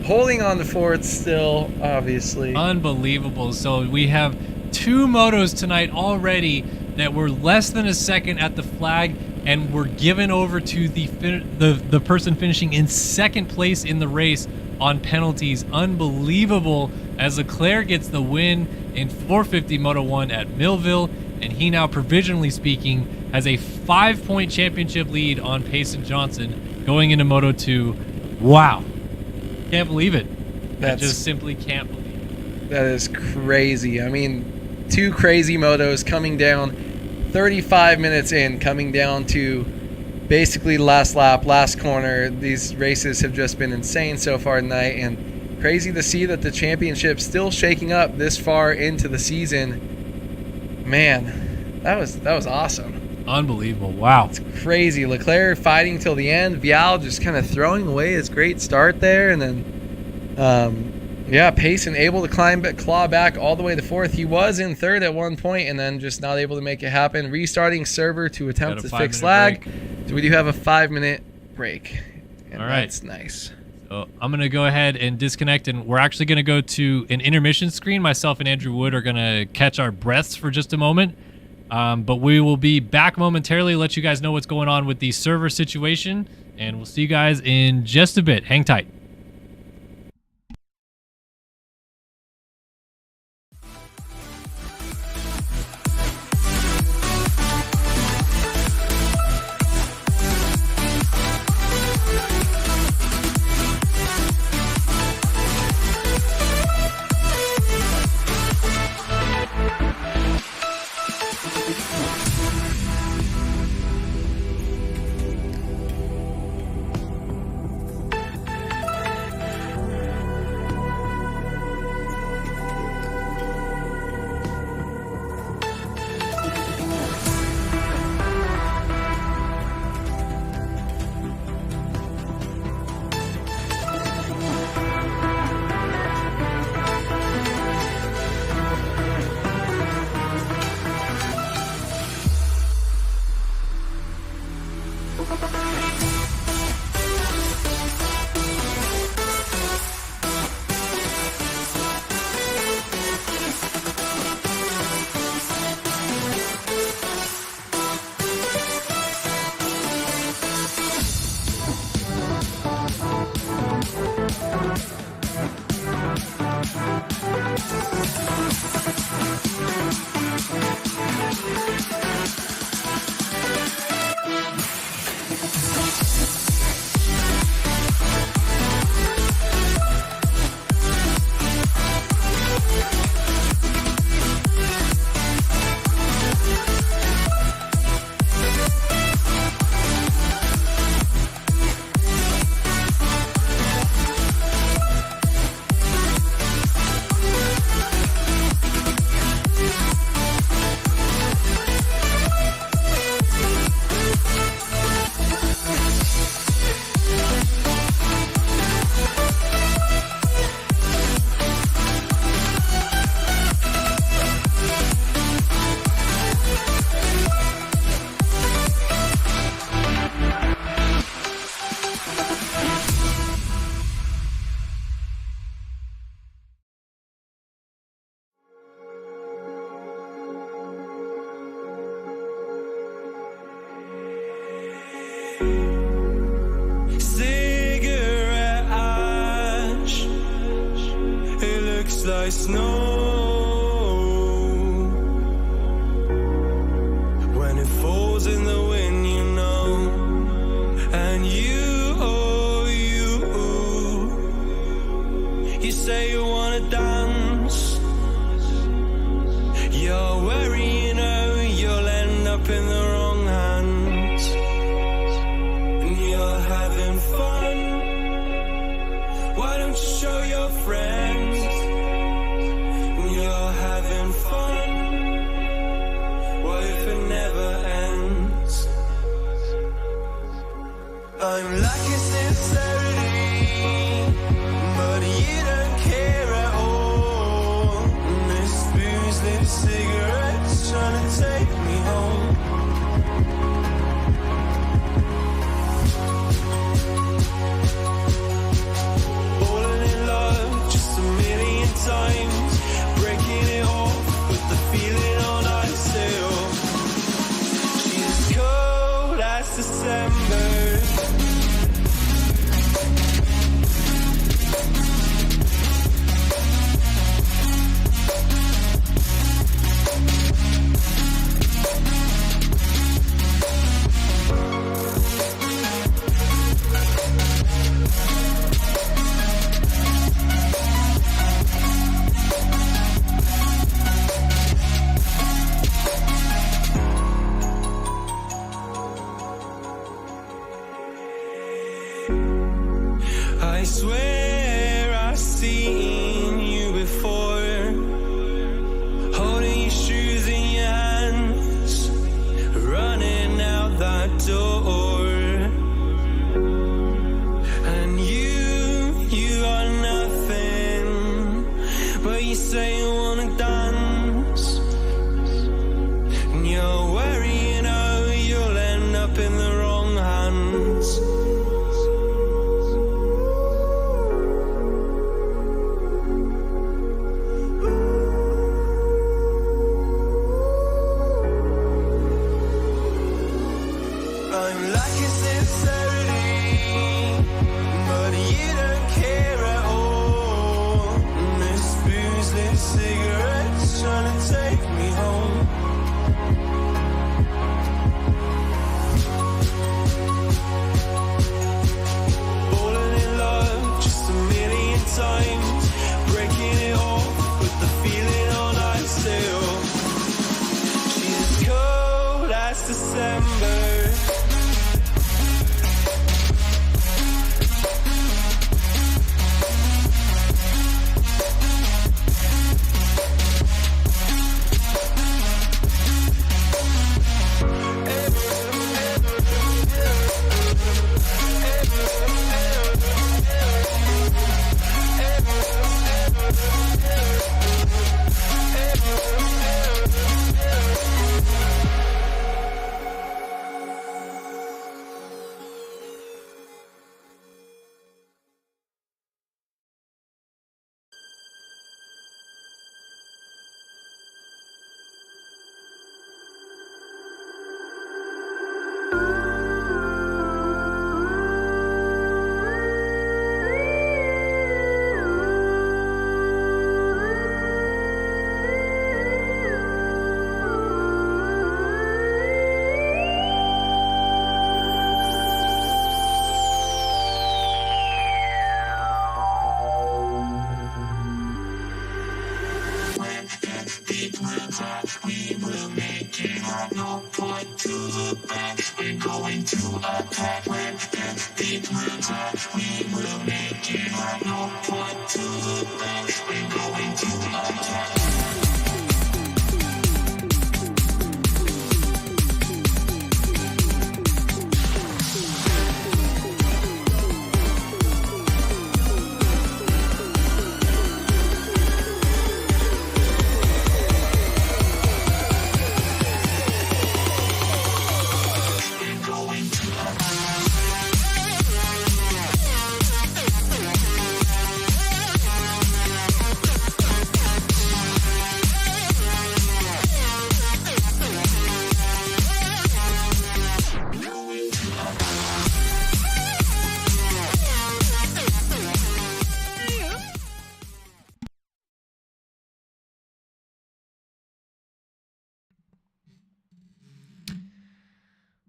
Holding on to 4th still, obviously. Unbelievable. So we have 2 motos tonight already that were less than a second at the flag and were given over to the person finishing in 2nd place in the race on penalties. Unbelievable, as Leclerc gets the win in 450 Moto 1 at Millville, and he now, provisionally speaking, has a 5-point championship lead on Payson Johnson going into Moto 2. Wow. Can't believe it. I just simply can't believe it. That is crazy. I mean, 2 crazy motos coming down 35 minutes in, coming down to basically last lap, last corner. These races have just been insane so far tonight, and crazy to see that the championship's still shaking up this far into the season. Man, that was awesome. Unbelievable. Wow. It's crazy. Leclerc fighting till the end. Vial just kind of throwing away his great start there, and then Payson able to claw back all the way to 4th. He was in 3rd at one point, and then just not able to make it happen. Restarting server to attempt to fix lag. Break. So we do have a 5-minute break. And all right. That's nice. So I'm going to go ahead and disconnect, and we're actually going to go to an intermission screen. Myself and Andrew Wood are going to catch our breaths for just a moment. But we will be back momentarily, let you guys know what's going on with the server situation, and we'll see you guys in just a bit. Hang tight. like snow when it falls in the wind, you know. And you say you wanna dance. You're worried, you know, you'll end up in the wrong hands. And you're having fun. Why don't you show your friends? And you're having fun. What if it never ends? I'm lacking sincerity, but you don't care at all. And this booze, this cigarette's trying to take me home. Falling in love just to say you wanna dance, and you're worrying, oh, you'll end up in the wrong hands. I'm lacking sincerity, but you don't care at all. And this booze, this cigarette's trying to take me home. Falling in love just a million times, breaking it off with the feeling on ice still. She's as cold as December.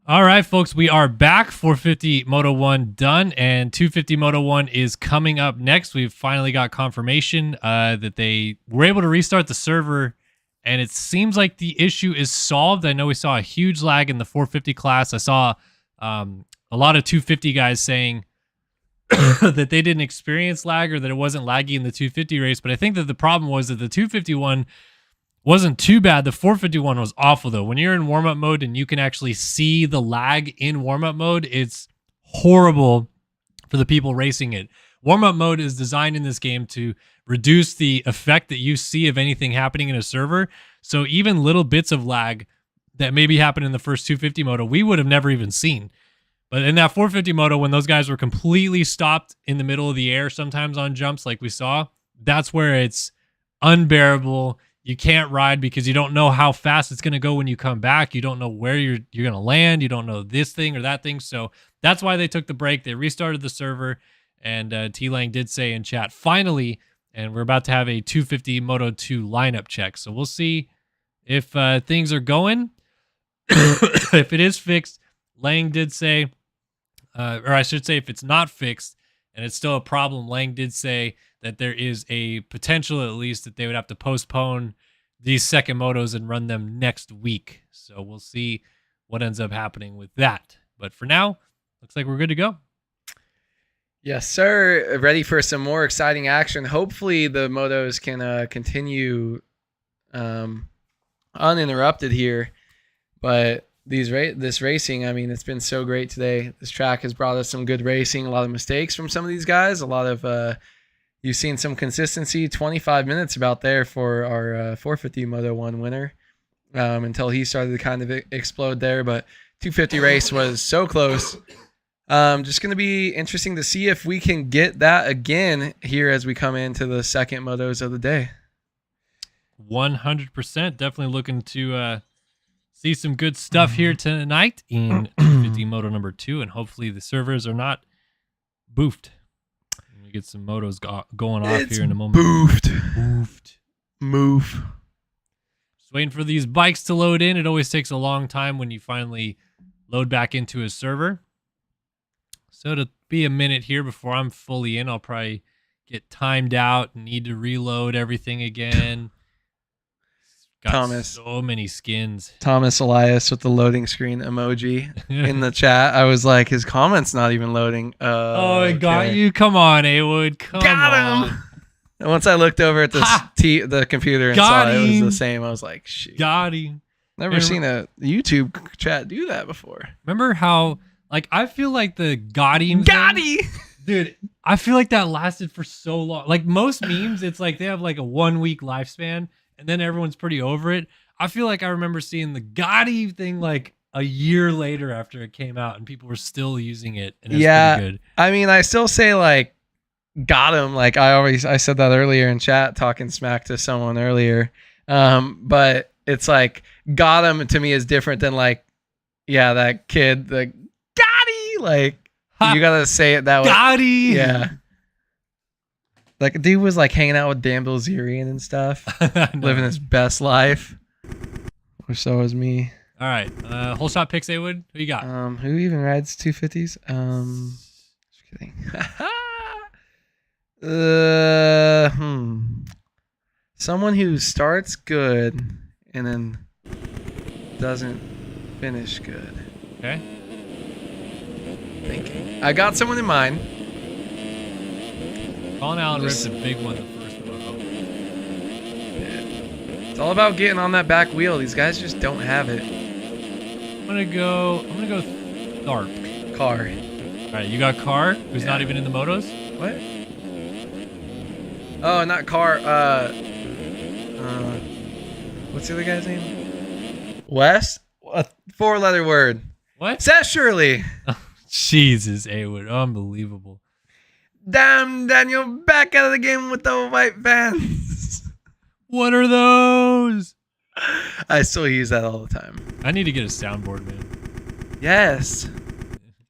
All right, folks, we are back. 450 Moto 1 done, and 250 Moto 1 is coming up next. We've finally got confirmation that they were able to restart the server, and it seems like the issue is solved. I know we saw a huge lag in the 450 class. I saw a lot of 250 guys saying that they didn't experience lag or that it wasn't laggy in the 250 race, but I think that the problem was that the 251 wasn't too bad. The 451 was awful, though. When you're in warm-up mode and you can actually see the lag in warm-up mode, it's horrible for the people racing it. Warm-up mode is designed in this game to reduce the effect that you see of anything happening in a server. So even little bits of lag that maybe happened in the first 250 moto, we would have never even seen. But in that 450 moto, when those guys were completely stopped in the middle of the air, sometimes on jumps like we saw, that's where it's unbearable. You can't ride because you don't know how fast it's going to go when you come back. You don't know where you're going to land. You don't know this thing or that thing. So that's why they took the break. They restarted the server, and T-Lang did say in chat, finally, and we're about to have a 250 Moto 2 lineup check. So we'll see if things are going. If it is fixed, Lang did say, or I should say if it's not fixed and it's still a problem, Lang did say that there is a potential, at least, that they would have to postpone these second motos and run them next week. So we'll see what ends up happening with that. But for now, looks like we're good to go. Yes, sir. Ready for some more exciting action. Hopefully the motos can continue uninterrupted here. But this racing, I mean, it's been so great today. This track has brought us some good racing, a lot of mistakes from some of these guys, a lot of you've seen some consistency. 25 minutes about there for our 450 Moto 1 winner until he started to kind of explode there. But 250 race was so close. Just going to be interesting to see if we can get that again here as we come into the second motos of the day. 100%. Definitely looking to see some good stuff here tonight in 250 Moto number 2, and hopefully the servers are not boofed. We get some motos going off here in a moment. Boofed. Move. Just waiting for these bikes to load in. It always takes a long time when you finally load back into a server. So to be a minute here before I'm fully in, I'll probably get timed out and need to reload everything again. Got Thomas. So many skins. Thomas Elias with the loading screen emoji in the chat. I was like, his comment's not even loading. Oh, it got you? Come on, Awood. Come on. And once I looked over at the computer and saw it was the same, I was like, shit. Got him. Never seen a YouTube chat do that before. Remember how, like, I feel like the Gotti. Dude, I feel like that lasted for so long. Like, most memes, it's like they have like a 1 week lifespan and then everyone's pretty over it. I feel like I remember seeing the Gotti thing like a year later after it came out and people were still using it. And it's pretty good. I mean, I still say like, got him. Like I said that earlier in chat, talking smack to someone earlier. But it's like, got him to me is different than like, yeah, that kid, the Gotti. Like, you gotta say it that way. Gotti. Yeah. Like, a dude was like hanging out with Dan Bilzerian and stuff, living his best life. Or so was me. All right, whole shot picks, Awood. Who you got? Who even rides 250s? Just kidding. Someone who starts good and then doesn't finish good. Okay. Thinking. I got someone in mind. Colin Allen ripped a big one the first moto. It's all about getting on that back wheel. These guys just don't have it. I'm gonna go Tharp. Car. All right, you got Carr, who's not even in the motos. What? Oh, not Car. What's the other guy's name? Wes? A 4-letter word. What? Seth Shirley. Jesus, Awood, unbelievable. Damn, Daniel, back out of the game with the white fans. What are those? I still use that all the time. I need to get a soundboard, man. Yes.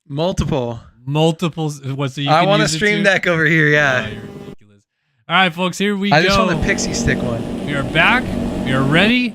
Multiple. What? So you I can want a use stream deck over here, yeah. Oh, you're ridiculous. All right, folks, here we go. I just want a pixie stick one. We are back. We are ready.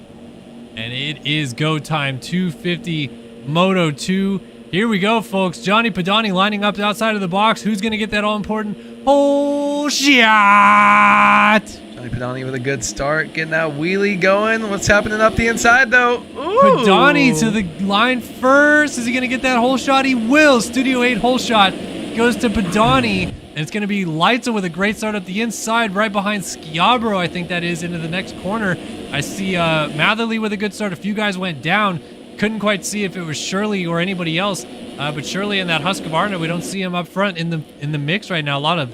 And it is go time. 250 Moto 2. Here we go, folks. Johnny Padani lining up outside of the box. Who's going to get that all-important whole shot? Johnny Padani with a good start. Getting that wheelie going. What's happening up the inside, though? Ooh. Padani to the line first. Is he going to get that whole shot? He will. Studio 8 whole shot goes to Padani. And it's going to be Leitzel with a great start up the inside, right behind Schiabro, I think that is, into the next corner. I see Matherly with a good start. A few guys went down. Couldn't quite see if it was Shirley or anybody else, but Shirley and that Husqvarna, we don't see him up front in the mix right now. A lot of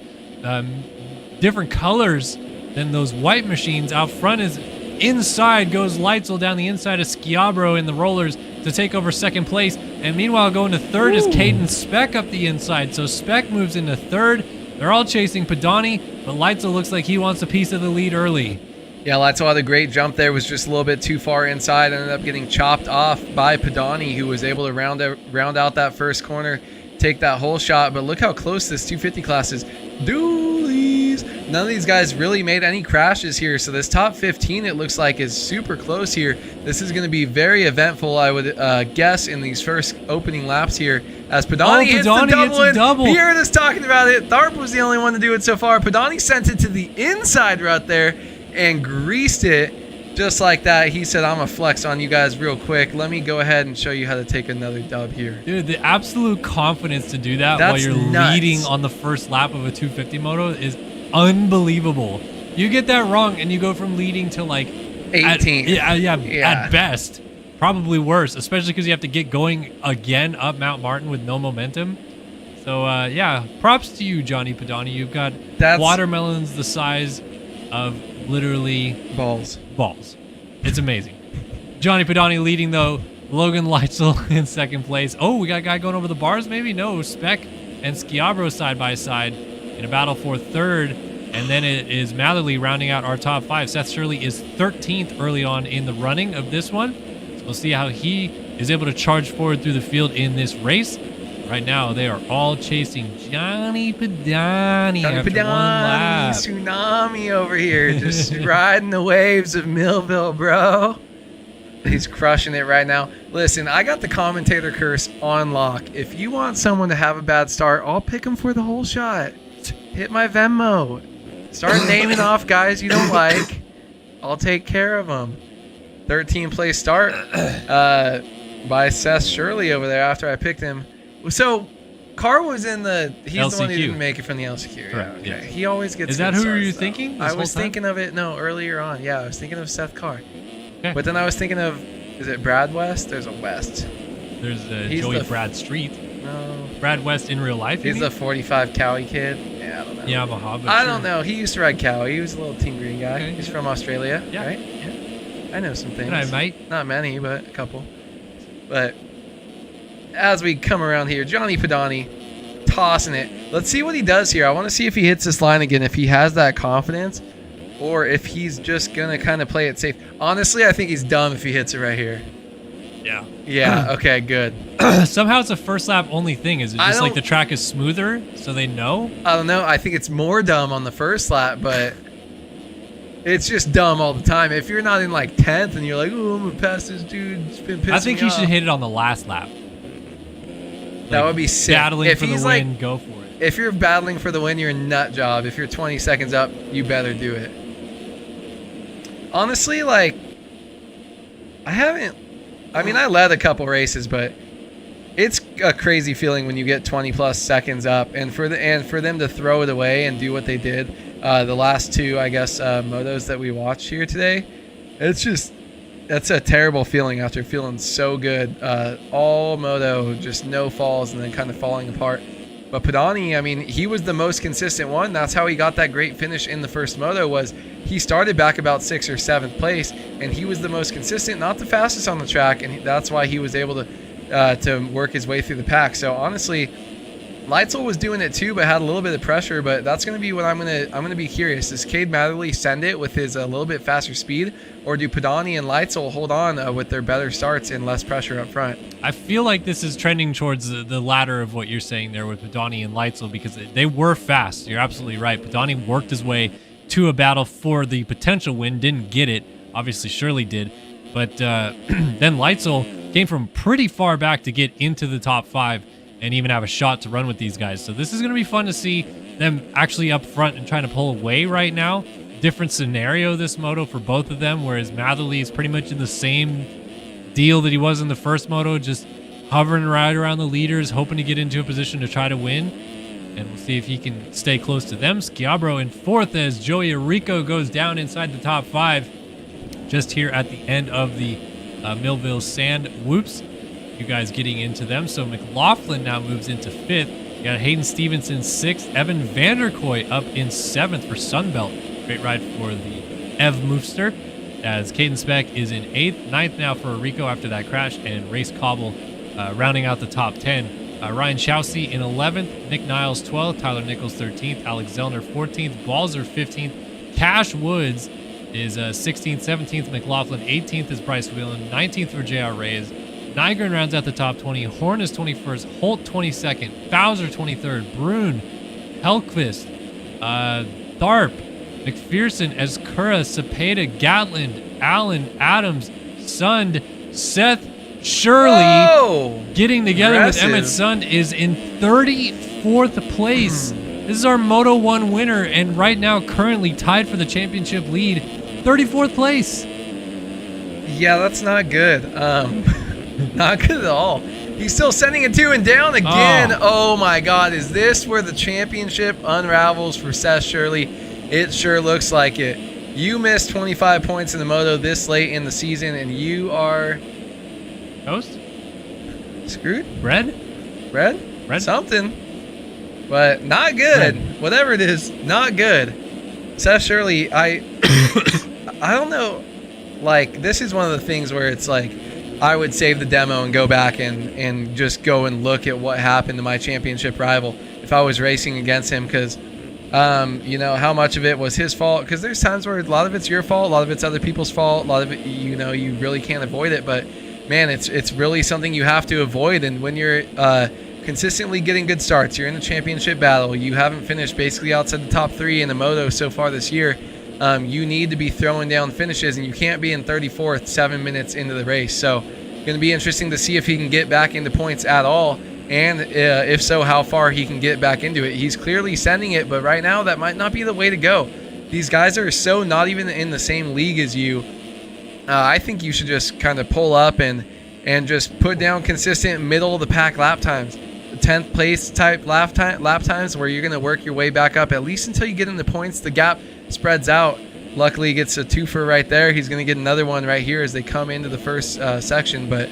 different colors than those white machines. Out front is inside goes Leitzel down the inside of Schiabro in the rollers to take over second place. And meanwhile, going to third is Caden Speck up the inside. So Speck moves into third. They're all chasing Padani, but Leitzel looks like he wants a piece of the lead early. Yeah, Leitzel had a great jump there, was just a little bit too far inside, ended up getting chopped off by Padani, who was able to round out that first corner, take that whole shot. But look how close this 250 class is. Doolies! None of these guys really made any crashes here, so this top 15, it looks like, is super close here. This is going to be very eventful, I would guess, in these first opening laps here, as Padani hits the double. You heard us talking about it. Tharp was the only one to do it so far. Padani sent it to the inside right there and greased it just like that. He said, I'm going to flex on you guys real quick. Let me go ahead and show you how to take another dub here. Dude, the absolute confidence to do that while you're leading on the first lap of a 250 moto is unbelievable. You get that wrong and you go from leading to like 18. At best. Probably worse, especially because you have to get going again up Mount Martin with no momentum. So, yeah, props to you, Johnny Padani. You've got watermelons the size of literally balls. It's amazing. Johnny Padani leading, though. Logan Leitzel in second place. Oh, we got a guy going over the bars, maybe? No, Speck and Schiavro side by side in a battle for third. And then it is Matherly rounding out our top 5. Seth Shirley is 13th early on in the running of this one. So we'll see how he is able to charge forward through the field in this race. Right now, they are all chasing Johnny Padani after one lap. Tsunami over here, just riding the waves of Millville, bro. He's crushing it right now. Listen, I got the commentator curse on lock. If you want someone to have a bad start, I'll pick them for the whole shot. Hit my Venmo. Start naming off guys you don't like. I'll take care of them. 13th place start by Seth Shirley over there after I picked him. So, Carr was in the... He's LCQ. The one who didn't make it from the LCQ. Correct, Yeah, okay. yes. He always gets... Is that who you were thinking? I was thinking of it, earlier on. Yeah, I was thinking of Seth Carr. Okay. But then I was thinking of... Is it Brad West? There's a West. There's Joey Brad Street. No. Brad West in real life, He's the 45 Cowie kid. Yeah, I don't know. Yamaha. I don't know. He used to ride Cowie. He was a little Team Green guy. Okay. He's from Australia, Yeah. right? Yeah. I know some things. Good night, mate. Not many, but a couple. But as we come around here, Johnny Padani tossing it. Let's see what he does here. I want to see if he hits this line again, if he has that confidence, or if he's just going to kind of play it safe. Honestly, I think he's dumb if he hits it right here. Yeah. Yeah, okay, good. Somehow it's a first lap only thing. Is it just like the track is smoother so they know? I don't know. I think it's more dumb on the first lap, but it's just dumb all the time. If you're not in like 10th and you're like, oh, I'm going to pass this dude. It's been pissing me off. I think he should hit it on the last lap. That would be sick. Battling if for the he's win, go for it. If you're battling for the win, you're a nut job. If you're 20 seconds up, you better do it. Honestly, like, I led a couple races, but it's a crazy feeling when you get 20 plus seconds up, and for them to throw it away and do what they did, the last two, I guess, motos that we watched here today, that's a terrible feeling after feeling so good. All moto, just no falls and then kind of falling apart. But Padani, I mean, he was the most consistent one. That's how he got that great finish in the first moto, was he started back about 6th or 7th place, and he was the most consistent, not the fastest on the track, and that's why he was able to work his way through the pack. So honestly, Leitzel was doing it too, but had a little bit of pressure. But that's going to be what I'm gonna be curious. Does Cade Matherly send it with his a little bit faster speed, or do Padani and Leitzel hold on with their better starts and less pressure up front? I feel like this is trending towards the latter of what you're saying there with Padani and Leitzel, because they were fast. You're absolutely right. Padani worked his way to a battle for the potential win, didn't get it. Obviously, Shirley did. But then Leitzel came from pretty far back to get into the top 5 and even have a shot to run with these guys. So this is going to be fun to see them actually up front and trying to pull away right now. Different scenario this moto for both of them, whereas Matherly is pretty much in the same deal that he was in the first moto, just hovering right around the leaders, hoping to get into a position to try to win. And we'll see if he can stay close to them. Schiavro in 4th as Joey Arrico goes down inside the top 5 just here at the end of the Millville Sand Whoops. You guys getting into them. So McLaughlin now moves into 5th. You got Hayden Stevenson 6th. Evan Vanderkoy up in 7th for Sunbelt. Great ride for the Ev Moofster, as Caden Speck is in 8th. 9th now for Rico after that crash, and Race Cobble rounding out the top 10. Ryan Chousey in 11th. Nick Niles 12th. Tyler Nichols 13th. Alex Zellner 14th. Balzer 15th. Cash Woods is 16th. 17th. McLaughlin 18th is Bryce Whelan. 19th for JR Reyes. Nygren rounds out the top 20. Horn is 21st. Holt 22nd. Bowser 23rd. Brune. Helkvist. Tharp. McPherson, Ezcura, Cepeda, Gatland, Allen, Adams, Sund, Seth Shirley getting together with Emmett Sund is in 34th place. This is our Moto 1 winner, and right now currently tied for the championship lead. 34th place. Yeah, that's not good. Not good at all. He's still sending it to and down again. Oh my God, is this where the championship unravels for Seth Shirley? It sure looks like it. You missed 25 points in the moto this late in the season, and you are... Toast? Screwed? Bread? Bread? Bread? Something. but not good. Whatever it is, not good. Seth Shirley, I don't know. Like, this is one of the things where it's like, I would save the demo and go back and just go and look at what happened to my championship rival if I was racing against him, because you know, how much of it was his fault, because there's times where a lot of it's your fault, a lot of it's other people's fault, a lot of it, you know, you really can't avoid it, but man, it's really something you have to avoid. And when you're consistently getting good starts, you're in the championship battle, you haven't finished basically outside the top 3 in the moto so far this year, you need to be throwing down finishes, and you can't be in 34th 7 minutes into the race. So going to be interesting to see if he can get back into points at all, and if so, how far he can get back into it. He's clearly sending it, but right now that might not be the way to go. These guys are so not even in the same league as you. I think you should just kind of pull up and just put down consistent middle of the pack lap times, 10th place type lap times, where you're going to work your way back up at least until you get into points. The gap spreads out. Luckily, he gets a twofer right there. He's going to get another one right here as they come into the first section. But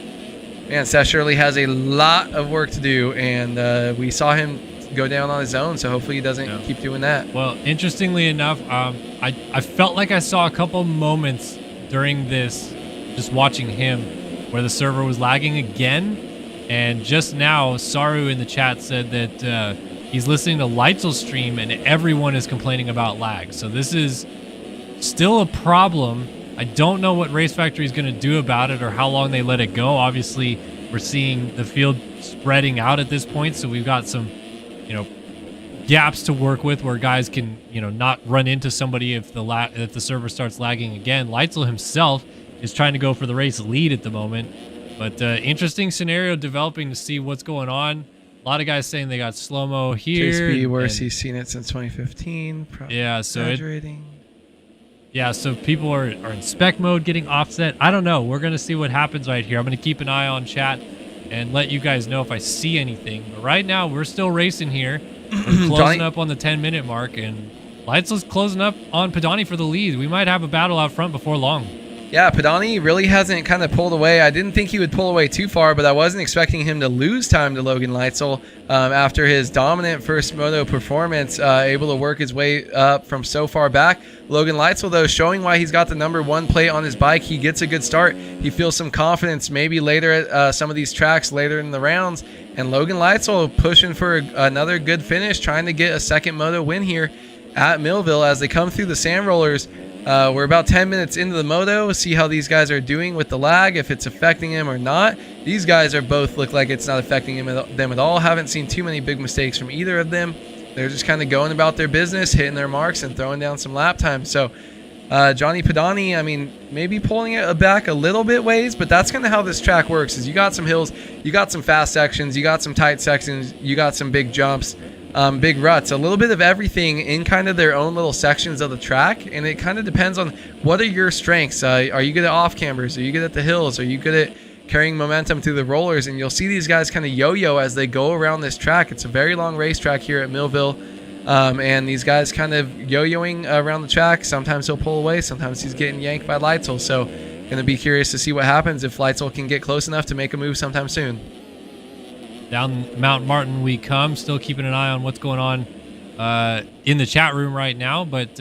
man, Seth Shirley has a lot of work to do, and we saw him go down on his own, so hopefully he doesn't keep doing that. Well, interestingly enough, I felt like I saw a couple moments during this, just watching him, where the server was lagging again. And just now, Saru in the chat said that he's listening to Leitzel's stream, and everyone is complaining about lag. So this is still a problem. I don't know what RaceFactory is going to do about it, or how long they let it go. Obviously, we're seeing the field spreading out at this point, so we've got some, you know, gaps to work with where guys can, you know, not run into somebody if the server starts lagging again. Leitzel himself is trying to go for the race lead at the moment, but interesting scenario developing to see what's going on. A lot of guys saying they got slow-mo here. Chase B, worse, he's seen it since 2015. Yeah, so so people are in spec mode, getting offset. I don't know. We're going to see what happens right here. I'm going to keep an eye on chat and let you guys know if I see anything. But right now, we're still racing here. We're closing up on the 10-minute mark, and Leitzel's closing up on Padani for the lead. We might have a battle out front before long. Yeah, Padani really hasn't kind of pulled away. I didn't think he would pull away too far, but I wasn't expecting him to lose time to Logan Leitzel after his dominant first moto performance, able to work his way up from so far back. Logan Leitzel, though, showing why he's got the #1 plate on his bike. He gets a good start. He feels some confidence maybe later at some of these tracks later in the rounds. And Logan Leitzel pushing for another good finish, trying to get a second moto win here at Millville as they come through the sand rollers. We're about 10 minutes into the moto. See how these guys are doing with the lag, if it's affecting him or not. These guys are both look like it's not affecting them at all. Haven't seen too many big mistakes from either of them. They're just kind of going about their business, hitting their marks, and throwing down some lap time. So Johnny Padani, I mean, maybe pulling it back a little bit ways, but that's kind of how this track works. Is you got some hills, you got some fast sections, you got some tight sections, you got some big jumps, big ruts, a little bit of everything in kind of their own little sections of the track. And it kind of depends on what are your strengths. Are you good at off cambers? Are you good at the hills? Are you good at carrying momentum through the rollers? And you'll see these guys kind of yo-yo as they go around this track. It's a very long racetrack here at Millville. And these guys kind of yo-yoing around the track. Sometimes he'll pull away. Sometimes he's getting yanked by Leitzel. So going to be curious to see what happens if Leitzel can get close enough to make a move sometime soon. Down Mount Martin we come, still keeping an eye on what's going on in the chat room right now. But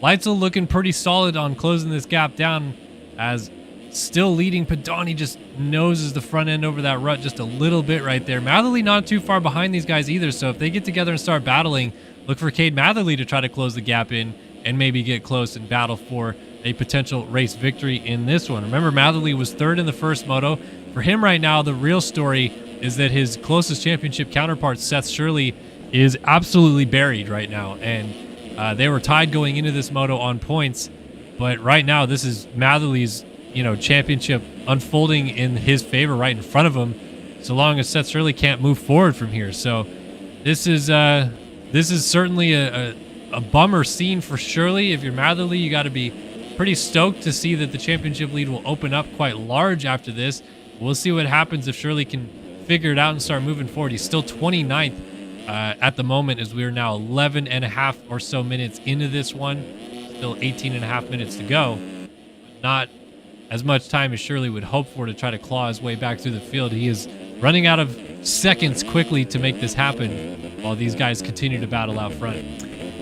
Leitzel looking pretty solid on closing this gap down, as still leading. Padani just noses the front end over that rut just a little bit right there. Matherly not too far behind these guys either, so if they get together and start battling, look for Cade Matherly to try to close the gap in and maybe get close and battle for a potential race victory in this one. Remember, Matherly was third in the first moto. For him right now, the real story is that his closest championship counterpart, Seth Shirley, is absolutely buried right now. And they were tied going into this moto on points. But right now, this is Matherly's, championship unfolding in his favor right in front of him, so long as Seth Shirley can't move forward from here. So this is certainly a bummer scene for Shirley. If you're Matherly, you got to be pretty stoked to see that the championship lead will open up quite large after this. We'll see what happens if Shirley can figure it out and start moving forward. He's still 29th at the moment, as we are now 11 and a half or so minutes into this one. Still 18 and a half minutes to go. Not as much time as Shirley would hope for to try to claw his way back through the field. He is running out of seconds quickly to make this happen while these guys continue to battle out front.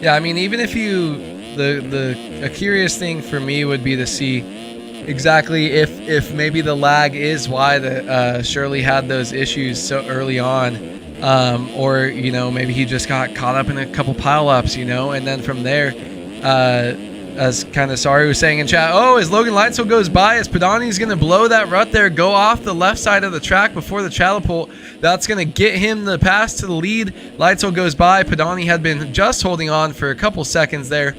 Yeah, I mean, even if a curious thing for me would be to see exactly if maybe the lag is why the Shirley had those issues so early on, or maybe he just got caught up in a couple pileups, and then from there, as kind of Sari was saying in chat, as Logan Leitzel goes by, as Padani's going to blow that rut there, go off the left side of the track before the catapult. That's going to get him the pass to the lead. Leitzel goes by. Padani had been just holding on for a couple seconds there.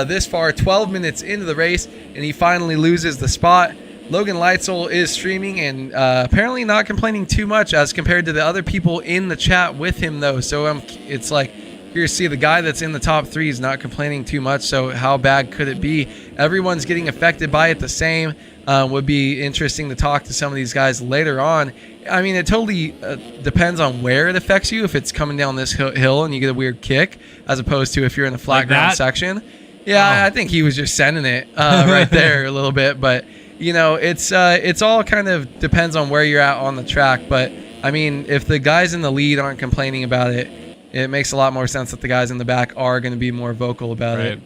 This far, 12 minutes into the race, and he finally loses the spot. Logan Leitzel is streaming and apparently not complaining too much as compared to the other people in the chat with him, though. So it's like, here you see the guy that's in the top 3 is not complaining too much. So how bad could it be? Everyone's getting affected by it the same. Would be interesting to talk to some of these guys later on. I mean, it totally depends on where it affects you. If it's coming down this hill and you get a weird kick, as opposed to if you're in a flat like ground that? section. Yeah, I think he was just sending it right there a little bit. But, it's all kind of depends on where you're at on the track. But, I mean, if the guys in the lead aren't complaining about it, it makes a lot more sense that the guys in the back are going to be more vocal about it.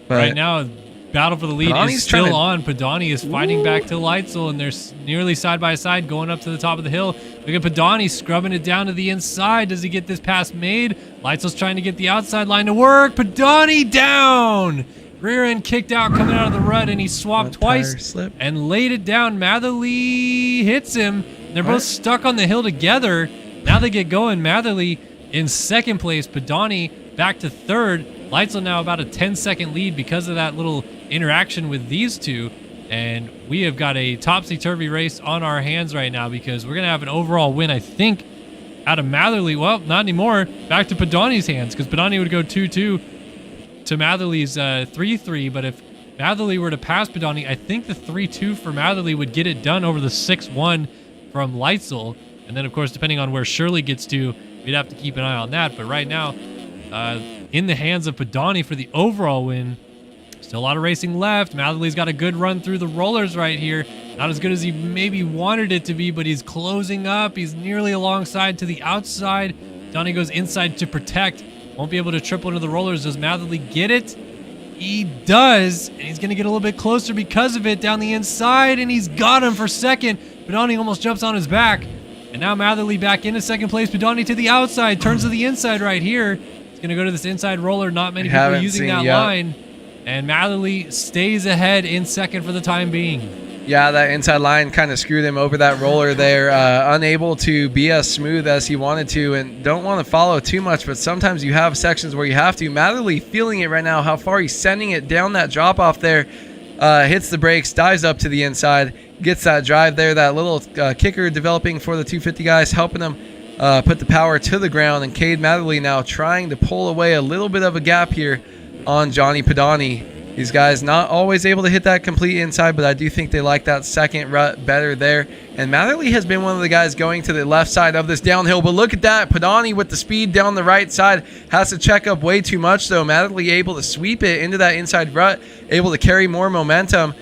But right now, battle for the lead Padani's is still trying to- on. Padani is fighting back to Leitzel, and they're nearly side by side going up to the top of the hill. Look at Padani scrubbing it down to the inside. Does he get this pass made? Leitzel's trying to get the outside line to work. Padani down! Rear end kicked out coming out of the rut, and he swapped Front tire twice slip. and laid it down. Matherly hits him. They're both stuck on the hill together. Now they get going. Matherly in second place. Padani back to third. Leitzel now about a 10-second lead because of that little interaction with these two. And we have got a topsy-turvy race on our hands right now because we're going to have an overall win, I think, out of Matherly. Well, not anymore. Back to Padani's hands because Padani would go 2-2 to Matherly's 3-3. But if Matherly were to pass Padani, I think the 3-2 for Matherly would get it done over the 6-1 from Leitzel. And then, of course, depending on where Shirley gets to, we'd have to keep an eye on that. But right now, in the hands of Padani for the overall win. Still a lot of racing left. Matherly's got a good run through the rollers right here. Not as good as he maybe wanted it to be, but he's closing up. He's nearly alongside to the outside. Padani goes inside to protect. Won't be able to triple into the rollers. Does Matherly get it? He does, and he's going to get a little bit closer because of it down the inside, and he's got him for second. Padani almost jumps on his back. And now Matherly back into second place. Padani to the outside, turns to the inside right here. He's going to go to this inside roller. Not many people using that line. And Matherly stays ahead in second for the time being. Yeah, that inside line kind of screwed him over that roller there. Unable to be as smooth as he wanted to, and don't want to follow too much, but sometimes you have sections where you have to. Matherly feeling it right now, how far he's sending it down that drop off there. Hits the brakes, dives up to the inside, gets that drive there. That little kicker developing for the 250 guys, helping them put the power to the ground. And Cade Matherly now trying to pull away a little bit of a gap here on Johnny Padani. These guys not always able to hit that complete inside, but I do think they like that second rut better there. And Matherly has been one of the guys going to the left side of this downhill, but look at that. Padani with the speed down the right side has to check up way too much, though. Matherly able to sweep it into that inside rut, able to carry more momentum.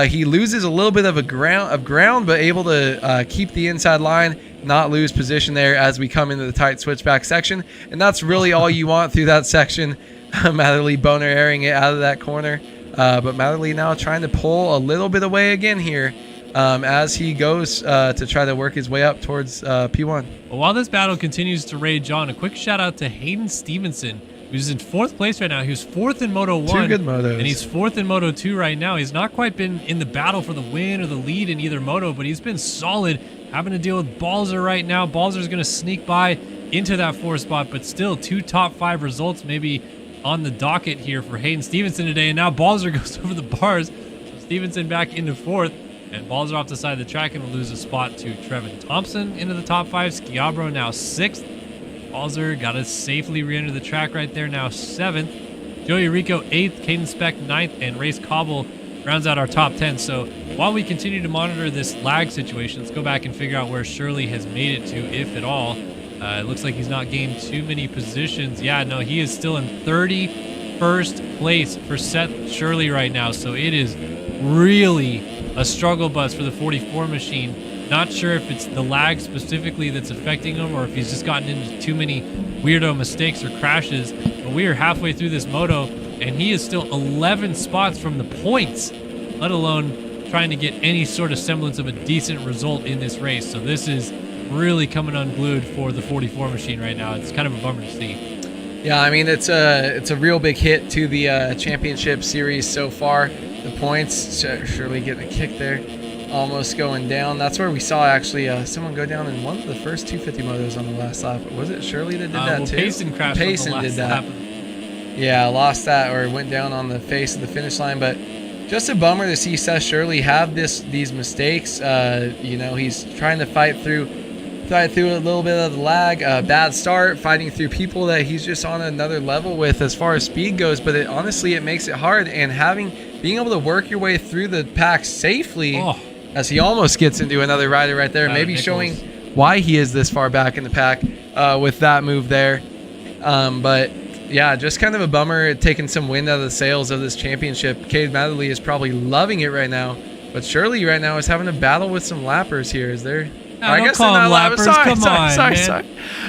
He loses a little bit of ground, but able to keep the inside line, not lose position there as we come into the tight switchback section. And that's really all you want through that section. Matherly boner airing it out of that corner. But Matherly now trying to pull a little bit away again here as he goes to try to work his way up towards P1. Well, while this battle continues to rage on, a quick shout out to Hayden Stevenson, who's in fourth place right now. He was fourth in Moto 1. Two good motos. And he's fourth in Moto 2 right now. He's not quite been in the battle for the win or the lead in either moto, but he's been solid, having to deal with Balzer right now. Balzer's going to sneak by into that 4th spot, but still 2 top 5 results maybe on the docket here for Hayden Stevenson today. And now Balzer goes over the bars. So Stevenson back into 4th, and Balzer off the side of the track and will lose a spot to Trevin Thompson into the top 5. Schiabro now 6th. Balzer got to safely re-enter the track right there, now 7th. Joey Rico 8th, Caden Speck 9th, and Race Cobble rounds out our top 10. So while we continue to monitor this lag situation, let's go back and figure out where Shirley has made it to, if at all. It looks like he's not gained too many positions. Yeah, no, he is still in 31st place for Seth Shirley right now. So it is really a struggle bus for the 44 machine Not sure if it's the lag specifically that's affecting him or if he's just gotten into too many weirdo mistakes or crashes. But we are halfway through this moto, and he is still 11 spots from the points, let alone trying to get any sort of semblance of a decent result in this race. So this is really coming unglued for the 44 machine right now. It's kind of a bummer to see. Yeah, I mean, it's a real big hit to the championship series so far. The points, Shirley getting a kick there, almost going down. That's where we saw actually someone go down in one of the first 250 motos on the last lap. Was it Shirley that did that too? Payson crashed on the last did that. lap. Yeah, lost that or went down on the face of the finish line. But just a bummer to see Seth Shirley have these mistakes. You know, he's trying to fight through a little bit of the lag, bad start, fighting through people that he's just on another level with as far as speed goes. But honestly, it makes it hard. And being able to work your way through the pack safely, as he almost gets into another rider right there, maybe Nichols. showing why he is this far back in the pack with that move there. But yeah, just kind of a bummer, taking some wind out of the sails of this championship. Cade Matherly is probably loving it right now, but Shirley right now is having a battle with some lappers here. Is there? I guess call them lappers. Sorry.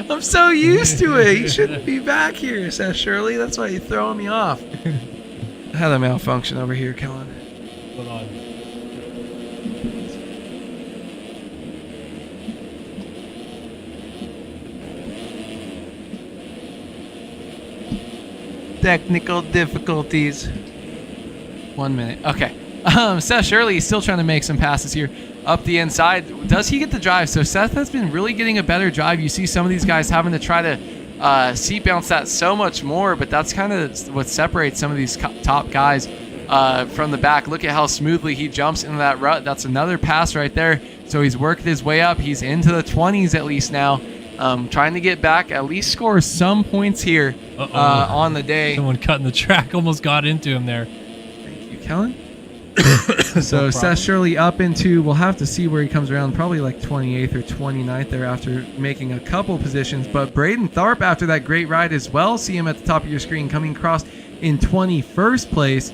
I'm so used to it. He shouldn't be back here, says Shirley. That's why you're throwing me off. I had a malfunction over here, Kellen. Hold on. Technical difficulties. 1 minute. Okay. Seth Shirley is still trying to make some passes here up the inside. Does he get the drive? So Seth has been really getting a better drive. You see some of these guys having to try to seat bounce that so much more, but that's kind of what separates some of these top guys from the back. Look at how smoothly he jumps into that rut. That's another pass right there. So he's worked his way up. He's into the 20s at least now. Trying to get back, at least score some points here on the day. Someone cutting the track almost got into him there. Thank you, Kellen. So Seth Shirley up into, we'll have to see where he comes around, probably like 28th or 29th there after making a couple positions. But Braden Tharp, after that great ride as well, see him at the top of your screen coming across in 21st place.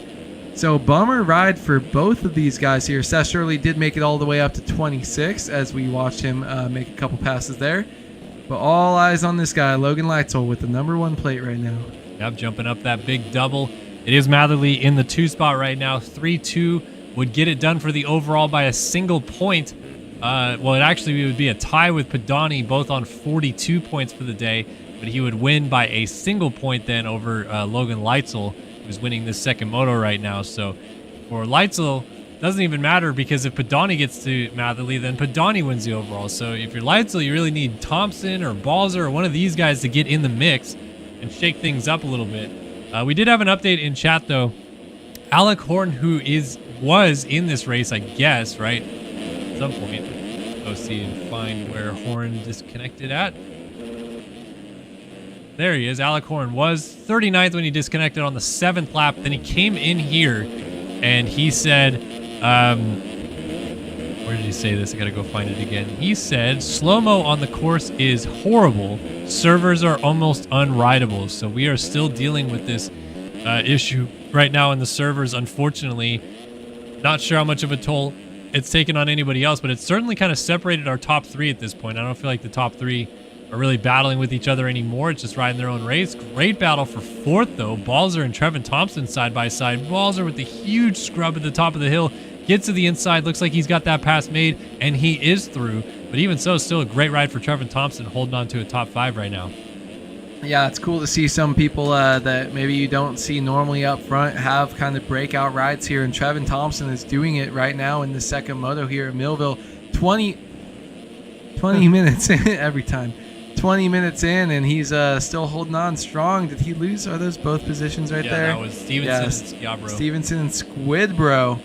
So bummer ride for both of these guys here. Seth Shirley did make it all the way up to 26 as we watched him make a couple passes there. But all eyes on this guy, Logan Leitzel, with the #1 plate right now. Yep, jumping up that big double. It is Matherly in the 2 spot right now. 3-2 would get it done for the overall by a single point. Well, it actually would be a tie with Padani, both on 42 points for the day. But he would win by a single point then over Logan Leitzel, who's winning this second moto right now. So for Leitzel, doesn't even matter, because if Padani gets to Matherly, then Padani wins the overall. So if you're Leitzel, you really need Thompson or Balzer or one of these guys to get in the mix and shake things up a little bit. We did have an update in chat, though. Alec Horn, who was in this race, I guess, right? At some point. Go see and find where Horn disconnected at. There he is. Alec Horn was 39th when he disconnected on the 7th lap. Then he came in here and he said, where did he say this? I gotta go find it again. He said, slow-mo on the course is horrible. Servers are almost unrideable. So we are still dealing with this issue right now in the servers, unfortunately. Not sure how much of a toll it's taken on anybody else, but it's certainly kind of separated our top 3 at this point. I don't feel like the top 3 are really battling with each other anymore. It's just riding their own race. Great battle for 4th, though. Balzer and Trevin Thompson side by side. Balzer with the huge scrub at the top of the hill. Gets to the inside. Looks like he's got that pass made, and he is through. But even so, still a great ride for Trevin Thompson, holding on to a top 5 right now. Yeah, it's cool to see some people that maybe you don't see normally up front have kind of breakout rides here. And Trevin Thompson is doing it right now in the second moto here at Millville. 20 minutes in every time. 20 minutes in, and he's still holding on strong. Did he lose? Are those both positions right there? Yeah, that was Stevenson and Squidbro. Stevenson and Squidbro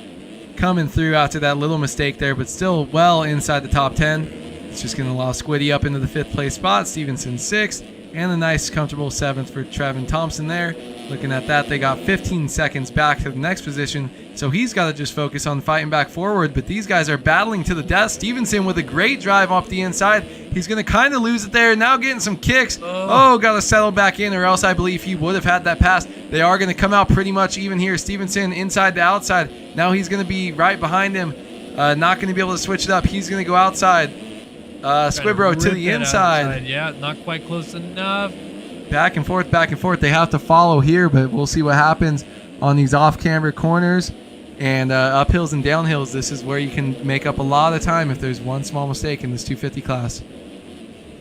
coming through after that little mistake there, but still well inside the top 10. It's just going to allow Squiddy up into the 5th place spot. Stevenson 6th, and a nice comfortable 7th for Trevin Thompson there. Looking at that, they got 15 seconds back to the next position, so he's got to just focus on fighting back forward, but these guys are battling to the death. Stevenson with a great drive off the inside. He's going to kind of lose it there. Now getting some kicks. Oh, got to settle back in, or else I believe he would have had that pass. They are going to come out pretty much even here. Stevenson inside to outside. Now he's going to be right behind him. Not going to be able to switch it up. He's going to go outside. Squibro to the inside. Yeah, not quite close enough. Back and forth, back and forth. They have to follow here, but we'll see what happens on these off-camber corners. And uphills and downhills, this is where you can make up a lot of time if there's one small mistake in this 250 class.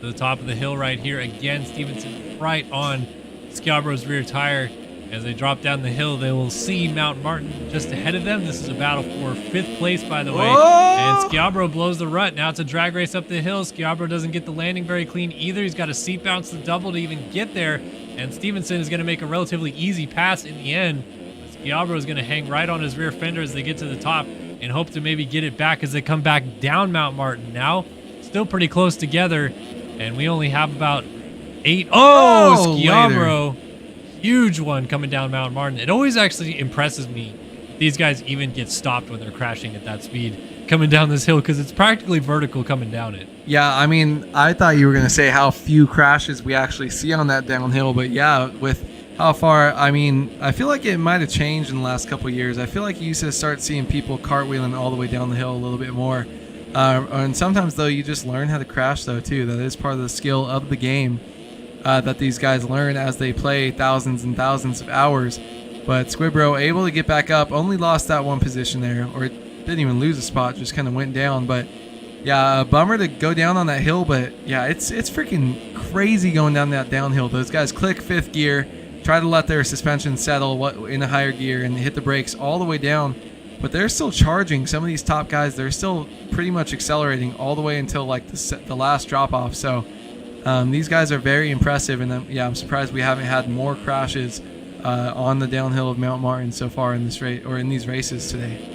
To the top of the hill right here. Again, Stevenson right on Sciabro's rear tire. As they drop down the hill, they will see Mount Martin just ahead of them. This is a battle for 5th place, by the way. And Sciabro blows the rut. Now it's a drag race up the hill. Sciabro doesn't get the landing very clean either. He's got a seat bounce to double to even get there. And Stevenson is going to make a relatively easy pass in the end. Sciabro is going to hang right on his rear fender as they get to the top and hope to maybe get it back as they come back down Mount Martin. Now, still pretty close together. And we only have about 8. Oh, Sciabro. Huge one coming down Mount Martin. It always actually impresses me these guys even get stopped when they're crashing at that speed coming down this hill because it's practically vertical coming down it. Yeah, I mean, I thought you were going to say how few crashes we actually see on that downhill, but yeah, with how far, I mean, I feel like it might have changed in the last couple of years. I feel like you used to start seeing people cartwheeling all the way down the hill a little bit more. And sometimes, though, you just learn how to crash, though, too. That is part of the skill of the game. That these guys learn as they play thousands and thousands of hours. But Squibro able to get back up, only lost that one position there, or didn't even lose a spot, just kind of went down. But yeah, a bummer to go down on that hill, but yeah, it's freaking crazy going down that downhill. Those guys click 5th gear, try to let their suspension settle in a higher gear and hit the brakes all the way down, but they're still charging. Some of these top guys, they're still pretty much accelerating all the way until like the last drop off. So these guys are very impressive, and I'm surprised we haven't had more crashes on the downhill of Mount Martin so far in this race or in these races today.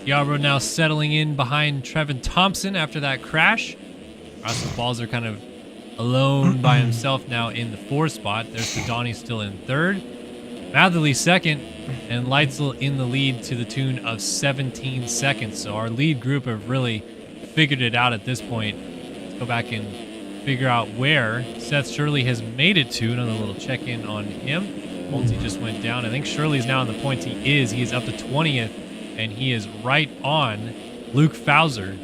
Sciabro now settling in behind Trevin Thompson after that crash. Russell Balzer kind of alone by himself now in the 4th spot. There's Fedani still in 3rd. Matherly 2nd, and Leitzel in the lead to the tune of 17 seconds. So our lead group have really figured it out at this point. Let's go back and figure out where Seth Shirley has made it to. Another little check-in on him. Multi just went down. I think Shirley's now on the points he is. He is up to 20th, and he is right on Luke Fauser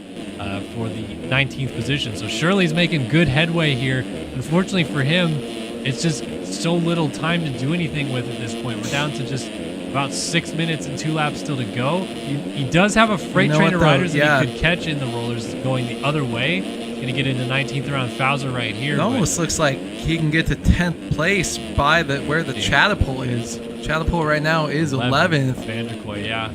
for the 19th position. So Shirley's making good headway here. Unfortunately for him, it's just so little time to do anything with at this point. We're down to just about 6 minutes and 2 laps still to go. He does have a freight train of riders that he could catch in the rollers going the other way. Going to get into 19th around Fauser right here. It almost looks like he can get to 10th place by where the Chatapult is. Chatapult right now is 11th. Vanderkoy, yeah.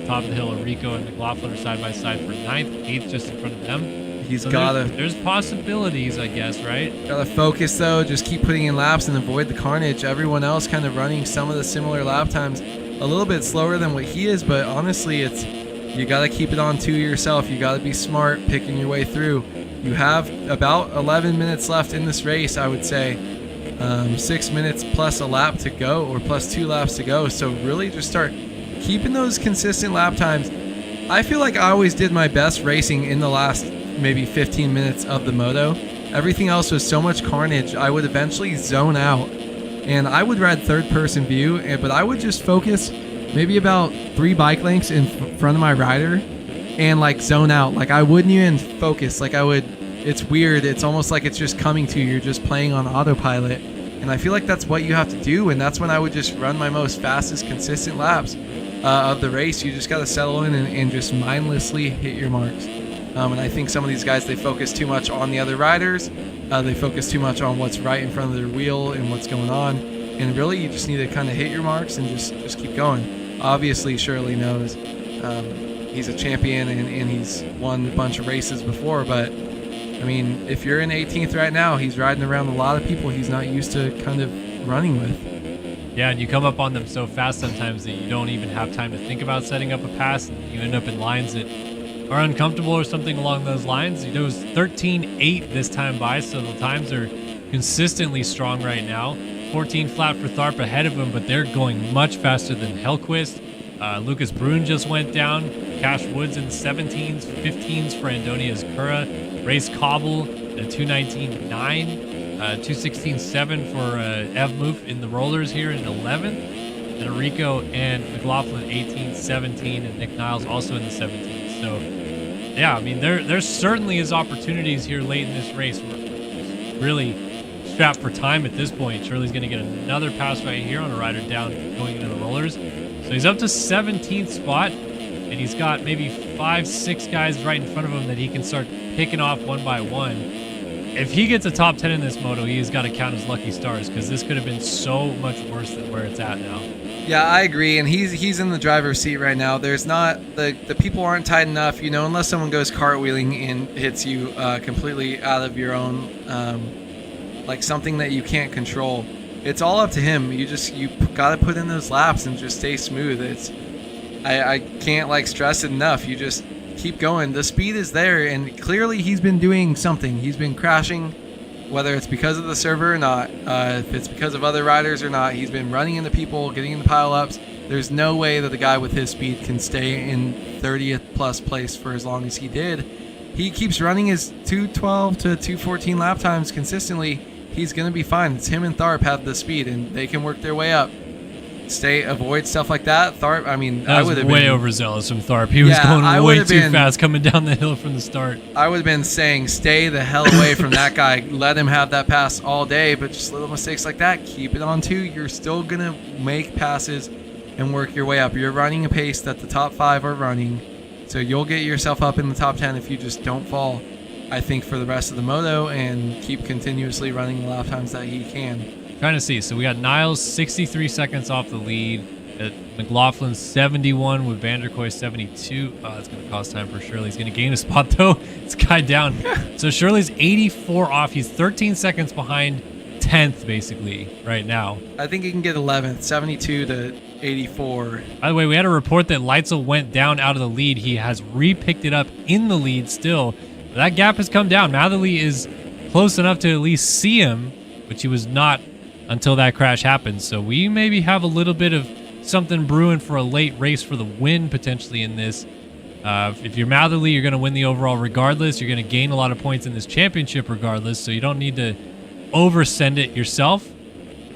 Top of the hill, Rico and McLaughlin are side by side for 9th, 8th just in front of them. He's gotta. There's possibilities, I guess, right? Gotta focus though. Just keep putting in laps and avoid the carnage. Everyone else kind of running some of the similar lap times, a little bit slower than what he is. But honestly, you gotta keep it on to yourself. You gotta be smart, picking your way through. You have about 11 minutes left in this race, I would say. 6 minutes plus a lap to go, or plus 2 laps to go. So really just start keeping those consistent lap times. I feel like I always did my best racing in the last maybe 15 minutes of the moto. Everything else was so much carnage. I would eventually zone out, and I would ride 3rd-person view, but I would just focus maybe about 3 bike lengths in front of my rider and like zone out. Like I wouldn't even focus. Like I would, it's weird. It's almost like it's just coming to you. You're just playing on autopilot. And I feel like that's what you have to do. And that's when I would just run my most fastest, consistent laps of the race. You just got to settle in and just mindlessly hit your marks. And I think some of these guys, they focus too much on the other riders. They focus too much on what's right in front of their wheel and what's going on. And really, you just need to kind of hit your marks and just keep going. Obviously, Shirley knows he's a champion and he's won a bunch of races before. But, I mean, if you're in 18th right now, he's riding around a lot of people he's not used to kind of running with. Yeah, and you come up on them so fast sometimes that you don't even have time to think about setting up a pass, and you end up in lines that are uncomfortable or something along those lines. It was 13.8 this time by, so the times are consistently strong right now. 14 flat for Tharp ahead of him, but they're going much faster than Hellquist. Lucas Brun just went down. Cash Woods in the 17s, 15s for Andonia's Kura. Race Cobble at 219.9. 216.7 for Ev Moof in the rollers here in 11th. And Rico and McLaughlin 18, 17, and Nick Niles also in the 17s. So, yeah, I mean, there certainly is opportunities here late in this race. We're really strapped for time at this point. Shirley's going to get another pass right here on a rider down going into the rollers. So he's up to 17th spot, and he's got maybe 5-6 guys right in front of him that he can start picking off one by one. If he gets a top 10 in this moto, he's got to count his lucky stars, because this could have been so much worse than where it's at now. Yeah, I agree, and he's in the driver's seat right now. There's not the people aren't tight enough, you know, unless someone goes cartwheeling and hits you completely out of your own, like something that you can't control. It's all up to him. You got to put in those laps and just stay smooth. I can't like stress it enough. You just keep going. The speed is there, and clearly he's been doing something. He's been crashing. Whether it's because of the server or not, if it's because of other riders or not, he's been running into people, getting into pile-ups. There's no way that the guy with his speed can stay in 30th plus place for as long as he did. He keeps running his 212 to 214 lap times consistently. He's going to be fine. It's him and Tharp have the speed, and they can work their way up. Avoid stuff like that. Tharp, I mean, that was way overzealous from Tharp. He was going way too fast coming down the hill from the start. I would have been saying stay the hell away from that guy. Let him have that pass all day, but just little mistakes like that, keep it on 2. You're still going to make passes and work your way up. You're running a pace that the top 5 are running, so you'll get yourself up in the top 10 if you just don't fall, I think, for the rest of the moto and keep continuously running the lap times that he can. Trying to see. So we got Niles 63 seconds off the lead. McLaughlin 71 with Vanderkoy 72. Oh, that's going to cost time for Shirley. He's going to gain a spot, though. It's guy down. So Shirley's 84 off. He's 13 seconds behind 10th, basically, right now. I think he can get 11th, 72 to 84. By the way, we had a report that Leitzel went down out of the lead. He has re-picked it up in the lead still. But that gap has come down. Matherly is close enough to at least see him, which he was not until that crash happened. So we maybe have a little bit of something brewing for a late race for the win potentially in this. If you're Matherly, you're going to win the overall regardless. You're going to gain a lot of points in this championship regardless, so you don't need to oversend it yourself.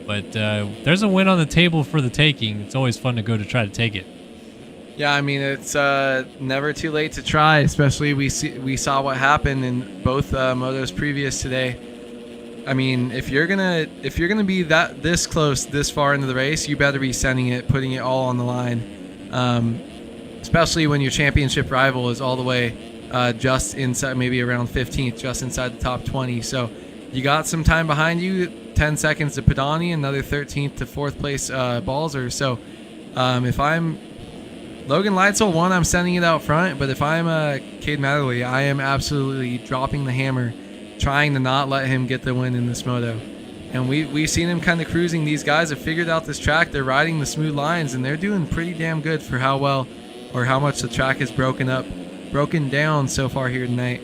But there's a win on the table for the taking. It's always fun to go to try to take it. Yeah, I mean, it's never too late to try, especially we saw what happened in both motos previous today. I mean, if you're gonna be this close this far into the race, you better be sending it, putting it all on the line. Especially when your championship rival is all the way just inside, maybe around 15th, just inside the top 20. So you got some time behind you, 10 seconds to Padani, another 13th to 4th place Balzer. So if I'm Logan Leitzel, I'm sending it out front, but if I'm Cade Matherly, I am absolutely dropping the hammer, trying to not let him get the win in this moto. And we've seen him kind of cruising. These guys have figured out this track. They're riding the smooth lines, and they're doing pretty damn good for how well or how much the track is broken down so far here tonight.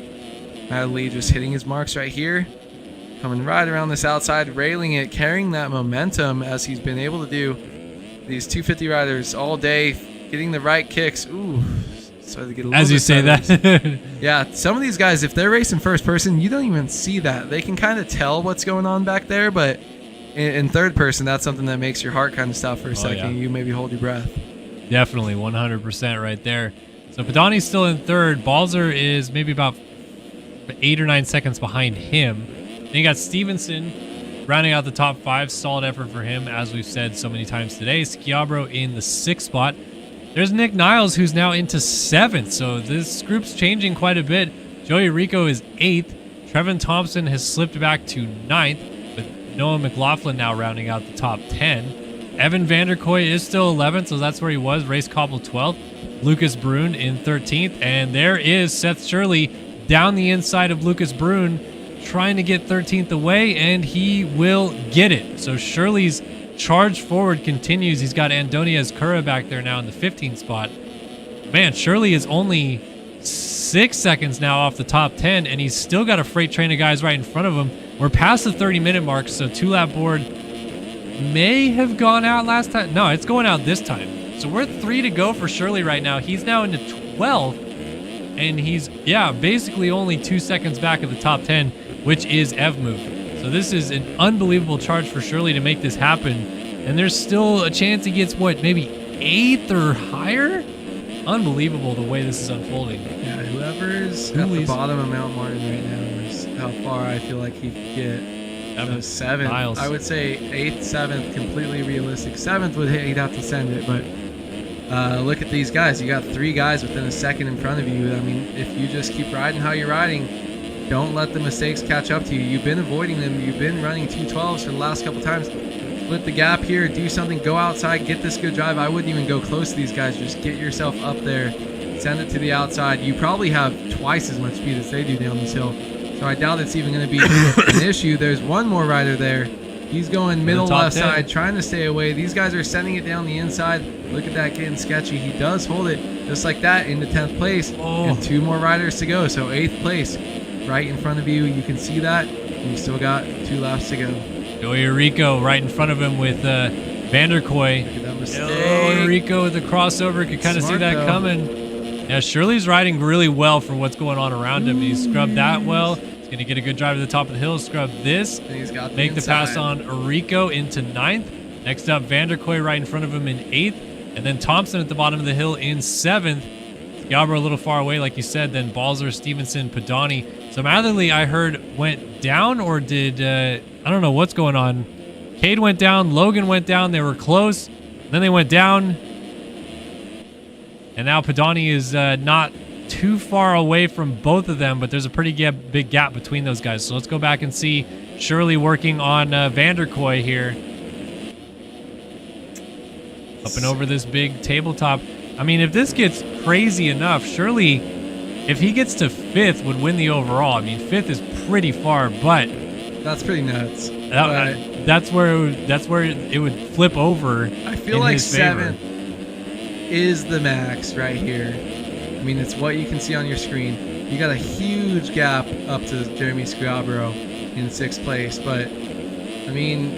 Matherly just hitting his marks right here, coming right around this outside, railing it, carrying that momentum as he's been able to do. These 250 riders all day, getting the right kicks. Ooh. So to get a little as you bit say that. Yeah, some of these guys, if they're racing first person, you don't even see that. They can kind of tell what's going on back there, but in third person, that's something that makes your heart kind of stop for a second. Yeah. You maybe hold your breath. Definitely, 100% right there. So Padani's still in third. Balzer is maybe about 8 or 9 seconds behind him. Then you got Stevenson rounding out the top 5. Solid effort for him, as we've said so many times today. Schiabro in the 6th spot. There's Nick Niles, who's now into 7th, so this group's changing quite a bit. Joey Rico is 8th. Trevin Thompson has slipped back to 9th, with Noah McLaughlin now rounding out the top 10. Evan Vanderkoy is still 11th, so that's where he was. Race Koppel 12th. Lucas Brune in 13th, and there is Seth Shirley down the inside of Lucas Brune, trying to get 13th away, and he will get it. So Shirley's charge forward continues. He's got Andonias Cura back there now in the 15th spot. Man, Shirley is only 6 seconds now off the top 10, and he's still got a freight train of guys right in front of him. We're past the 30-minute mark, so 2-lap board may have gone out last time. No, it's going out this time. So we're 3 to go for Shirley right now. He's now into 12th, and he's, basically only 2 seconds back of the top 10, which is EVMove. So this is an unbelievable charge for Shirley to make this happen. And there's still a chance he gets, maybe 8th or higher unbelievable the way this is unfolding. Yeah, whoever's at the bottom of Mount Martin right now is how far I feel like he could get. Seventh. Miles. I would say 8th, 7th, completely realistic. 7th he'd have to send it, but look at these guys. You got 3 guys within a second in front of you. I mean, if you just keep riding how you're riding, don't let the mistakes catch up to you. You've been avoiding them. You've been running 212s for the last couple times. Split the gap here, do something, go outside, get this good drive. I wouldn't even go close to these guys. Just get yourself up there, send it to the outside. You probably have twice as much speed as they do down this hill. So I doubt it's even going to be an issue. There's one more rider there. He's going middle left side, trying to stay away. These guys are sending it down the inside. Look at that getting sketchy. He does hold it just like that into 10th place. And 2 more riders to go. So 8th place right in front of you. You can see that. And you still got 2 laps to go. Joey Rico right in front of him with Vanderkoy. Look at that mistake. Rico with the crossover. Could kind of see that coming. Yeah, Shirley's riding really well for what's going on around him. He scrubbed that well. He's going to get a good drive to the top of the hill, scrub this, and he's got make the pass on Rico into 9th. Next up, Vanderkoy right in front of him in 8th. And then Thompson at the bottom of the hill in 7th. Galbro a little far away, like you said. Then Balzer, Stevenson, Padani. So Matherly, I heard, went down, or did, I don't know what's going on. Cade went down, Logan went down. They were close. Then they went down. And now Padani is not too far away from both of them, but there's a pretty big gap between those guys. So let's go back and see Shirley working on Vanderkoy here. Up and over this big tabletop. I mean, if this gets crazy enough, Shirley, if he gets to 5th, would win the overall. I mean, 5th is pretty far, but that's pretty nuts. That's where it would flip over. I feel like 7th is the max right here. I mean, it's what you can see on your screen. You got a huge gap up to Jeremy Schiabro in 6th place, but I mean,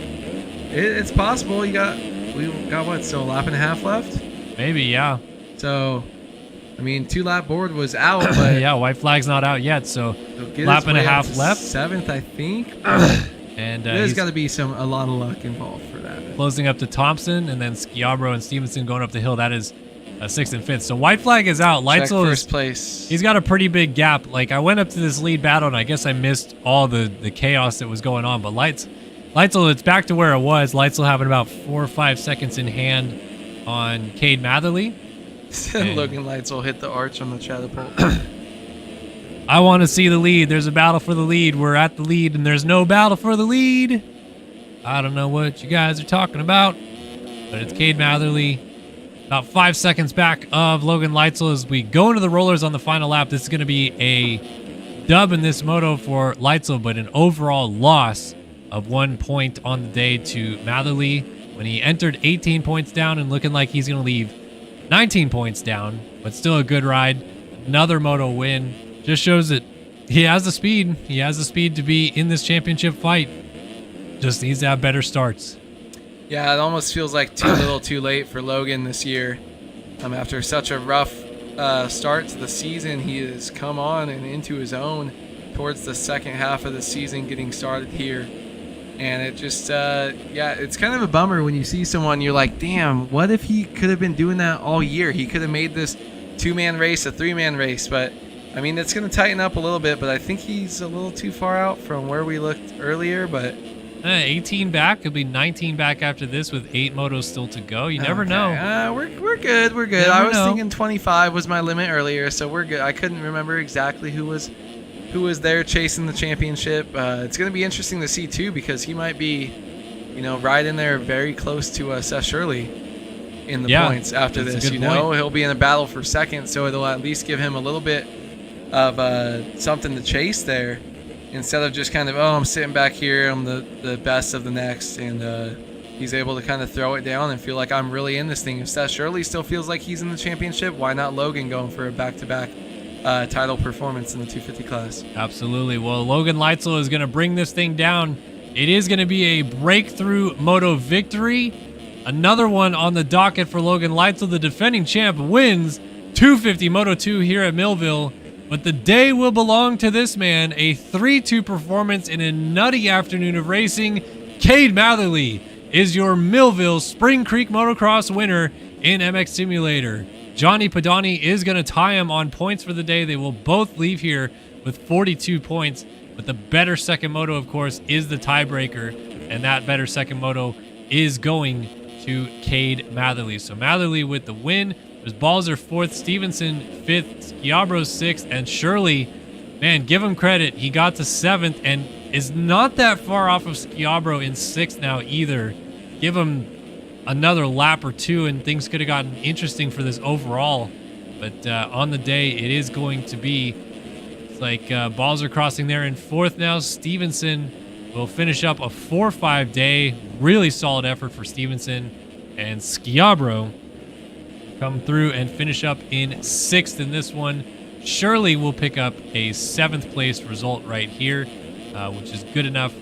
it's possible. We got what? So a lap and a half left? Maybe, yeah. So, I mean, 2-lap board was out, but yeah, white flag's not out yet. So lap and a half left. 7th, I think. And there's got to be a lot of luck involved for that. Closing up to Thompson, and then Schiabro and Stevenson going up the hill. That is 6th and 5th. So white flag is out. Leitzel first place. He's got a pretty big gap. Like, I went up to this lead battle, and I guess I missed all the chaos that was going on. But Leitzel, it's back to where it was. Leitzel having about 4 or 5 seconds in hand on Cade Matherly. Logan Leitzel hit the arch on the catapult. I want to see the lead. There's a battle for the lead. We're at the lead, and there's no battle for the lead. I don't know what you guys are talking about, but it's Cade Matherly. About 5 seconds back of Logan Leitzel as we go into the rollers on the final lap. This is going to be a dub in this moto for Leitzel, but an overall loss of 1 point on the day to Matherly when he entered 18 points down and looking like he's going to leave 19 points down, but still a good ride. Another moto win. Just shows that he has the speed. He has the speed to be in this championship fight. Just needs to have better starts. Yeah, it almost feels like too little too late for Logan this year. After such a rough start to the season, he has come on and into his own towards the second half of the season getting started here. And it just, it's kind of a bummer when you see someone, you're like, damn, what if he could have been doing that all year? He could have made this 2-man race a 3-man race, but I mean, it's going to tighten up a little bit, but I think he's a little too far out from where we looked earlier, but 18 back. It'll be 19 back after this with 8 motos still to go. You never know. We're good. We're good. I was thinking 25 was my limit earlier, so we're good. I couldn't remember exactly who was there chasing the championship. It's going to be interesting to see too, because he might be, right in there very close to Seth Shirley in the points after this. He'll be in a battle for second, so it'll at least give him a little bit of something to chase there, instead of just kind of, I'm sitting back here, I'm the best of the next, and he's able to kind of throw it down and feel like I'm really in this thing. If Seth Shirley still feels like he's in the championship, why not Logan going for a back-to-back title performance in the 250 class? Absolutely. Well, Logan Leitzel is going to bring this thing down. It is going to be a breakthrough moto victory. Another one on the docket for Logan Leitzel. The defending champ wins 250 Moto 2 here at Millville. But the day will belong to this man. A 3-2 performance in a nutty afternoon of racing. Cade Matherly is your Millville Spring Creek Motocross winner in MX Simulator. Johnny Padani is going to tie him on points for the day. They will both leave here with 42 points, but the better second moto, of course, is the tiebreaker, and that better second moto is going to Cade Matherly. So Matherly with the win. There's Balzer 4th, Stevenson 5th, Schiabro 6th, and Shirley, man, give him credit. He got to 7th and is not that far off of Schiabro in 6th now either. Give him another lap or two and things could have gotten interesting for this overall. But on the day, it is going to be, it's like Balzer crossing there in 4th now. Stevenson will finish up a 4-5 day. Really solid effort for Stevenson. And Schiabro come through and finish up in 6th in this one. Shirley will pick up a 7th place result right here, which is good enough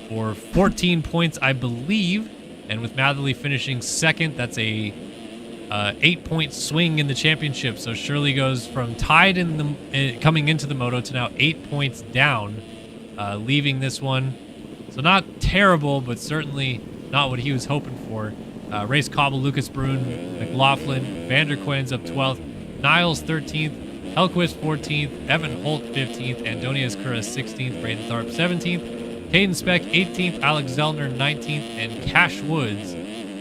for 14 points, I believe. And with Matherly finishing 2nd, that's a 8-point swing in the championship. So Shirley goes from tied in the coming into the moto to now 8 points down, leaving this one. So not terrible, but certainly not what he was hoping for. Race Cobble, Lucas Brune, McLaughlin, Vanderquin's up 12th, Niles 13th, Helquist 14th, Evan Holt 15th, Andonia Escura 16th, Braden Tharp 17th, Caden Speck 18th, Alex Zellner 19th, and Cash Woods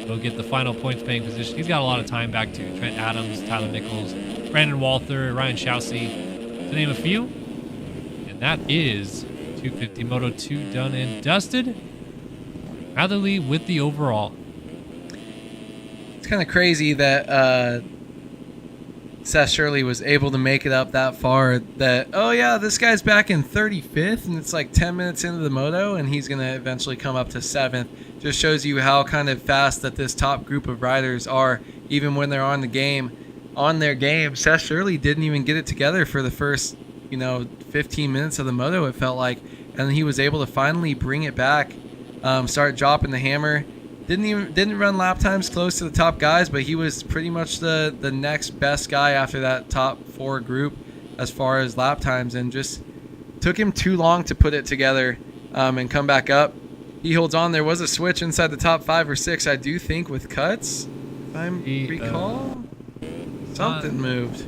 will get the final points paying position. He's got a lot of time back to Trent Adams, Tyler Nichols, Brandon Walther, Ryan Shousey, to name a few. And that is 250 Moto 2 done and dusted. Matherly with the overall. It's kind of crazy that Seth Shirley was able to make it up that far. That, oh yeah, this guy's back in 35th, and it's like 10 minutes into the moto, and he's going to eventually come up to 7th. Just shows you how kind of fast that this top group of riders are, even when they're on their game. Seth Shirley didn't even get it together for the first, 15 minutes of the moto, it felt like, and he was able to finally bring it back, start dropping the hammer. Didn't run lap times close to the top guys, but he was pretty much the next best guy after that top 4 group as far as lap times, and just took him too long to put it together and come back up. He holds on. There was a switch inside the top 5 or 6, I do think, with cuts, if I recall. Something moved.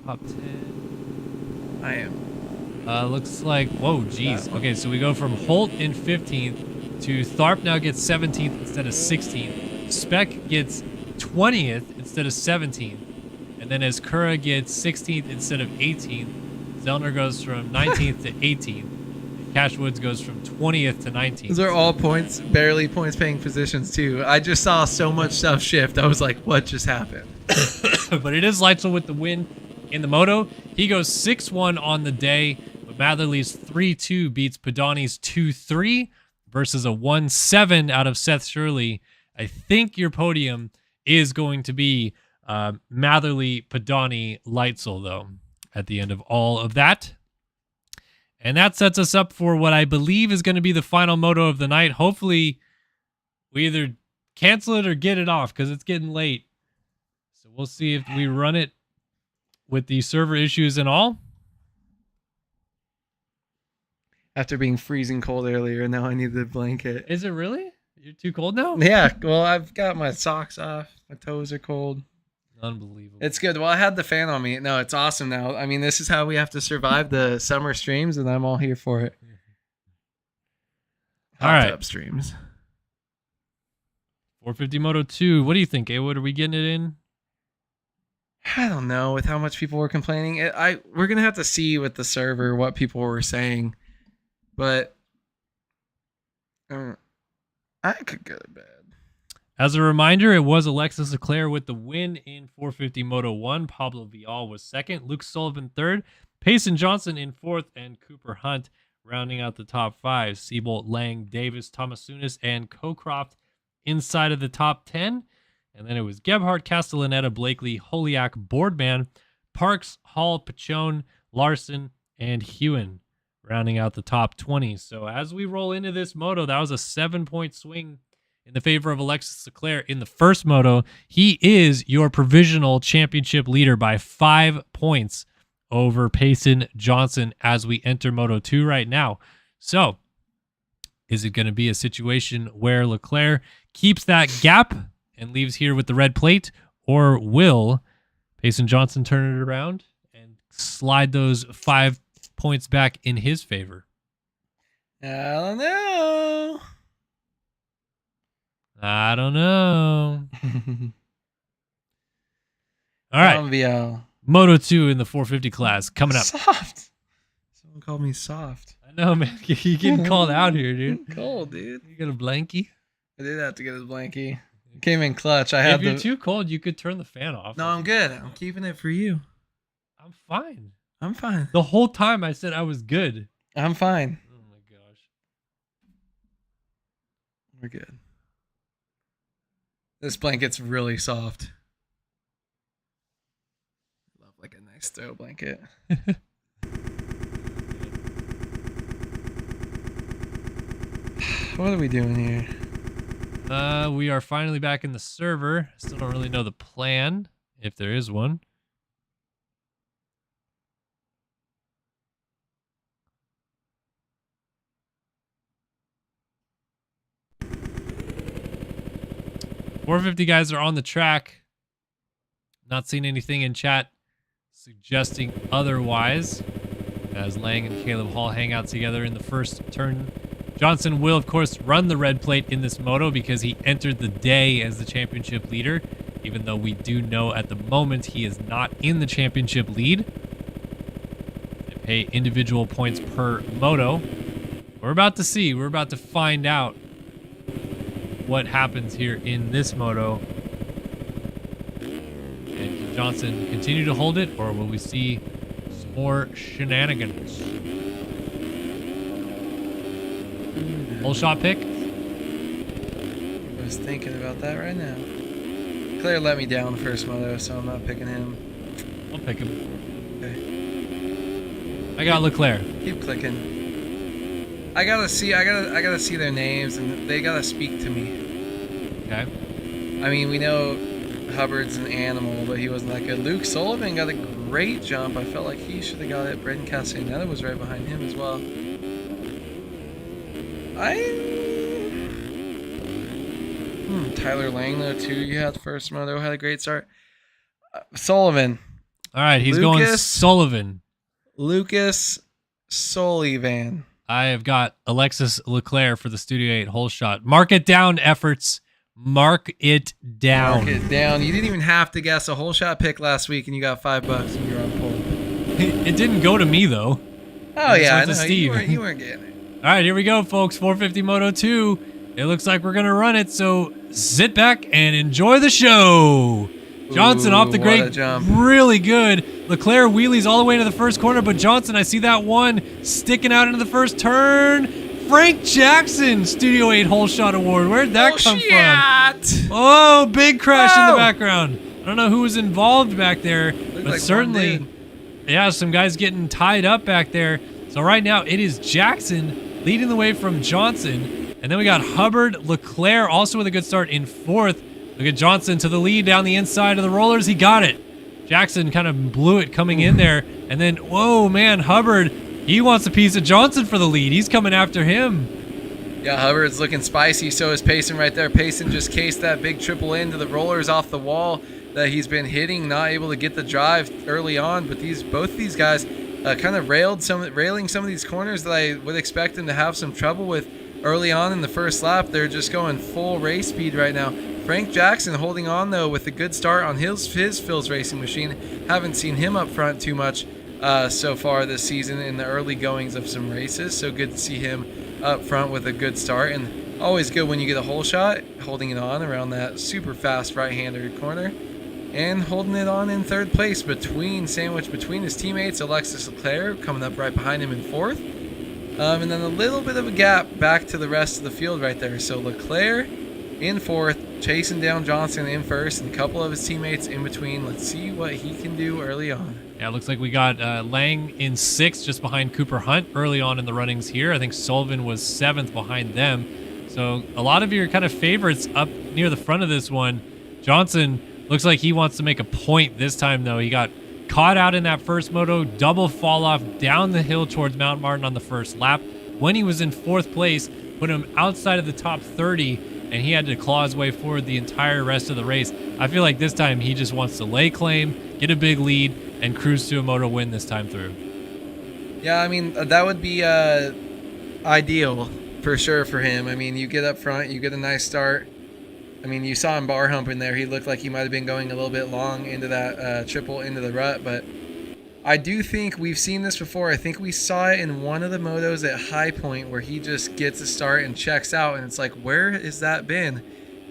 Top 10. I am. Looks like, whoa, geez. Okay, so we go from Holt in 15th to Tharp now gets 17th instead of 16th. Speck gets 20th instead of 17th. And then Escura gets 16th instead of 18th. Zellner goes from 19th to 18th. Cash Woods goes from 20th to 19th. Those are all barely points paying positions too. I just saw so much stuff shift. I was like, what just happened? But it is Leitzel with the win in the moto. He goes 6-1 on the day, but Matherly's 3-2 beats Padani's 2-3 versus a 1-7 out of Seth Shirley. I think your podium is going to be Matherly, Padani, Leitzel, though, at the end of all of that. And that sets us up for what I believe is going to be the final moto of the night. Hopefully, we either cancel it or get it off because it's getting late. So we'll see if we run it with the server issues and all. After being freezing cold earlier, now I need the blanket. Is it really? You're too cold now? Yeah, well, I've got my socks off. My toes are cold. Unbelievable. It's good. Well, I had the fan on me. No, it's awesome now. I mean, this is how we have to survive the summer streams, and I'm all here for it. All right. Tub streams. 450 Moto 2. What do you think, What are we getting it in? I don't know. With how much people were complaining, we're gonna have to see with the server what people were saying, but I could go to bed. As a reminder, it was Alexis Leclerc with the win in 450 Moto 1. Pablo Vial was 2nd. Luke Sullivan 3rd. Payson Johnson in 4th. And Cooper Hunt rounding out the top 5. Seabolt, Lang, Davis, Thomas-Sunis, and Cocroft inside of the top 10. And then it was Gebhardt, Castellaneta, Blakely, Holiak, Boardman, Parks, Hall, Pachone, Larson, and Hewen rounding out the top 20. So as we roll into this moto, that was a 7-point swing in the favor of Alexis Leclerc in the first moto. He is your provisional championship leader by 5 points over Payson Johnson as we enter Moto 2 right now. So is it going to be a situation where Leclerc keeps that gap and leaves here with the red plate, or will Payson Johnson turn it around and slide those 5 points back in his favor? I don't know. I don't know. All right. Columbia. Moto 2 in the 450 class coming up. Soft. Someone called me soft. I know, man. You getting called out here, dude. Cold, dude. You got a blankie? I did have to get his blankie. Came in clutch. I had If you're too cold, you could turn the fan off. No, I'm good. I'm keeping it for you. I'm fine. I'm fine. The whole time I said I was good. I'm fine. Oh my gosh. We're good. This blanket's really soft. Love like a nice throw blanket. What are we doing here? We are finally back in the server. Still don't really know the plan, if there is one. .450 guys are on the track. Not seeing anything in chat suggesting otherwise. As Lang and Caleb Hall hang out together in the first turn. Johnson will, of course, run the red plate in this moto because he entered the day as the championship leader, even though we do know at the moment he is not in the championship lead. They pay individual points per moto. We're about to see. We're about to find out what happens here in this moto. And can Johnson continue to hold it, or will we see some more shenanigans? Whole shot pick. I was thinking about that right now. Claire let me down the first moto, so I'm not picking him. I'll pick him. Okay. I got Leclerc. Keep clicking. I gotta see their names, and they gotta speak to me. Okay. I mean, we know Hubbard's an animal, but he wasn't that good. Luke Sullivan got a great jump. I felt like he should have got it. Braden Castaneda was right behind him as well. Tyler Lang, though, too. You had first moto, had a great start. Sullivan. All right, he's going Sullivan. Lucas Sullivan. I have got Alexis Leclerc for the Studio 8 hole shot. Mark it down, efforts. Mark it down. Mark it down. You didn't even have to guess a hole shot pick last week, and you got $5 and you're on pole. It didn't go to me, though. Oh, yeah, I went know. to Steve. You weren't getting it. All right, here we go, folks. 450 Moto 2. It looks like we're going to run it, so sit back and enjoy the show. Johnson off the what grate, a jump. really good. Leclerc wheelies all the way into the first corner, but Johnson, I see that one sticking out into the first turn. Frank Jackson, Studio 8 hole shot award. Where'd that come from? Oh, big crash in the background. I don't know who was involved back there, but like certainly, yeah, some guys getting tied up back there. So right now it is Jackson leading the way from Johnson. And then we got Hubbard, Leclerc also with a good start in fourth. Look at Johnson to the lead down the inside of the rollers. He got it. Jackson kind of blew it coming in there. And then, whoa, man, Hubbard, he wants a piece of Johnson for the lead. He's coming after him. Yeah, Hubbard's looking spicy. So is Payson right there. Payson just cased that big triple into the rollers off the wall that he's been hitting, not able to get the drive early on. But both these guys kind of railing some of these corners that I would expect them to have some trouble with early on in the first lap. They're just going full race speed right now. Frank Jackson holding on, though, with a good start on his Phil's racing machine. Haven't seen him up front too much so far this season in the early goings of some races. So good to see him up front with a good start. And always good when you get a hole shot, holding it on around that super fast right-hander corner. And holding it on in third place sandwiched between his teammates. Alexis Leclerc coming up right behind him in fourth. And then a little bit of a gap back to the rest of the field right there. So Leclerc in fourth, chasing down Johnson in first, and a couple of his teammates in between. Let's see what he can do early on. Yeah, it looks like we got Lang in sixth, just behind Cooper Hunt early on in the runnings here. I think Sullivan was seventh behind them. So a lot of your kind of favorites up near the front of this one. Johnson looks like he wants to make a point this time, though. He got caught out in that first moto, double fall off down the hill towards Mount Martin on the first lap. When he was in fourth place, put him outside of the top 30, and he had to claw his way forward the entire rest of the race. I feel like this time he just wants to lay claim, get a big lead, and cruise to a moto win this time through. Yeah, I mean, that would be ideal for sure for him. I mean, you get up front, you get a nice start. I mean, you saw him bar humping there. He looked like he might have been going a little bit long into that triple into the rut, but I do think we've seen this before. I think we saw it in one of the motos at High Point where he just gets a start and checks out, and it's like, where has that been?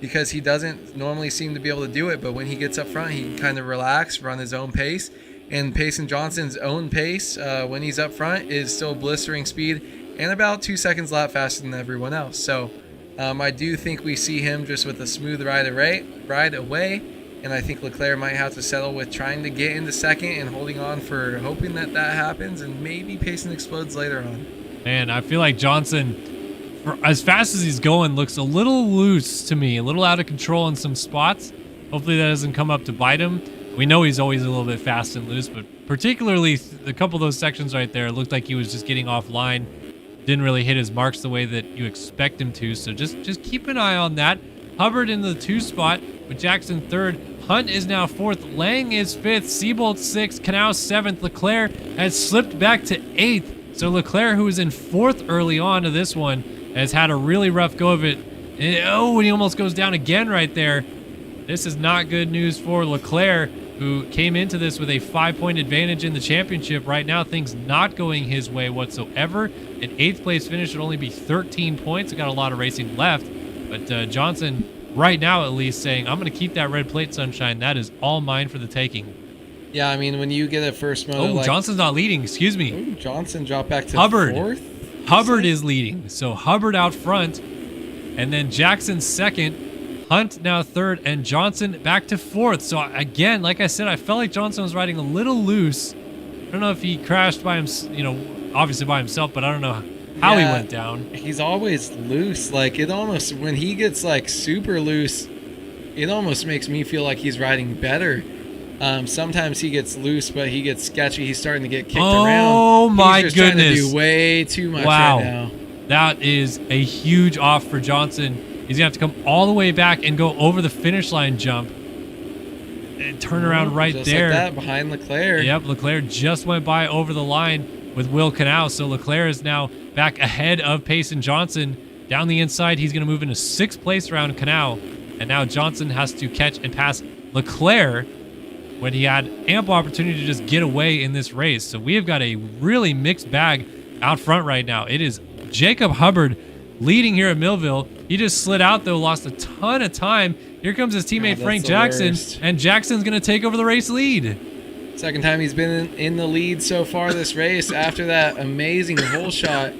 Because he doesn't normally seem to be able to do it, but when he gets up front, he can kind of relax, run his own pace. And Payson Johnson's own pace when he's up front is still blistering speed and about 2 seconds lap faster than everyone else. So I do think we see him just with a smooth ride away. And I think Leclerc might have to settle with trying to get into second and holding on for hoping that happens. And maybe Payson explodes later on. Man, I feel like Johnson, for as fast as he's going, looks a little loose to me, a little out of control in some spots. Hopefully that doesn't come up to bite him. We know he's always a little bit fast and loose, but particularly a couple of those sections right there looked like he was just getting offline. Didn't really hit his marks the way that you expect him to, so just keep an eye on that. Hubbard in the 2 spot with Jackson 3rd. Hunt is now 4th. Lang is 5th. Seabolt 6th. Canal 7th. Leclerc has slipped back to 8th. So Leclerc, who was in 4th early on to this one, has had a really rough go of it. And he almost goes down again right there. This is not good news for Leclerc, who came into this with a 5-point advantage in the championship. Right now, things not going his way whatsoever. An 8th place finish would only be 13 points. Got a lot of racing left. But Johnson, right now at least, saying, I'm going to keep that red plate, Sunshine. That is all mine for the taking. Yeah, I mean, when you get a first moto... Johnson's not leading. Excuse me. Ooh, Johnson dropped back to Hubbard. 4th? Hubbard is leading. So Hubbard out front. And then Jackson 2nd. Hunt now 3rd, and Johnson back to 4th. So again, like I said, I felt like Johnson was riding a little loose. I don't know if he crashed by himself, obviously by himself, but I don't know how he went down. He's always loose. Like, it almost, when he gets like super loose, it almost makes me feel like he's riding better. Sometimes he gets loose, but he gets sketchy. He's starting to get kicked around. Oh my He's just goodness. trying to do way too much right now. That is a huge off for Johnson. He's going to have to come all the way back and go over the finish line jump and turn around right just there. Like that, behind Leclerc. Yep, Leclerc just went by over the line with Will Canal. So Leclerc is now back ahead of Payson Johnson. Down the inside, he's going to move into 6th place around Canal. And now Johnson has to catch and pass Leclerc when he had ample opportunity to just get away in this race. So we have got a really mixed bag out front right now. It is Jacob Hubbard leading here at Millville. He just slid out, though, lost a ton of time. Here comes his teammate Frank Jackson, and Jackson's going to take over the race lead. Second time he's been in the lead so far this race after that amazing hole shot.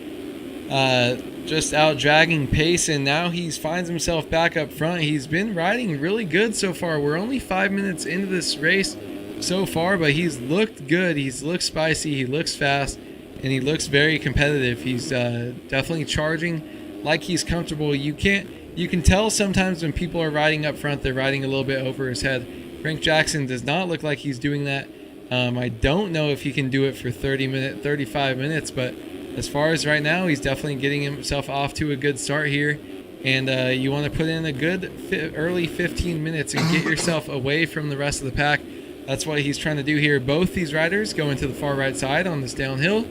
Just out dragging Payson. Now he finds himself back up front. He's been riding really good so far. We're only 5 minutes into this race so far, but he's looked good. He's looked spicy. He looks fast, and he looks very competitive. He's definitely charging like he's comfortable. You can tell sometimes when people are riding up front, they're riding a little bit over his head. Frank Jackson does not look like he's doing that. I don't know if he can do it for 35 minutes, but as far as right now, he's definitely getting himself off to a good start here. And you want to put in a good early 15 minutes and get yourself away from the rest of the pack. That's what he's trying to do here. Both these riders going to the far right side on this downhill.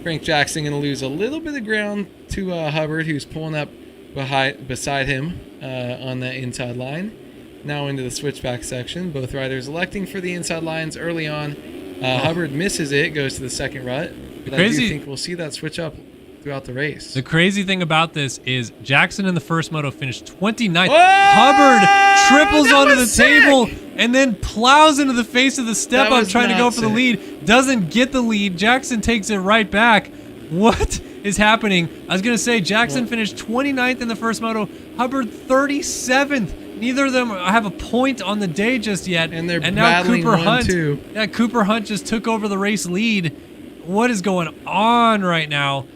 Frank Jackson going to lose a little bit of ground to Hubbard, who's pulling up beside him on that inside line. Now into the switchback section. Both riders electing for the inside lines early on. Hubbard misses it, goes to the second rut. But I do think we'll see that switch up throughout the race. The crazy thing about this is Jackson in the first moto finished 29th. Whoa! Hubbard triples onto the sick! table and then plows into the face of the step up trying to go for the lead. Doesn't get the lead. Jackson takes it right back. What is happening? I was going to say Jackson finished 29th in the first moto. Hubbard 37th. Neither of them have a point on the day just yet. And they're now battling Cooper 1-2. Yeah, Cooper Hunt just took over the race lead. What is going on right now?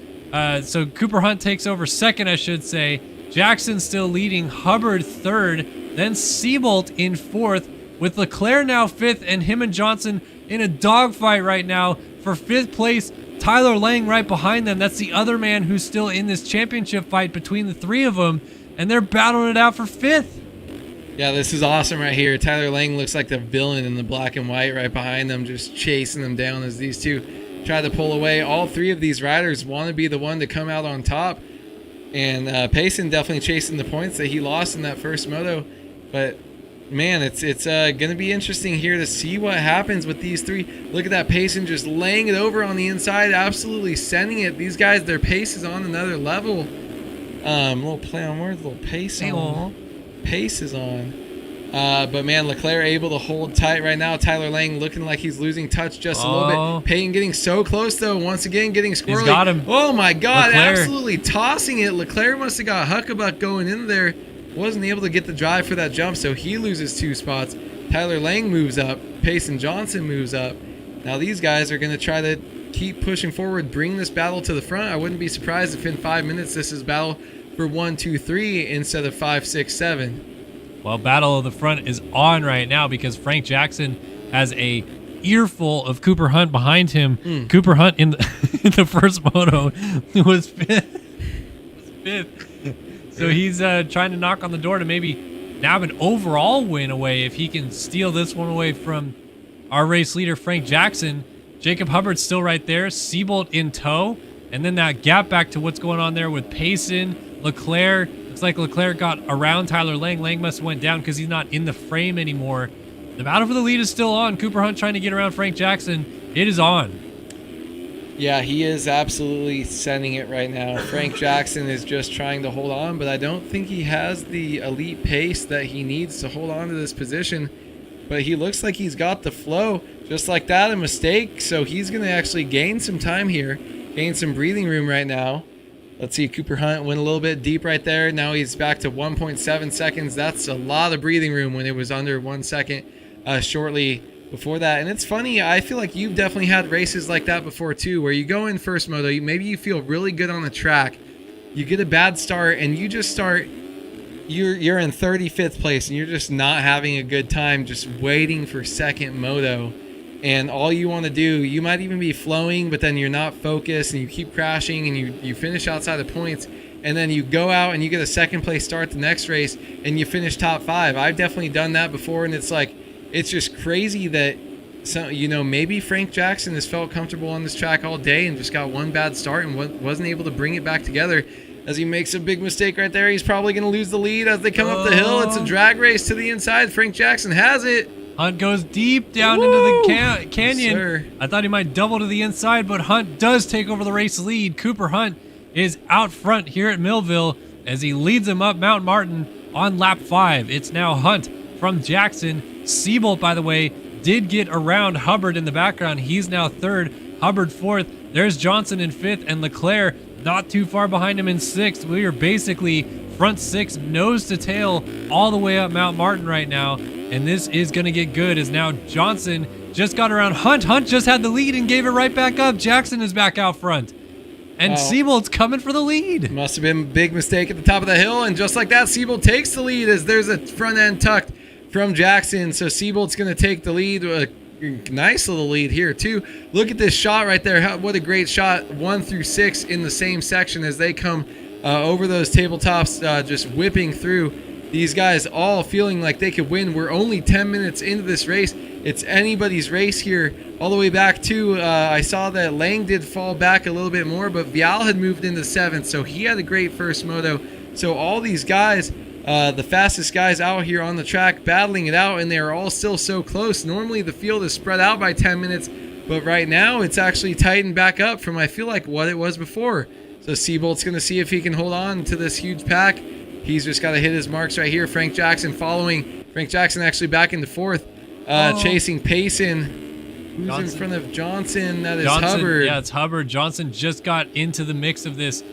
So Cooper Hunt takes over second, I should say. Jackson still leading. Hubbard third. Then Seabolt in fourth. With Leclerc now fifth and him and Johnson in a dogfight right now for fifth place. Tyler Lang right behind them. That's the other man who's still in this championship fight between the three of them. And they're battling it out for fifth. Yeah, this is awesome right here. Tyler Lang looks like the villain in the black and white right behind them, just chasing them down as these two try to pull away. All three of these riders want to be the one to come out on top. And Payson definitely chasing the points that he lost in that first moto. But, man, it's going to be interesting here to see what happens with these three. Look at that Payson just laying it over on the inside, absolutely sending it. These guys, their pace is on another level. Little play on words, little pace on. Pace is on. But man, Leclerc able to hold tight right now. Tyler Lang looking like he's losing touch just a little bit. Payton getting so close though. Once again getting squirrely. He's got him. Oh my God, Leclerc. absolutely tossing it. Leclerc must have got huckabuck going in there. Wasn't able to get the drive for that jump, so he loses 2 spots. Tyler Lang moves up. Payson Johnson moves up. Now these guys are going to try to keep pushing forward, bring this battle to the front. I wouldn't be surprised if in 5 minutes this is battle for 1, 2, 3 instead of 5, 6, 7. Well, battle of the front is on right now because Frank Jackson has a earful of Cooper Hunt behind him. Cooper Hunt in the first moto was fifth. So he's trying to knock on the door to maybe nab an overall win away if he can steal this one away from our race leader, Frank Jackson. Jacob Hubbard's still right there. Seabolt in tow. And then that gap back to what's going on there with Payson, Leclerc. Looks like Leclerc got around Tyler Lang. Lang must have went down because he's not in the frame anymore. The battle for the lead is still on. Cooper Hunt trying to get around Frank Jackson. It is on. Yeah, he is absolutely sending it right now. Frank Jackson is just trying to hold on, but I don't think he has the elite pace that he needs to hold on to this position. But he looks like he's got the flow. Just like that, a mistake. So he's going to actually gain some time here, gain some breathing room right now. Let's see, Cooper Hunt went a little bit deep right there. Now he's back to 1.7 seconds. That's a lot of breathing room when it was under 1 second shortly before that. And it's funny, I feel like you've definitely had races like that before too, where you go in first moto, maybe you feel really good on the track, you get a bad start, and you just start, you're in 35th place, and you're just not having a good time, just waiting for second moto. And all you want to do, you might even be flowing, but then you're not focused, and you keep crashing, and you finish outside the points, and then you go out and you get a second place start the next race, and you finish top 5. I've definitely done that before, and it's like, it's just crazy that, maybe Frank Jackson has felt comfortable on this track all day and just got one bad start and wasn't able to bring it back together. As he makes a big mistake right there, he's probably going to lose the lead as they come up the hill. It's a drag race to the inside. Frank Jackson has it. Hunt goes deep down into the canyon. Sir. I thought he might double to the inside, but Hunt does take over the race lead. Cooper Hunt is out front here at Millville as he leads him up Mount Martin on lap 5. It's now Hunt from Jackson. Seabolt, by the way, did get around Hubbard in the background. He's now 3rd, Hubbard 4th. There's Johnson in 5th, and Leclerc not too far behind him in 6th. We are basically front 6, nose to tail, all the way up Mount Martin right now. And this is going to get good as now Johnson just got around Hunt. Hunt just had the lead and gave it right back up. Jackson is back out front. And Seabolt's coming for the lead. Must have been a big mistake at the top of the hill. And just like that, Seabolt takes the lead as there's a front end tucked from Jackson. So Seabolt's going to take the lead. A nice little lead here, too. Look at this shot right there. What a great shot. 1 through 6 in the same section as they come over those tabletops, just whipping through. These guys all feeling like they could win. We're only 10 minutes into this race. It's anybody's race here all the way back to, I saw that Lang did fall back a little bit more, but Vial had moved into 7th, so he had a great first moto. So all these guys, the fastest guys out here on the track battling it out, and they're all still so close. Normally the field is spread out by 10 minutes, but right now it's actually tightened back up from, I feel like, what it was before. So Seabolt's going to see if he can hold on to this huge pack. He's just got to hit his marks right here. Frank Jackson following. Frank Jackson actually back into 4th, chasing Payson. Who's in front of Johnson? That is Hubbard. Yeah, it's Hubbard. Johnson just got into the mix of this.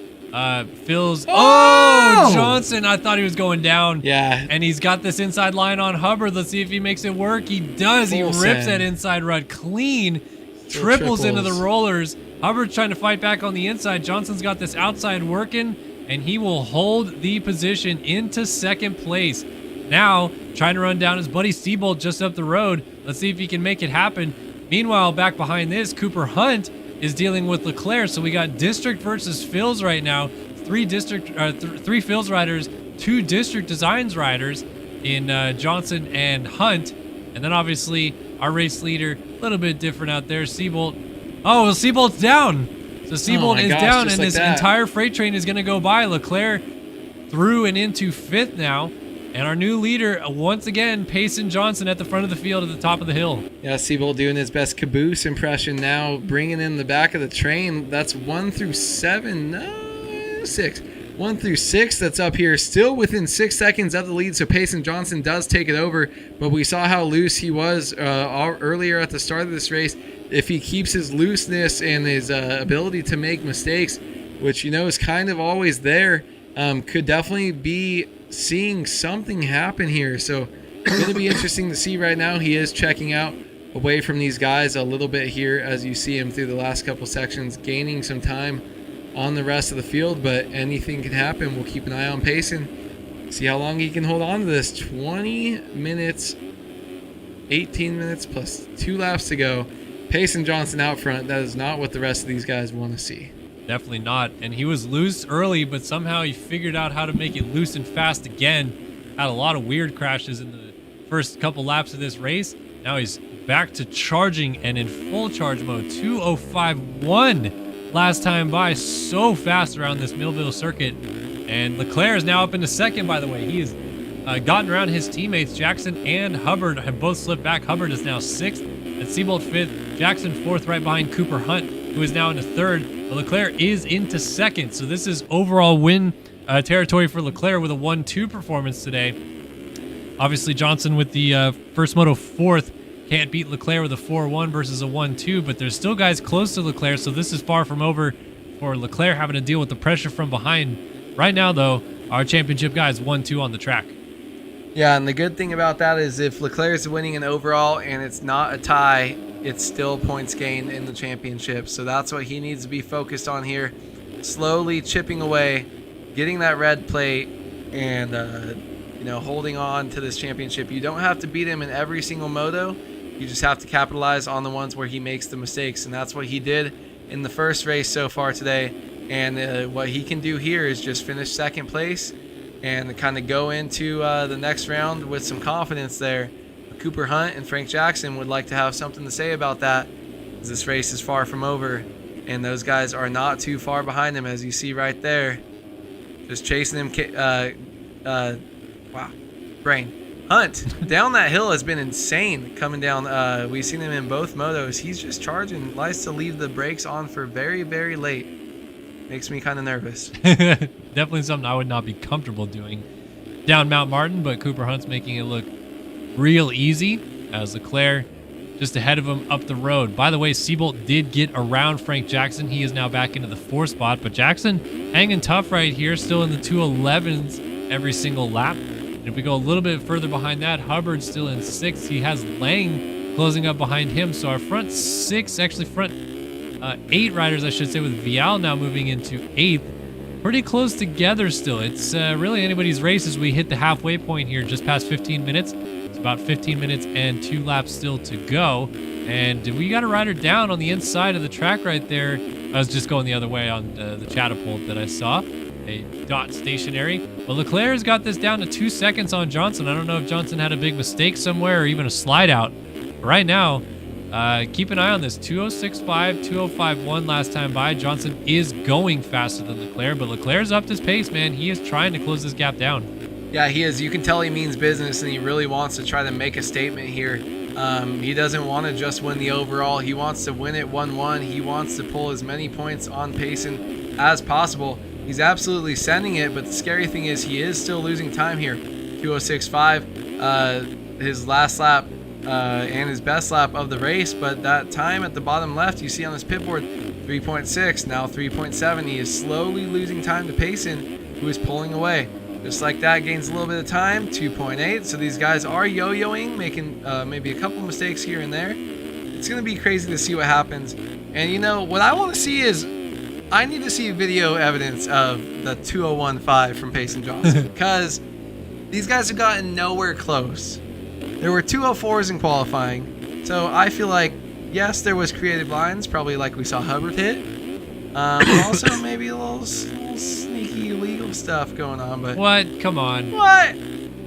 Phil's. Oh, Johnson. I thought he was going down. Yeah. And he's got this inside line on Hubbard. Let's see if he makes it work. He does. He rips that inside rut clean. Triples into the rollers. Hubbard's trying to fight back on the inside. Johnson's got this outside working, and he will hold the position into 2nd place. Now, trying to run down his buddy Seabolt just up the road. Let's see if he can make it happen. Meanwhile, back behind this, Cooper Hunt is dealing with Leclerc. So we got district versus Phils right now. 3 Phils riders, 2 district designs riders. in Johnson and Hunt. And then obviously our race leader, a little bit different out there, Seabolt. Oh, well, Seabolt's down. So Seabolt is down, and his entire freight train is going to go by. Leclerc through and into 5th now. And our new leader, once again, Payson Johnson at the front of the field at the top of the hill. Yeah, Seabolt doing his best caboose impression now, bringing in the back of the train. That's 1 through 7. No, 6. 1 through 6 that's up here, still within 6 seconds of the lead, so Payson Johnson does take it over. But we saw how loose he was earlier at the start of this race. If he keeps his looseness and his ability to make mistakes, which you know is kind of always there, could definitely be seeing something happen here. So going to be interesting to see. Right now he is checking out away from these guys a little bit here, as you see him through the last couple sections, gaining some time on the rest of the field, but anything can happen. We'll keep an eye on Payson, see how long he can hold on to this. 20 minutes, 18 minutes plus 2 laps to go. Payson Johnson out front. That is not what the rest of these guys want to see. Definitely not. And he was loose early, but somehow he figured out how to make it loose and fast again. Had a lot of weird crashes in the first couple laps of this race. Now he's back to charging and in full charge mode. 2:05.1 last time by. So fast around this Millville circuit. And Leclerc is now up into 2nd, by the way. He has gotten around his teammates. Jackson and Hubbard have both slipped back. Hubbard is now 6th. And Seabolt 5th. Jackson 4th, right behind Cooper Hunt, who is now into 3rd. But Leclerc is into 2nd. So this is overall win territory for Leclerc with a 1-2 performance today. Obviously, Johnson with the first moto 4th. Can't beat Leclerc with a 4-1 versus a 1-2, but there's still guys close to Leclerc, so this is far from over for Leclerc having to deal with the pressure from behind. Right now, though, our championship guy is 1-2 on the track. Yeah, and the good thing about that is if Leclerc is winning an overall and it's not a tie, it's still points gained in the championship. So that's what he needs to be focused on here. Slowly chipping away, getting that red plate, and holding on to this championship. You don't have to beat him in every single moto. You just have to capitalize on the ones where he makes the mistakes, and that's what he did in the first race so far today. And what he can do here is just finish 2nd place and kind of go into the next round with some confidence there. Cooper Hunt and Frank Jackson would like to have something to say about that, as this race is far from over, and those guys are not too far behind him, as you see right there. Just chasing him. Wow, brain. Hunt down that hill has been insane coming down. We've seen him in both motos. He's just charging, likes to leave the brakes on for very, very late. Makes me kind of nervous. Definitely something I would not be comfortable doing down Mount Martin, but Cooper Hunt's making it look real easy as Leclerc just ahead of him up the road. By the way, Seabolt did get around Frank Jackson. He is now back into the 4th spot, but Jackson hanging tough right here, still in the 2:11s every single lap. And if we go a little bit further behind that, Hubbard's still in 6th. He has Lang closing up behind him. So our front 6, actually front 8 riders, I should say, with Vial now moving into 8th. Pretty close together still. It's really anybody's race as we hit the halfway point here, just past 15 minutes. It's about 15 minutes and 2 laps still to go. And we got a rider down on the inside of the track right there. I was just going the other way on the catapult that I saw. A dot stationary. But Leclerc's got this down to 2 seconds on Johnson. I don't know if Johnson had a big mistake somewhere or even a slide out. But right now, keep an eye on this. 2:06.5, 2:05.1 last time by. Johnson is going faster than Leclerc, but Leclerc's upped his pace, man. He is trying to close this gap down. Yeah, he is. You can tell he means business, and he really wants to try to make a statement here. He doesn't want to just win the overall. He wants to win it 1-1. He wants to pull as many points on Payson as possible. He's absolutely sending it, but the scary thing is he is still losing time here. 2:06.5, his last lap and his best lap of the race, but that time at the bottom left, you see on his pit board, 3.6, now 3.7. He is slowly losing time to Payson, who is pulling away. Just like that, gains a little bit of time, 2.8. So these guys are yo-yoing, making maybe a couple mistakes here and there. It's going to be crazy to see what happens. And, what I want to see is I need to see video evidence of the 2:01.5 from Payson Johnson, because these guys have gotten nowhere close. There were 2:04s in qualifying, so I feel like, yes, there was creative lines, probably like we saw Hubbard hit. Also, maybe a little sneaky illegal stuff going on, but... What? Come on. What?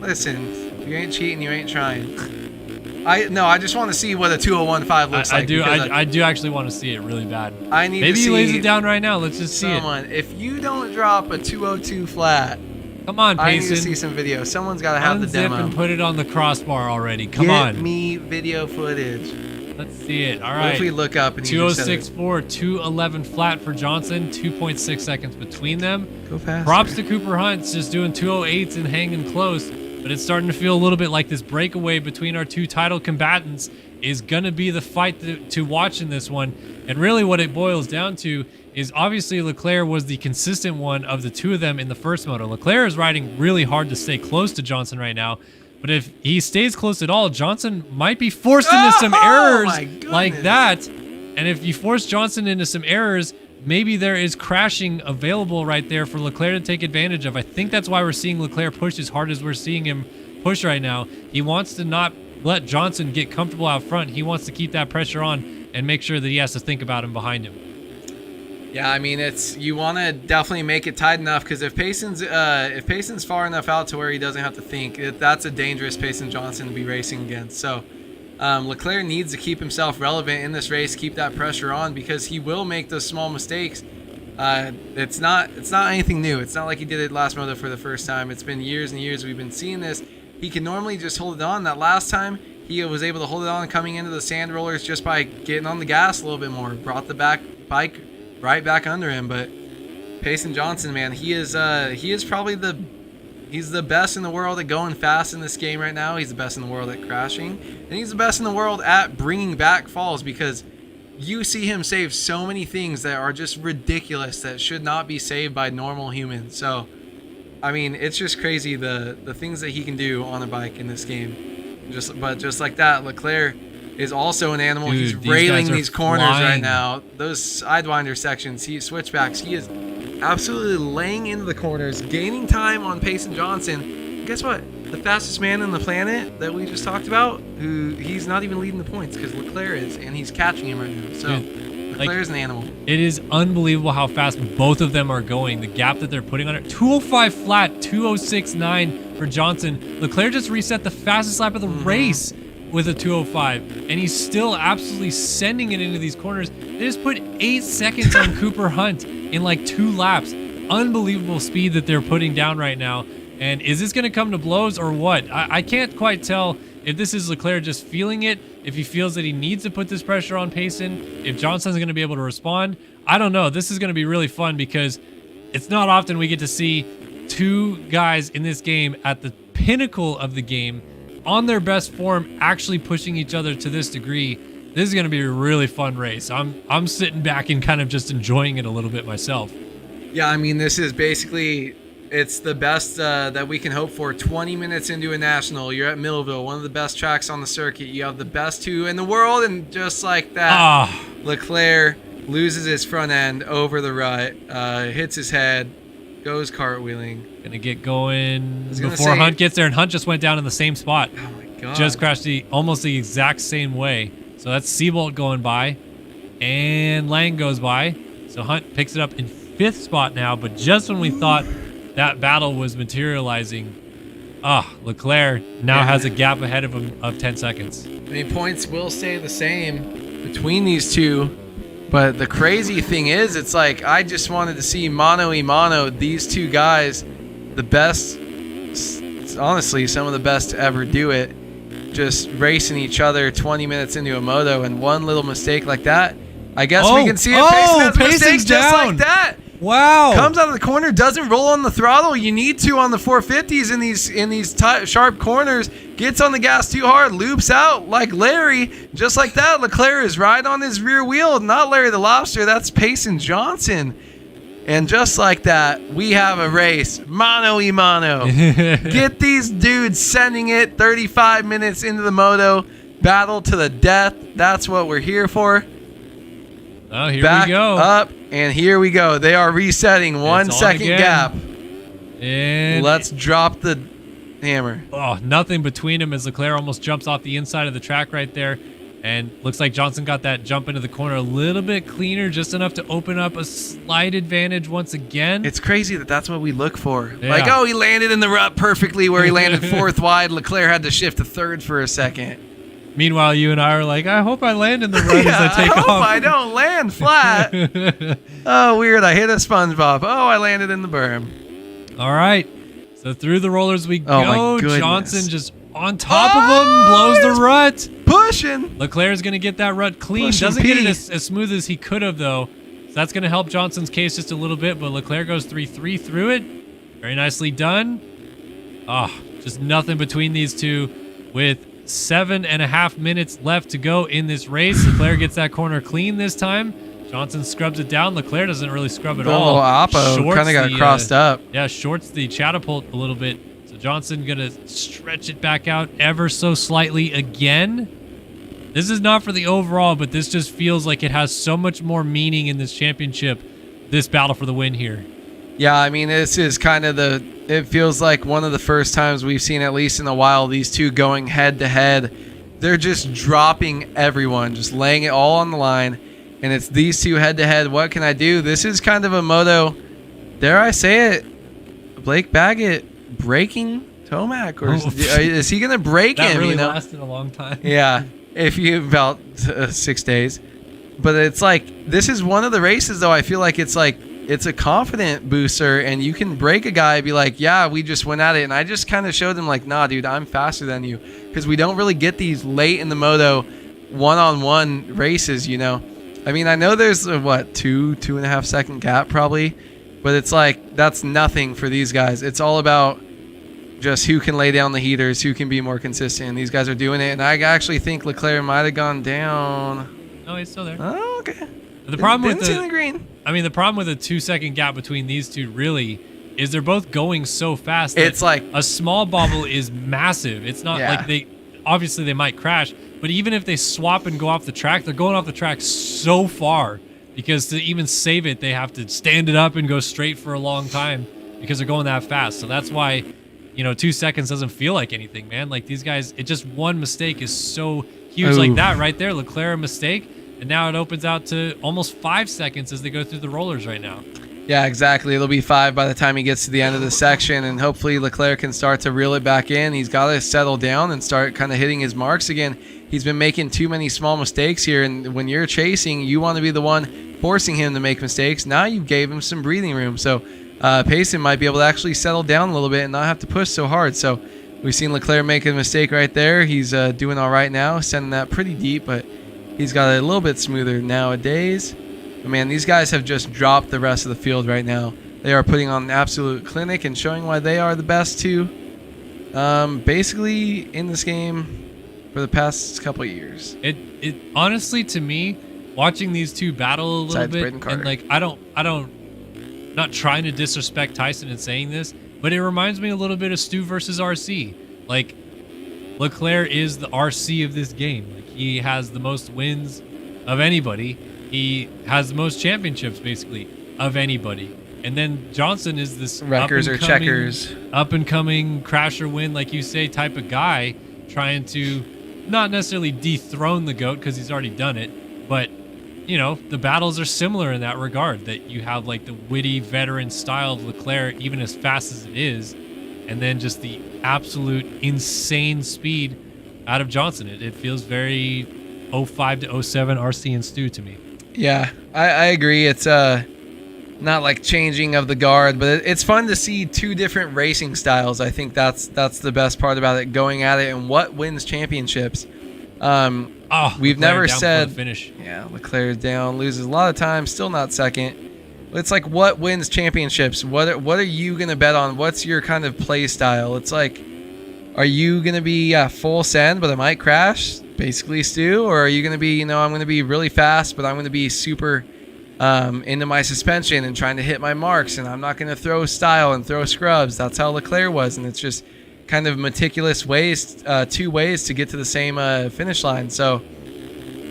Listen, If you ain't cheating, you ain't trying. I just want to see what a 2015 looks like. I do actually want to see it really bad. I need Maybe to see. he lays it down right now. Let's just see it. If you don't drop a 202 flat, come on, Payson. I need to see some video. Someone's got to have the demo. And put it on the crossbar already. Come Get on. me video footage. Let's see it. All What right. if we look up and 206.4, 211 flat for Johnson, 2.6 seconds between them. Go fast. Props to Cooper Hunt's just doing 208s and hanging close, but it's starting to feel a little bit like this breakaway between our two title combatants is going to be the fight to watch in this one. And really what it boils down to is obviously Leclerc was the consistent one of the two of them in the first moto. Leclerc is riding really hard to stay close to Johnson right now. But if he stays close at all, Johnson might be forced into some errors like that. And if you force Johnson into some errors, maybe there is crashing available right there for Leclerc to take advantage of. I think that's why we're seeing Leclerc push as hard as we're seeing him push right now. He wants to not let Johnson get comfortable out front. He wants to keep that pressure on and make sure that he has to think about him behind him. Yeah, I mean, you want to definitely make it tight enough, because if Payson's far enough out to where he doesn't have to think, that's a dangerous Payson Johnson to be racing against. So Leclerc needs to keep himself relevant in this race, keep that pressure on, because he will make those small mistakes. It's not anything new. It's not like he did it last moto for the first time. It's been years and years we've been seeing this. He can normally just hold it on. That last time, he was able to hold it on coming into the sand rollers just by getting on the gas a little bit more. Brought the bike right back under him. But Payson Johnson, man, he is probably he's the best in the world at going fast in this game right now. He's the best in the world at crashing, and he's the best in the world at bringing back falls, because you see him save so many things that are just ridiculous that should not be saved by normal humans. So I mean, it's just crazy the things that he can do on a bike in this game. Just like that, Leclerc is also an animal. Dude, he's railing these corners flying right now. Those sidewinder sections, switchbacks, he is absolutely laying into the corners, gaining time on Payson Johnson. And guess what? The fastest man on the planet that we just talked about, he's not even leading the points because Leclerc is, and he's catching him right now. So Leclerc is an animal. It is unbelievable how fast both of them are going. The gap that they're putting on it, 205 flat, 206.9 for Johnson. Leclerc just reset the fastest lap of the race with a 205, and he's still absolutely sending it into these corners. They just put 8 seconds on Cooper Hunt in like 2 laps. Unbelievable speed that they're putting down right now. And is this going to come to blows or what? I can't quite tell if this is Leclerc just feeling it, if he feels that he needs to put this pressure on Payson, if Johnson's going to be able to respond. I don't know. This is going to be really fun because it's not often we get to see two guys in this game at the pinnacle of the game on their best form actually pushing each other to this degree. This is going to be a really fun race. I'm sitting back and kind of just enjoying it a little bit myself. Yeah, I mean, this is basically... It's the best that we can hope for. 20 minutes into a national, you're at Millville, one of the best tracks on the circuit. You have the best two in the world, and just like that, Leclerc loses his front end over the rut, hits his head, goes cartwheeling. Gonna get going before Hunt gets there, and Hunt just went down in the same spot. Oh my God. Just crashed almost the exact same way. So that's Seabolt going by, and Lang goes by. So Hunt picks it up in 5th spot now, but just when we thought that battle was materializing, Leclerc now has a gap ahead of him of 10 seconds. I mean, points will stay the same between these two, but the crazy thing is, it's like I just wanted to see mano-a-mano, these two guys, the best, honestly, some of the best to ever do it, just racing each other 20 minutes into a moto, and one little mistake like that, I guess we can see it. Payson has a mistake just like that. Wow. Comes out of the corner, doesn't roll on the throttle. You need to on the 450s in these sharp corners. Gets on the gas too hard, loops out like Larry. Just like that, Leclerc is right on his rear wheel. Not Larry the Lobster, that's Payson Johnson. And just like that, we have a race. Mano-a-mano. Get these dudes sending it 35 minutes into the moto. Battle to the death. That's what we're here for. Oh, here Back we go. Up, and here we go. They are resetting 1 second gap. And let's drop the hammer. Oh, nothing between them as Leclerc almost jumps off the inside of the track right there. And looks like Johnson got that jump into the corner a little bit cleaner, just enough to open up a slight advantage once again. It's crazy that that's what we look for. Yeah. Like, oh, he landed in the rut perfectly where he landed 4th wide. Leclerc had to shift to 3rd for a second. Meanwhile, you and I are like, I hope I land in the rut Yeah, as I take I hope off. I don't land flat. Oh, weird. I hit a SpongeBob. Oh, I landed in the berm. All right. So through the rollers we Oh, my go. goodness. Johnson just on top of him, blows the rut. Pushing. Leclerc's going to get that rut clean. Pushing Doesn't get it P. as smooth as he could have, though. So that's going to help Johnson's case just a little bit, but Leclerc goes 3-3 through it. Very nicely done. Oh, just nothing between these two with 7.5 minutes left to go in this race. Leclerc gets that corner clean this time. Johnson scrubs it down. Leclerc doesn't really scrub it all. Oh, Oppo Shorts kind of got the, crossed up. Yeah, shorts the catapult a little bit. So Johnson going to stretch it back out ever so slightly again. This is not for the overall, but this just feels like it has so much more meaning in this championship, this battle for the win here. Yeah, I mean, this is kind of it feels like one of the first times we've seen, at least in a while, these two going head to head. They're just dropping everyone, just laying it all on the line. And it's these two head to head. What can I do? This is kind of a moto, dare I say it, Blake Baggett breaking Tomac, or is he gonna break That him? really you know? lasted a long time. Yeah, if you about 6 days. But it's like, this is one of the races though. I feel like it's a confident booster, and you can break a guy and be like, yeah, we just went at it. And I just kind of showed him like, nah, dude, I'm faster than you, because we don't really get these late in the moto one-on-one races, you know. I mean, I know there's a, 2.5 second gap probably, but it's like, that's nothing for these guys. It's all about just who can lay down the heaters, who can be more consistent. And these guys are doing it. And I actually think Leclerc might have gone down. No, he's still there. Oh, okay. The problem with Didn't see the green. the problem with a 2-second gap between these two really is they're both going so fast. It's like a small bobble is massive. It's not like obviously they might crash, but even if they swap and go off the track, they're going off the track so far, because to even save it, they have to stand it up and go straight for a long time because they're going that fast. So that's why, 2 seconds doesn't feel like anything, man. Like these guys, it just one mistake is so huge. Ooh. Like that right there, Leclerc mistake, and now it opens out to almost 5 seconds as they go through the rollers right now. Yeah, exactly. It'll be 5 by the time he gets to the end of the section, and hopefully Leclerc can start to reel it back in. He's got to settle down and start kind of hitting his marks again. He's been making too many small mistakes here, and when you're chasing, you want to be the one forcing him to make mistakes. Now you gave him some breathing room, so Payson might be able to actually settle down a little bit and not have to push so hard. So we've seen Leclerc make a mistake right there. He's doing all right now, sending that pretty deep, but he's got it a little bit smoother nowadays. But man, these guys have just dropped the rest of the field right now. They are putting on an absolute clinic and showing why they are the best too. Basically in this game for the past couple of years. It honestly, to me, watching these two battle a little Besides bit, Braden Carter. and like I don't, not trying to disrespect Tyson in saying this, but it reminds me a little bit of Stu versus RC. Like Leclerc is the RC of this game. Like he has the most wins of anybody. He has the most championships basically of anybody. And then Johnson is this Wreckers or checkers, up and coming crasher win, like you say, type of guy, trying to not necessarily dethrone the GOAT because he's already done it, but the battles are similar in that regard, that you have like the witty veteran style of Leclerc, even as fast as it is, and then just the absolute insane speed out of Johnson. It feels very 05 to 07 RC and Stu to me. Yeah, I agree. It's not like changing of the guard, but it's fun to see two different racing styles. I think that's the best part about it, going at it and what wins championships. We've never said finish. Yeah, Leclerc down, loses a lot of time, still not second. It's like, what wins championships? What are you gonna bet on? What's your kind of play style? It's like, are you gonna be full send but it might crash, basically, Stu, or are you gonna be, I'm gonna be really fast but I'm gonna be super into my suspension and trying to hit my marks, and I'm not gonna throw style and throw scrubs. That's how Leclerc was, and it's just kind of meticulous ways, 2 ways to get to the same finish line. So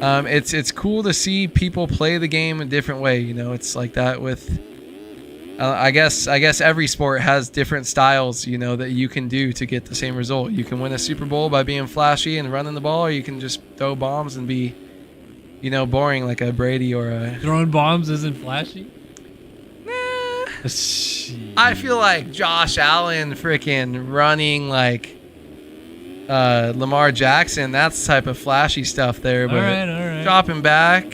it's cool to see people play the game a different way. It's like that with I guess every sport has different styles, that you can do to get the same result. You can win a Super Bowl by being flashy and running the ball, or you can just throw bombs and be, boring like a Brady or a. Throwing bombs isn't flashy. I feel like Josh Allen freaking running like Lamar Jackson. That's the type of flashy stuff there. But all right. dropping back.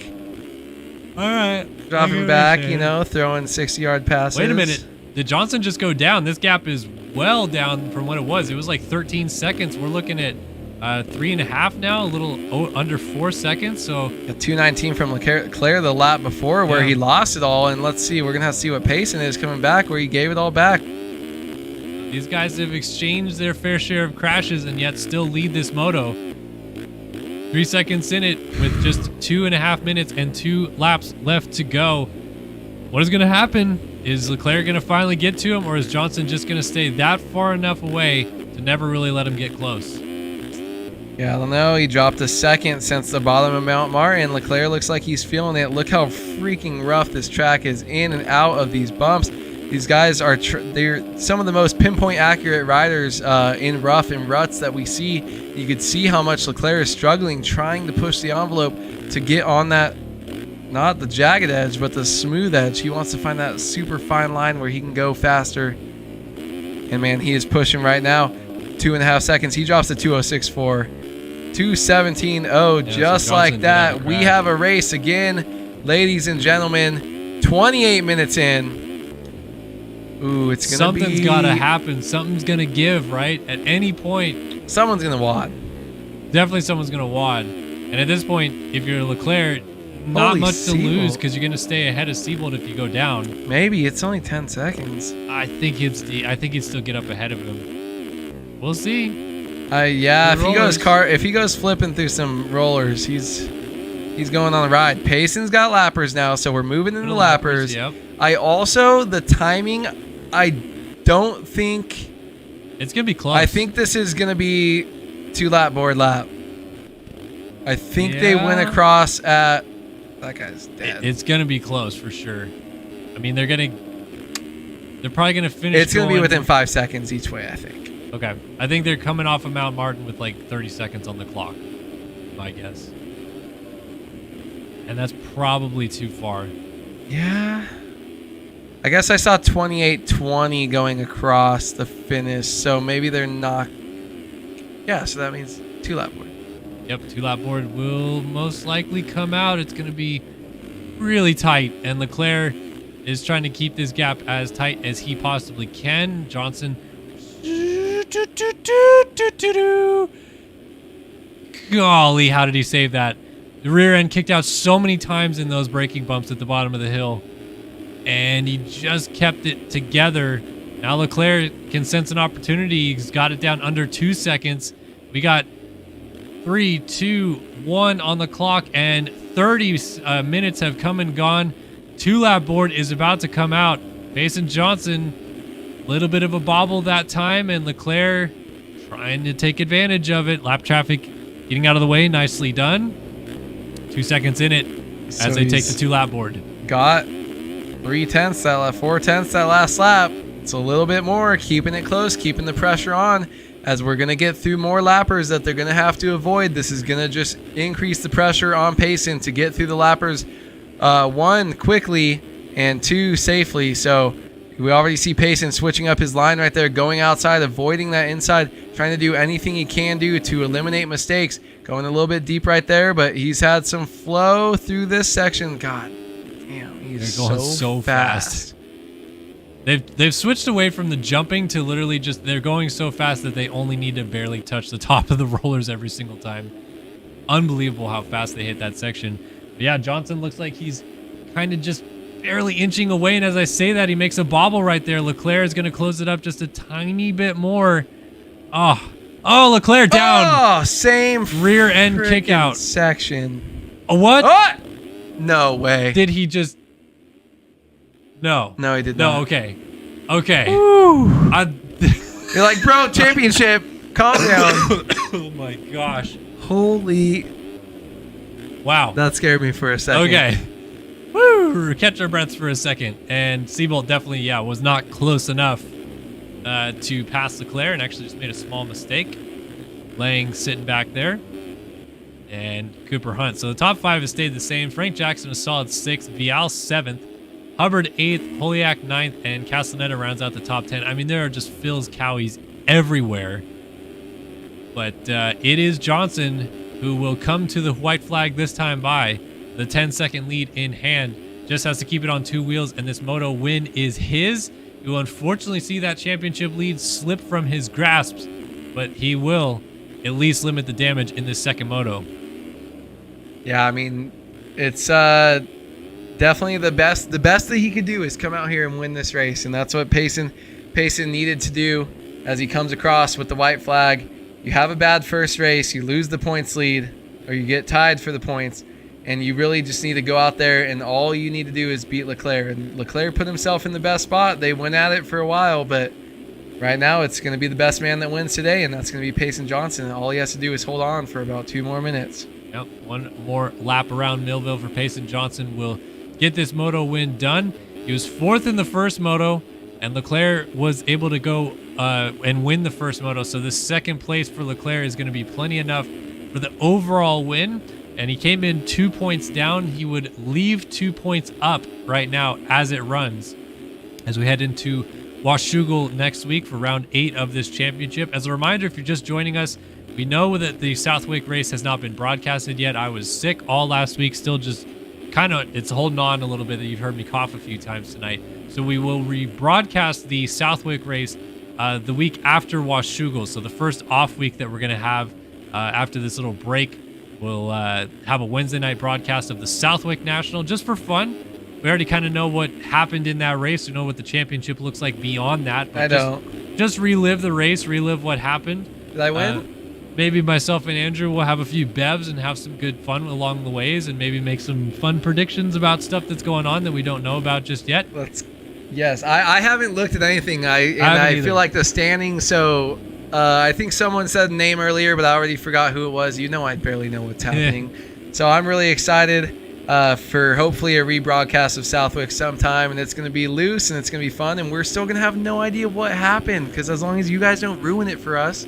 All right. Dropping back, throwing 60-yard passes. Wait a minute. Did Johnson just go down? This gap is well down from what it was. It was like 13 seconds. We're looking at 3.5 now, a little under 4 seconds. So a 2:19 from Leclerc the lap before where he lost it all. And let's see, we're going to have to see what Payson is coming back where he gave it all back. These guys have exchanged their fair share of crashes and yet still lead this moto. 3 seconds in it with just 2.5 minutes and 2 laps left to go. What is going to happen? Is Leclerc going to finally get to him, or is Johnson just going to stay that far enough away to never really let him get close? Yeah, I don't know. He dropped a second since the bottom of Mount Martin. Leclerc looks like he's feeling it. Look how freaking rough this track is in and out of these bumps. These guys are they're some of the most pinpoint accurate riders in rough and ruts that we see. You could see how much Leclerc is struggling, trying to push the envelope to get on that, not the jagged edge, but the smooth edge. He wants to find that super fine line where he can go faster. And man, he is pushing right now. 2.5 seconds. He drops to 2:06.4. 2:17.0, just like that. We have a race again, ladies and gentlemen. 28 minutes in. Ooh, it's gonna be. Something's gotta happen. Something's gonna give, right? At any point, someone's gonna wad. Definitely, someone's gonna wad. And at this point, if you're Leclerc, not Holy much to lose Siebold. because you're gonna stay ahead of Siebold if you go down. Maybe it's only 10 seconds. I think he'd still get up ahead of him. We'll see. Yeah, The if he goes flipping through some rollers, he's going on a ride. Payson's got lappers now, so we're moving into lappers. Yep. The timing, I don't think It's gonna be close. I think this is gonna be 2-lap board lap. I think they went across at. That guy's dead. It's gonna be close for sure. I mean, they're probably gonna finish. It's gonna be within 5 seconds each way, I think. Okay, I think they're coming off of Mount Martin with like 30 seconds on the clock. My guess. And that's probably too far. Yeah. I guess I saw 28:20 going across the finish, so maybe they're not. Yeah, so that means 2-lap board. Yep, 2-lap board will most likely come out. It's going to be really tight, and Leclerc is trying to keep this gap as tight as he possibly can. Johnson. Golly, how did he save that? The rear end kicked out so many times in those braking bumps at the bottom of the hill, and he just kept it together. Now Leclerc can sense an opportunity. He's got it down under 2 seconds. We got 3, 2, 1 on the clock, and 30 minutes have come and gone. 2-lap board is about to come out. Payson Johnson, a little bit of a bobble that time, and Leclerc trying to take advantage of it. Lap traffic getting out of the way. Nicely done. 2 seconds in it as they take the 2-lap board. Got 3/10 that lap, 4/10 that last lap. It's a little bit more, keeping it close, keeping the pressure on. As we're going to get through more lappers that they're going to have to avoid. This is going to just increase the pressure on Payson to get through the lappers, 1, quickly, and 2, safely. So we already see Payson switching up his line right there, going outside, avoiding that inside, trying to do anything he can do to eliminate mistakes. Going a little bit deep right there, but he's had some flow through this section. God damn, he's They're going so fast. They've switched away from the jumping to literally just they're going so fast that they only need to barely touch the top of the rollers every single time. Unbelievable how fast they hit that section. But yeah, Johnson looks like he's kind of just barely inching away, and as I say that, he makes a bobble right there. Leclerc is going to close it up just a tiny bit more. Oh, Leclerc down. Oh, same rear end kick out section. What? Oh! No way. Did he just? No. No, he did not. No, okay. Okay. You're like, bro, championship. Calm down. Oh my gosh. Holy. Wow. That scared me for a second. Okay. Woo! Catch our breaths for a second. And Siebold definitely, was not close enough to pass Leclerc and actually just made a small mistake. Sitting back there. and Cooper Hunt. So the top 5 has stayed the same. Frank Jackson a solid 6th, Vial 7th, Hubbard 8th, Holiak 9th, and Castellaneta rounds out the top 10. I mean, there are just Phil's Cowies everywhere. But it is Johnson who will come to the white flag this time by the 10-second lead in hand. Just has to keep it on 2 wheels, and this moto win is his. He will unfortunately see that championship lead slip from his grasps, but he will at least limit the damage in this second moto. Yeah, I mean, it's definitely the best. The best that he could do is come out here and win this race, and that's what Payson needed to do as he comes across with the white flag. You have a bad first race, you lose the points lead, or you get tied for the points, and you really just need to go out there, and all you need to do is beat Leclerc. And Leclerc put himself in the best spot. They went at it for a while, but right now it's going to be the best man that wins today, and that's going to be Payson Johnson. And all he has to do is hold on for about 2 more minutes. Yep, 1 more lap around Millville for Payson Johnson will get this moto win done. He was 4th in the first moto, and Leclerc was able to go and win the first moto. So this second place for Leclerc is going to be plenty enough for the overall win. And he came in 2 points down. He would leave 2 points up right now as it runs, as we head into Washougal next week for round 8 of this championship. As a reminder, if you're just joining us, we know that the Southwick race has not been broadcasted yet. I was sick all last week, still just kind of, it's holding on a little bit that you've heard me cough a few times tonight. So we will rebroadcast the Southwick race the week after Washougal. So the first off week that we're going to have after this little break, we'll have a Wednesday night broadcast of the Southwick National just for fun. We already kind of know what happened in that race. We know what the championship looks like beyond that. But just relive the race, relive what happened. Did I win? Maybe myself and Andrew will have a few bevs and have some good fun along the ways, and maybe make some fun predictions about stuff that's going on that we don't know about just yet. Yes, I haven't looked at anything. I feel like the standings. So I think someone said a name earlier, but I already forgot who it was. You know, I barely know what's happening. So I'm really excited for hopefully a rebroadcast of Southwick sometime, and it's going to be loose and it's going to be fun, and we're still going to have no idea what happened, because as long as you guys don't ruin it for us,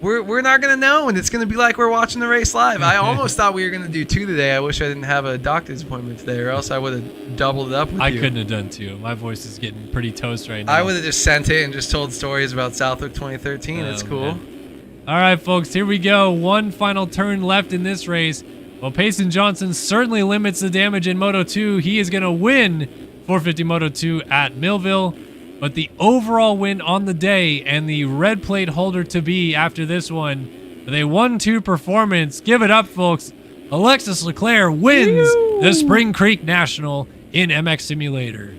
we're not going to know, and it's going to be like we're watching the race live. I almost thought we were going to do 2 today. I wish I didn't have a doctor's appointment today, or else I would have doubled it up with you. I couldn't have done 2. My voice is getting pretty toast right now. I would have just sent it and just told stories about Southwick 2013. It's cool. Man. All right, folks, here we go. One final turn left in this race. Well, Payson Johnson certainly limits the damage in Moto 2. He is going to win 450 Moto 2 at Millville. But the overall win on the day and the red plate holder to be after this one, with a 1-2 performance. Give it up, folks. Alexis Leclerc wins the Spring Creek National in MX Simulator.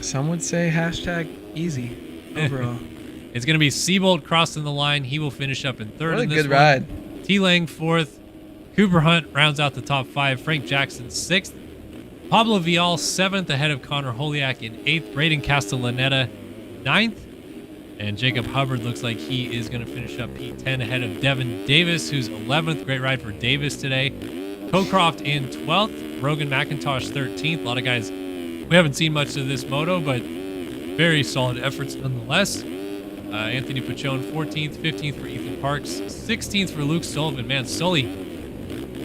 Some would say hashtag easy overall. It's going to be Seabolt crossing the line. He will finish up in 3rd. What a in this good one. ride. T-Lang 4th. Cooper Hunt rounds out the top 5. Frank Jackson 6th. Pablo Vial 7th ahead of Connor Holiak in 8th. Braden Castellaneta 9th. And Jacob Hubbard looks like he is going to finish up P10 ahead of Devin Davis, who's 11th. Great ride for Davis today. Cocroft in 12th. Rogan McIntosh 13th. A lot of guys we haven't seen much of this moto, but very solid efforts nonetheless. Anthony Pachone 14th. 15th for Ethan Parks. 16th for Luke Sullivan. Man, Sully,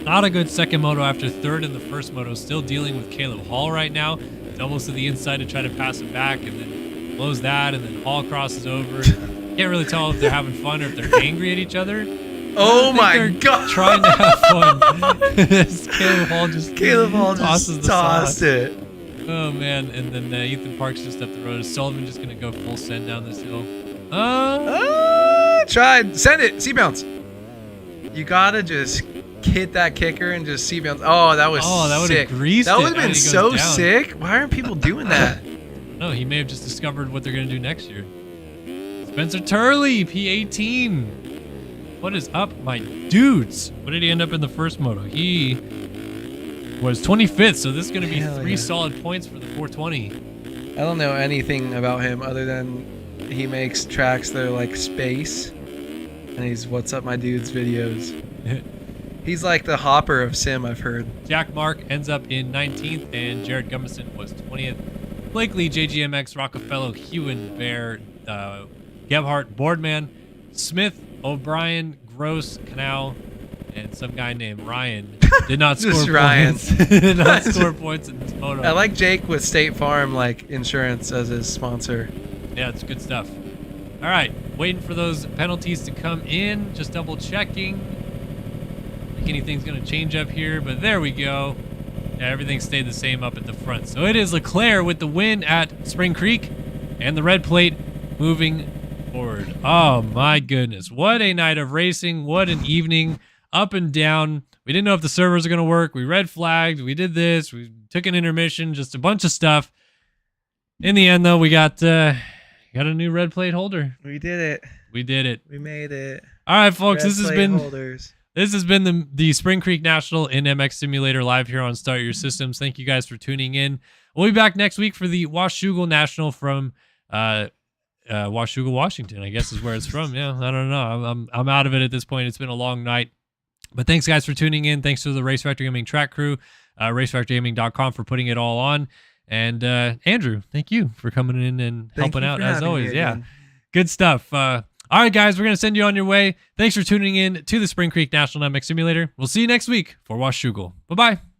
not a good second moto after 3rd in the first moto. Still dealing with Caleb Hall right now. It's almost to the inside to try to pass him back, and then blows that, and then Hall crosses over. Can't really tell if they're having fun or if they're angry at each other. Oh my God! Trying to have fun. Caleb Hall just tosses the tossed sauce. it. Oh man! And then Ethan Parks just up the road. Is Sullivan just gonna go full send down this hill? Tried. Send it. C-bounce. You gotta just hit that kicker and just C-bounce. Oh, that was that would have sick. greased That it. would have been so sick. Why aren't people doing that? No, he may have just discovered what they're going to do next year. Spencer Turley, P18. What is up, my dudes? What did he end up in the first moto? He was 25th, so this is going to be 3 solid points for the 420. I don't know anything about him other than he makes tracks that are like space, and he's What's Up My Dudes videos. He's like the Hopper of Sim, I've heard. Jack Mark ends up in 19th, and Jared Gummison was 20th. Blakely, JGMX, Rockefeller, Hewen, Bear, Gebhardt, Boardman, Smith, O'Brien, Gross, Canal, and some guy named Ryan did not score Just points. Ryan. Did not score points in this moto. I like Jake with State Farm like insurance as his sponsor. Yeah, it's good stuff. All right, waiting for those penalties to come in. Just double checking. I think anything's going to change up here, but there we go. Yeah, everything stayed the same up at the front. So it is Leclerc with the win at Spring Creek and the red plate moving forward. Oh my goodness. What a night of racing. What an evening. Up and down. We didn't know if the servers are going to work. We red flagged. We did this. We took an intermission. Just a bunch of stuff. In the end, though, we got a new red plate holder. We did it. We did it. We made it. All right, folks. Red This has plate been holders. This has been the Spring Creek National in MX Simulator live here on Start Your Systems. Thank you guys for tuning in. We'll be back next week for the Washougal National from Washougal, Washington, I guess is where it's from. Yeah, I don't know. I'm out of it at this point. It's been a long night. But thanks, guys, for tuning in. Thanks to the RaceFactory Gaming track crew, RaceFactoryGaming.com for putting it all on. And Andrew, thank you for coming in and helping out as always. Yeah, good stuff. All right, guys, we're going to send you on your way. Thanks for tuning in to the Spring Creek National MX Simulator. We'll see you next week for Washougal. Bye-bye.